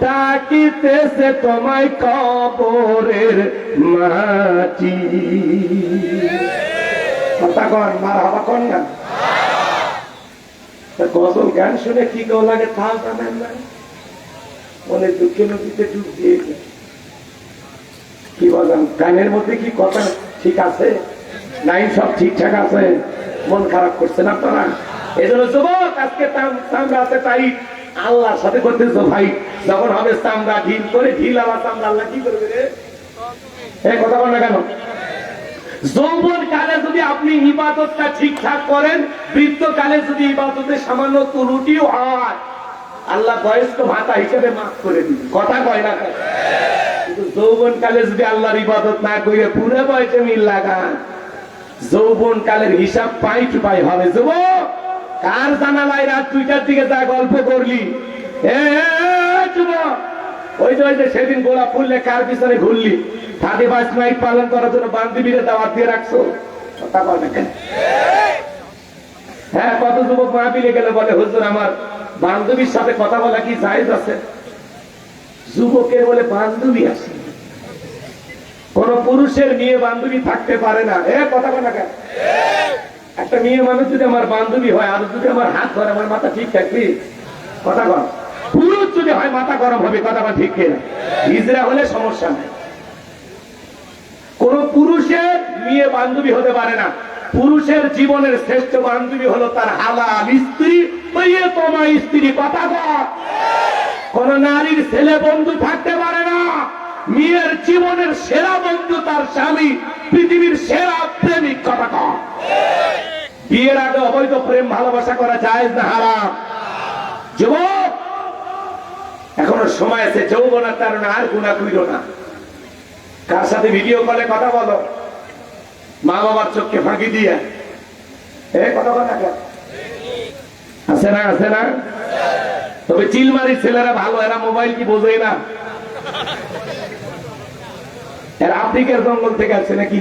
ডাকিতেছে তোমায় কবরের মাটি। কথা কন, মার হাবা কন না। গজল গান শুনে কি কেউ লাগে থাল টানেন না, মনে দুঃখে নদীতে ডুব দিয়ে কি বলেন? গানের মধ্যে কি কথা ঠিক আছে? লাইন সব ঠিকঠাক আছে? মন খারাপ করছেন আপনারা? এই জন্য যুবক আজকে চামড়া আছে তাই আল্লাহর সাথে করতেছ ভাই। যখন হবে চামড়া ঢিল করে, ঢিল আবার চামড়া, আল্লাহ কি করবে রে? এই কথা বল না কেন? যৌবন কালে যদি আপনি ইবাদতটা ঠিকঠাক করেন, বৃদ্ধকালে যদি ইবাদতে সামান্য ত্রুটিও হয়, আল্লাহ বয়স্ক ভাতা হিসেবে মাফ করে দিবে। কথা কয় না? কিন্তু যৌবন কালে যদি আল্লাহর ইবাদত না করে পুরো বয়সে মিল লাগান, যৌবন কালের হিসাব পাই টু পাই হবে। যুবক, কার জানালায় রাত 2টার দিকে যা গল্প করলি? যুবক, ওই যে সেদিন গোলাপ ফুললে কার পিছনে ঘুরলি? 31 নাইট পালন করার জন্য বান্ধবীরে দাওয়াত দিয়ে রাখছো। কথা কয় না কেন? হ্যাঁ, কত যুবক মাহফিলে গেলে বলে হুজুর আমার বান্ধবীর সাথে কথা বলা কি জায়েজ আছে? যুবকের বলে বান্ধবী আছে, কোন পুরুষের মেয়ে বান্ধবী থাকতে পারে না। কথা বলে না কেন? একটা মেয়ে মানুষ যদি আমার বান্ধবী হয় আর যদি আমার হাত ধরে, আমার মাথা ঠিক থাকবে? কথা কর। পুরুষ যদি হয় মাথা গরম হবে। কথা বল ঠিক কিনা? হিজড়া হলে সমস্যা নেই। কোন পুরুষের মেয়ে বান্ধবী হতে পারে না। পুরুষের জীবনের শ্রেষ্ঠ বান্ধবী হলো তার হালাল স্ত্রী, তোমার স্ত্রী। কথা কর। কোন নারীর ছেলে বন্ধু থাকতে পারে না। মেয়ের জীবনের সেরা বন্ধু তার স্বামী, পৃথিবীর সেরা প্রেমিক। কথা কর। বিয়ের আগে অবৈধ প্রেম ভালোবাসা করা জায়েজ না হারাম? যুবক, এখনো সময় আছে, যৌবনের কারণে আর গুনাহ কইরো না। কার সাথে ভিডিও কলে কথা বলো? মা বাবার চোখকে ফাঁকি দিয়ে কথা কথা আছে না, আছে না? তবে চিলমারির ছেলেরা ভালো, এরা মোবাইল কি বোঝে না। এরা আফ্রিকার জঙ্গল থেকে আসছে নাকি,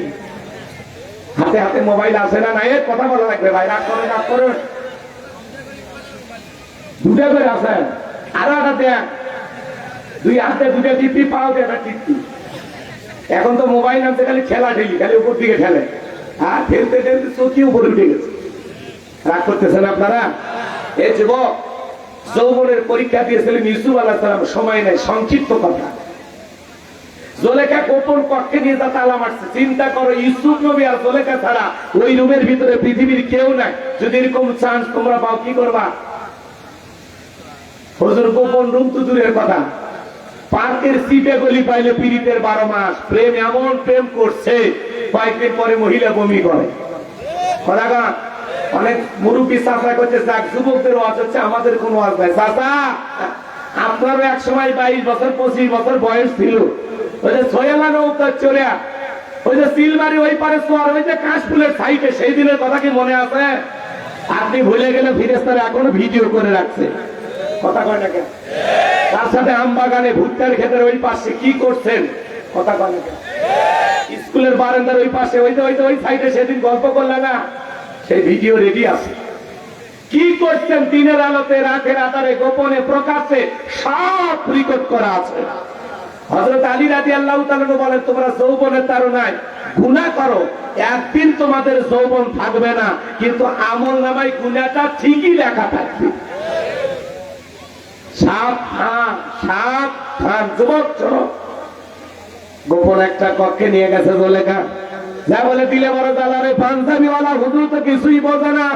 হাতে হাতে মোবাইল আছে না? না, এর কথা বলা লাগবে ভাই, রাগ করে রাগ করে দুটা করে আছে, আরো একটা দেখ, দুই হাতে দুটা টিপি, পাও একটা টিপি। এখন তো মোবাইল আনতে খালি ঠেলা ঠেলি, খালি উপর দিকে ঠেলে, আর ঠেলতে ঠেলতে চোখি উপরে উঠে গেছে। রাগ করতেছেন আপনারা? এ যুবক, যৌবনের পরীক্ষা দিয়েছিলেন ইউসুফ আলাইহিস সালাম, সময় নাই, সংক্ষিপ্ত কথা। জুলেখা গোপন কক্ষে নিয়ে যা তালা মারছে, চিন্তা করো ইউসুফ নবী আর জুলেখা ছাড়া ওই রুমের ভিতরে পৃথিবীর কেউ নাই। যদি এরকম চান্স তোমরা পাও, কি করবা? হুজুর, গোপন রুম তো দূরের কথা, পার্কের সিটে গলি পাইলে পীড়িতের 12 মাস প্রেম, এমন প্রেম করছে কয়েকদিন পরে মহিলা বমি করে। কথা অনেক মুরুব্বী চাষা করছে, যাক যুবকদের ওয়াজ হচ্ছে, আমাদের কোন ওয়াজ নাই। চাষা, আপনারও এক সময় 22 বছর 25 বছর বয়স ছিল, ওই যে সোয়েলা নৌকা চড়ে ওই যে সিলমারি ওই পারে সোয়ার, ওই যে কাশফুলের সাইডে, সেই দিনের কথা কি মনে আছে? আপনি ভুলে গেলে ফিরেস্তারা এখনো ভিডিও করে রাখছে। কথা কয় না কেন? তার সাথে আমবাগানে ভুট্টার ক্ষেতের ওই পাশে কি করছেন? কথা কয় না কেন? স্কুলের বারান্দার ওই পাশে ওই যে ওই সাইডে সেদিন গল্প করলে না, সেই ভিডিও রেডি আছে। কি করছেন দিনের আলোতে, রাতের আধারে, গোপনে, প্রকাশ্যে, সব রেকর্ড করা আছে। হযরত আলী রাদিয়াল্লাহু তাআলা বলেন, তোমরা যৌবনের তাড়নায় গুনাহ করো, একদিন তোমাদের যৌবন থাকবে না, কিন্তু আমল নামায় গুনাহটা ঠিকই লেখা থাকবে। সাবধান, সাবধান যুবক। চলো, গোপন একটা কক্ষে নিয়ে গেছে জুলেখা, যা বলে দিলে বড় দালারে পাঞ্জাবিওয়ালা হুজুর তো কিছুই বোঝে না।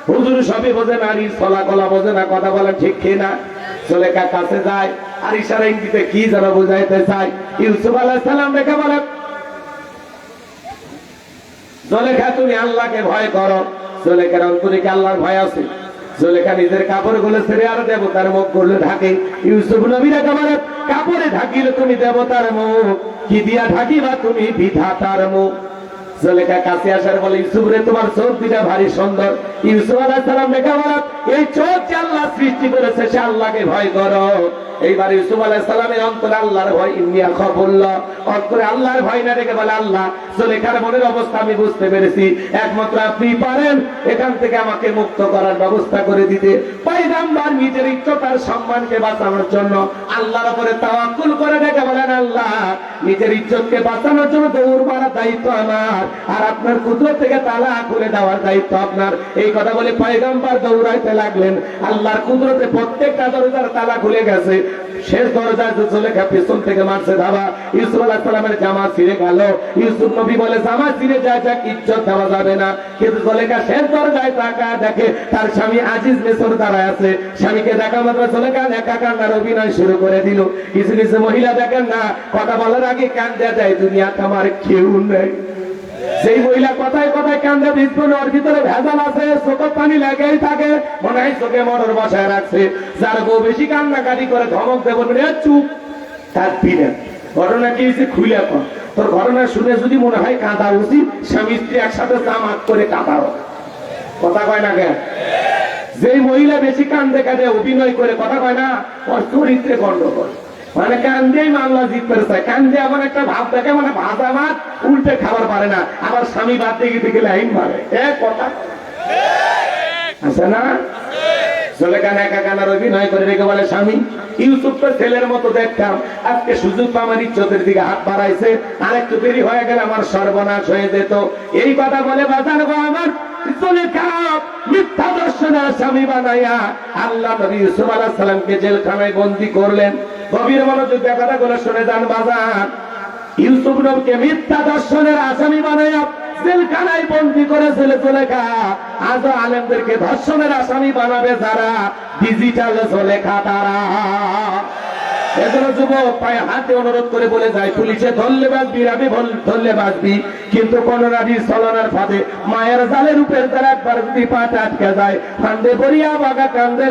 হুজুর সবই বোঝে, নারী চলা কলা বোঝে না, কথা বলে ঠিক কিনা। জুলেখা কাছে যায়, আর ইশারা ইঙ্গিতে কি যেন বুঝাইতে চায়। ইউসুফ আলাইহিস সালাম দেখে বলে, জুলেখা তুমি আল্লাহকে ভয় করো। জুলেখার অন্তরে কি আল্লাহর ভয় আছে? জুলেখা নিজের কাপড় গুলো ছেড়ে আর দেবতার মুখ করলে ঢাকে। ইউসুফ নবী দেখে বলে, কাপড়ে ঢাকিলে তুমি দেবতার মুখ, কি দিয়া ঢাকিবা তুমি বিধাতার মুখ। জুলেখা কাছে আসার বলে, ইউসুফ রে, তোমার চোখ দুটা ভারী সুন্দর। ইউসুফ আলাইহিস সালাম দেখে বলে, এই চোখ যে আল্লাহ সৃষ্টি করেছে, সে আল্লাহকে ভয় করো। এইবার ইউসুফ আলাইহিস সালামের অন্তরে আল্লাহর ভয়, ইন্নী আখাফুল্লাহ, অন্তরে আল্লাহর ভয় না রেখে বলে, আল্লাহ, জুলেখার মনের অবস্থা আমি বুঝতে পেরেছি, একমাত্র আপনি পারেন এখান থেকে আমাকে মুক্ত করার ব্যবস্থা করে দিতে। পয়গম্বর নিজের ইজ্জতার সম্মানকে বাঁচানোর জন্য আল্লাহর উপরে তাওয়াক্কুল করে দেখে বলেন, আল্লাহ, নিজের ইজ্জতকে বাঁচানোর জন্য দৌড় মারার দায়িত্ব আমার, আর আপনার কুদরত থেকে তালা খুলে দেওয়ার দায়িত্ব আপনার। এই কথা বলে পয়গম্বর দৌড়াইতে লাগলেন। আল্লাহর কুদরতে প্রত্যেকটা দরজার তালা খুলে গেছে। শেষ দরজায় জুলেখা পিছন থেকে মারছে ধাবা, ইউসুফ আলাইহিস সালামের জামা ছিঁড়ে গেল। ইউসুফ নবী বলে, জামা ছিঁড়ে যায় যাক, ইজ্জত দেওয়া যাবে না। কিন্তু জুলেখা শেষ দরজায় তাকায় দেখে তার স্বামী আজিজ মিসর দাঁড়ায় আছে। স্বামীকে দেখা মাত্র জুলেখা একা কান্নার অভিনয় শুরু করে দিল। কিছু কিছু মহিলা দেখেন না, কথা বলার আগে কান্দা যায়, দুনিয়াতে আমার কেউ নেই। সেই মহিলা কথায় কথায় কান্দে, ভিতরে ওর ভিতরে ভেজাল আছে, চোখের পানি লেগেই থাকে, মনে হয় চোখে মরর বসায় রাখছে। যার বউ বেশি কান্নাকাটি করে ধমক দেব, চুপ থাকবি না। ঘটনা কি হয়েছে খুলে কর, তোর ঘটনা শুনে যদি মনে হয় কাঁদা উচিত, স্বামী স্ত্রী একসাথে জামাত করে কাঁদাও। কথা কয় না কেন? যেই মহিলা বেশি কান্দে কাঁদে অভিনয় করে, কথা কয় না, ওর চরিত্রে গন্ডগোল। মানে কান্দেই মামলা জিততে চায়, কান্দে এমন একটা ভাব দেখে, মানে ভাজা ভাত উল্টে খাবার পারে না, আবার স্বামী বাদ দিয়ে গিয়ে লাইন মারে। কথা আছে না? জুলেখা একা কান্নার অভিনয় করে রেখে বলে, স্বামী, ইউসুফকে ছেলের মতো দেখতাম, আজকে সুযোগ আমার ইজ্জতের দিকে হাত বাড়াইছে, আর একটু দেরি হয়ে গেলে আমার সর্বনাশ হয়ে যেত। এই কথা বলে বাজার গো আমার জুলেখা মিথ্যা দর্শনের স্বামী বানাইয়া আল্লাহ নবী ইউসুফ আলাইহিস সালামকে জেলখানায় বন্দী করলেন। গভীর মনোযোগ দিয়ে কথাগুলো শুনে যান বাজার। ইউসুফ নবীকে মিথ্যা দর্শনের আসামি বানাইয়া জেলখানায় বন্দী করেছিল জুলেখা। আজও আলেমদেরকে ধর্ষণের আসামি বানাবে যারা, ডিজিটাল জুলেখা তারা। এজন্য যুবক পায়ে হাতে অনুরোধ করে বলে যায়, পুলিশে ধরলে বাঁচবি, আমি ধরলে বাঁচবি, কিন্তু কোন নারীর ছলনার ফাঁদে মায়ের জালের উপর তারা একবার যদি পাটা আটকে যায়, ফান্দে পড়িয়া বাগা কান্দে।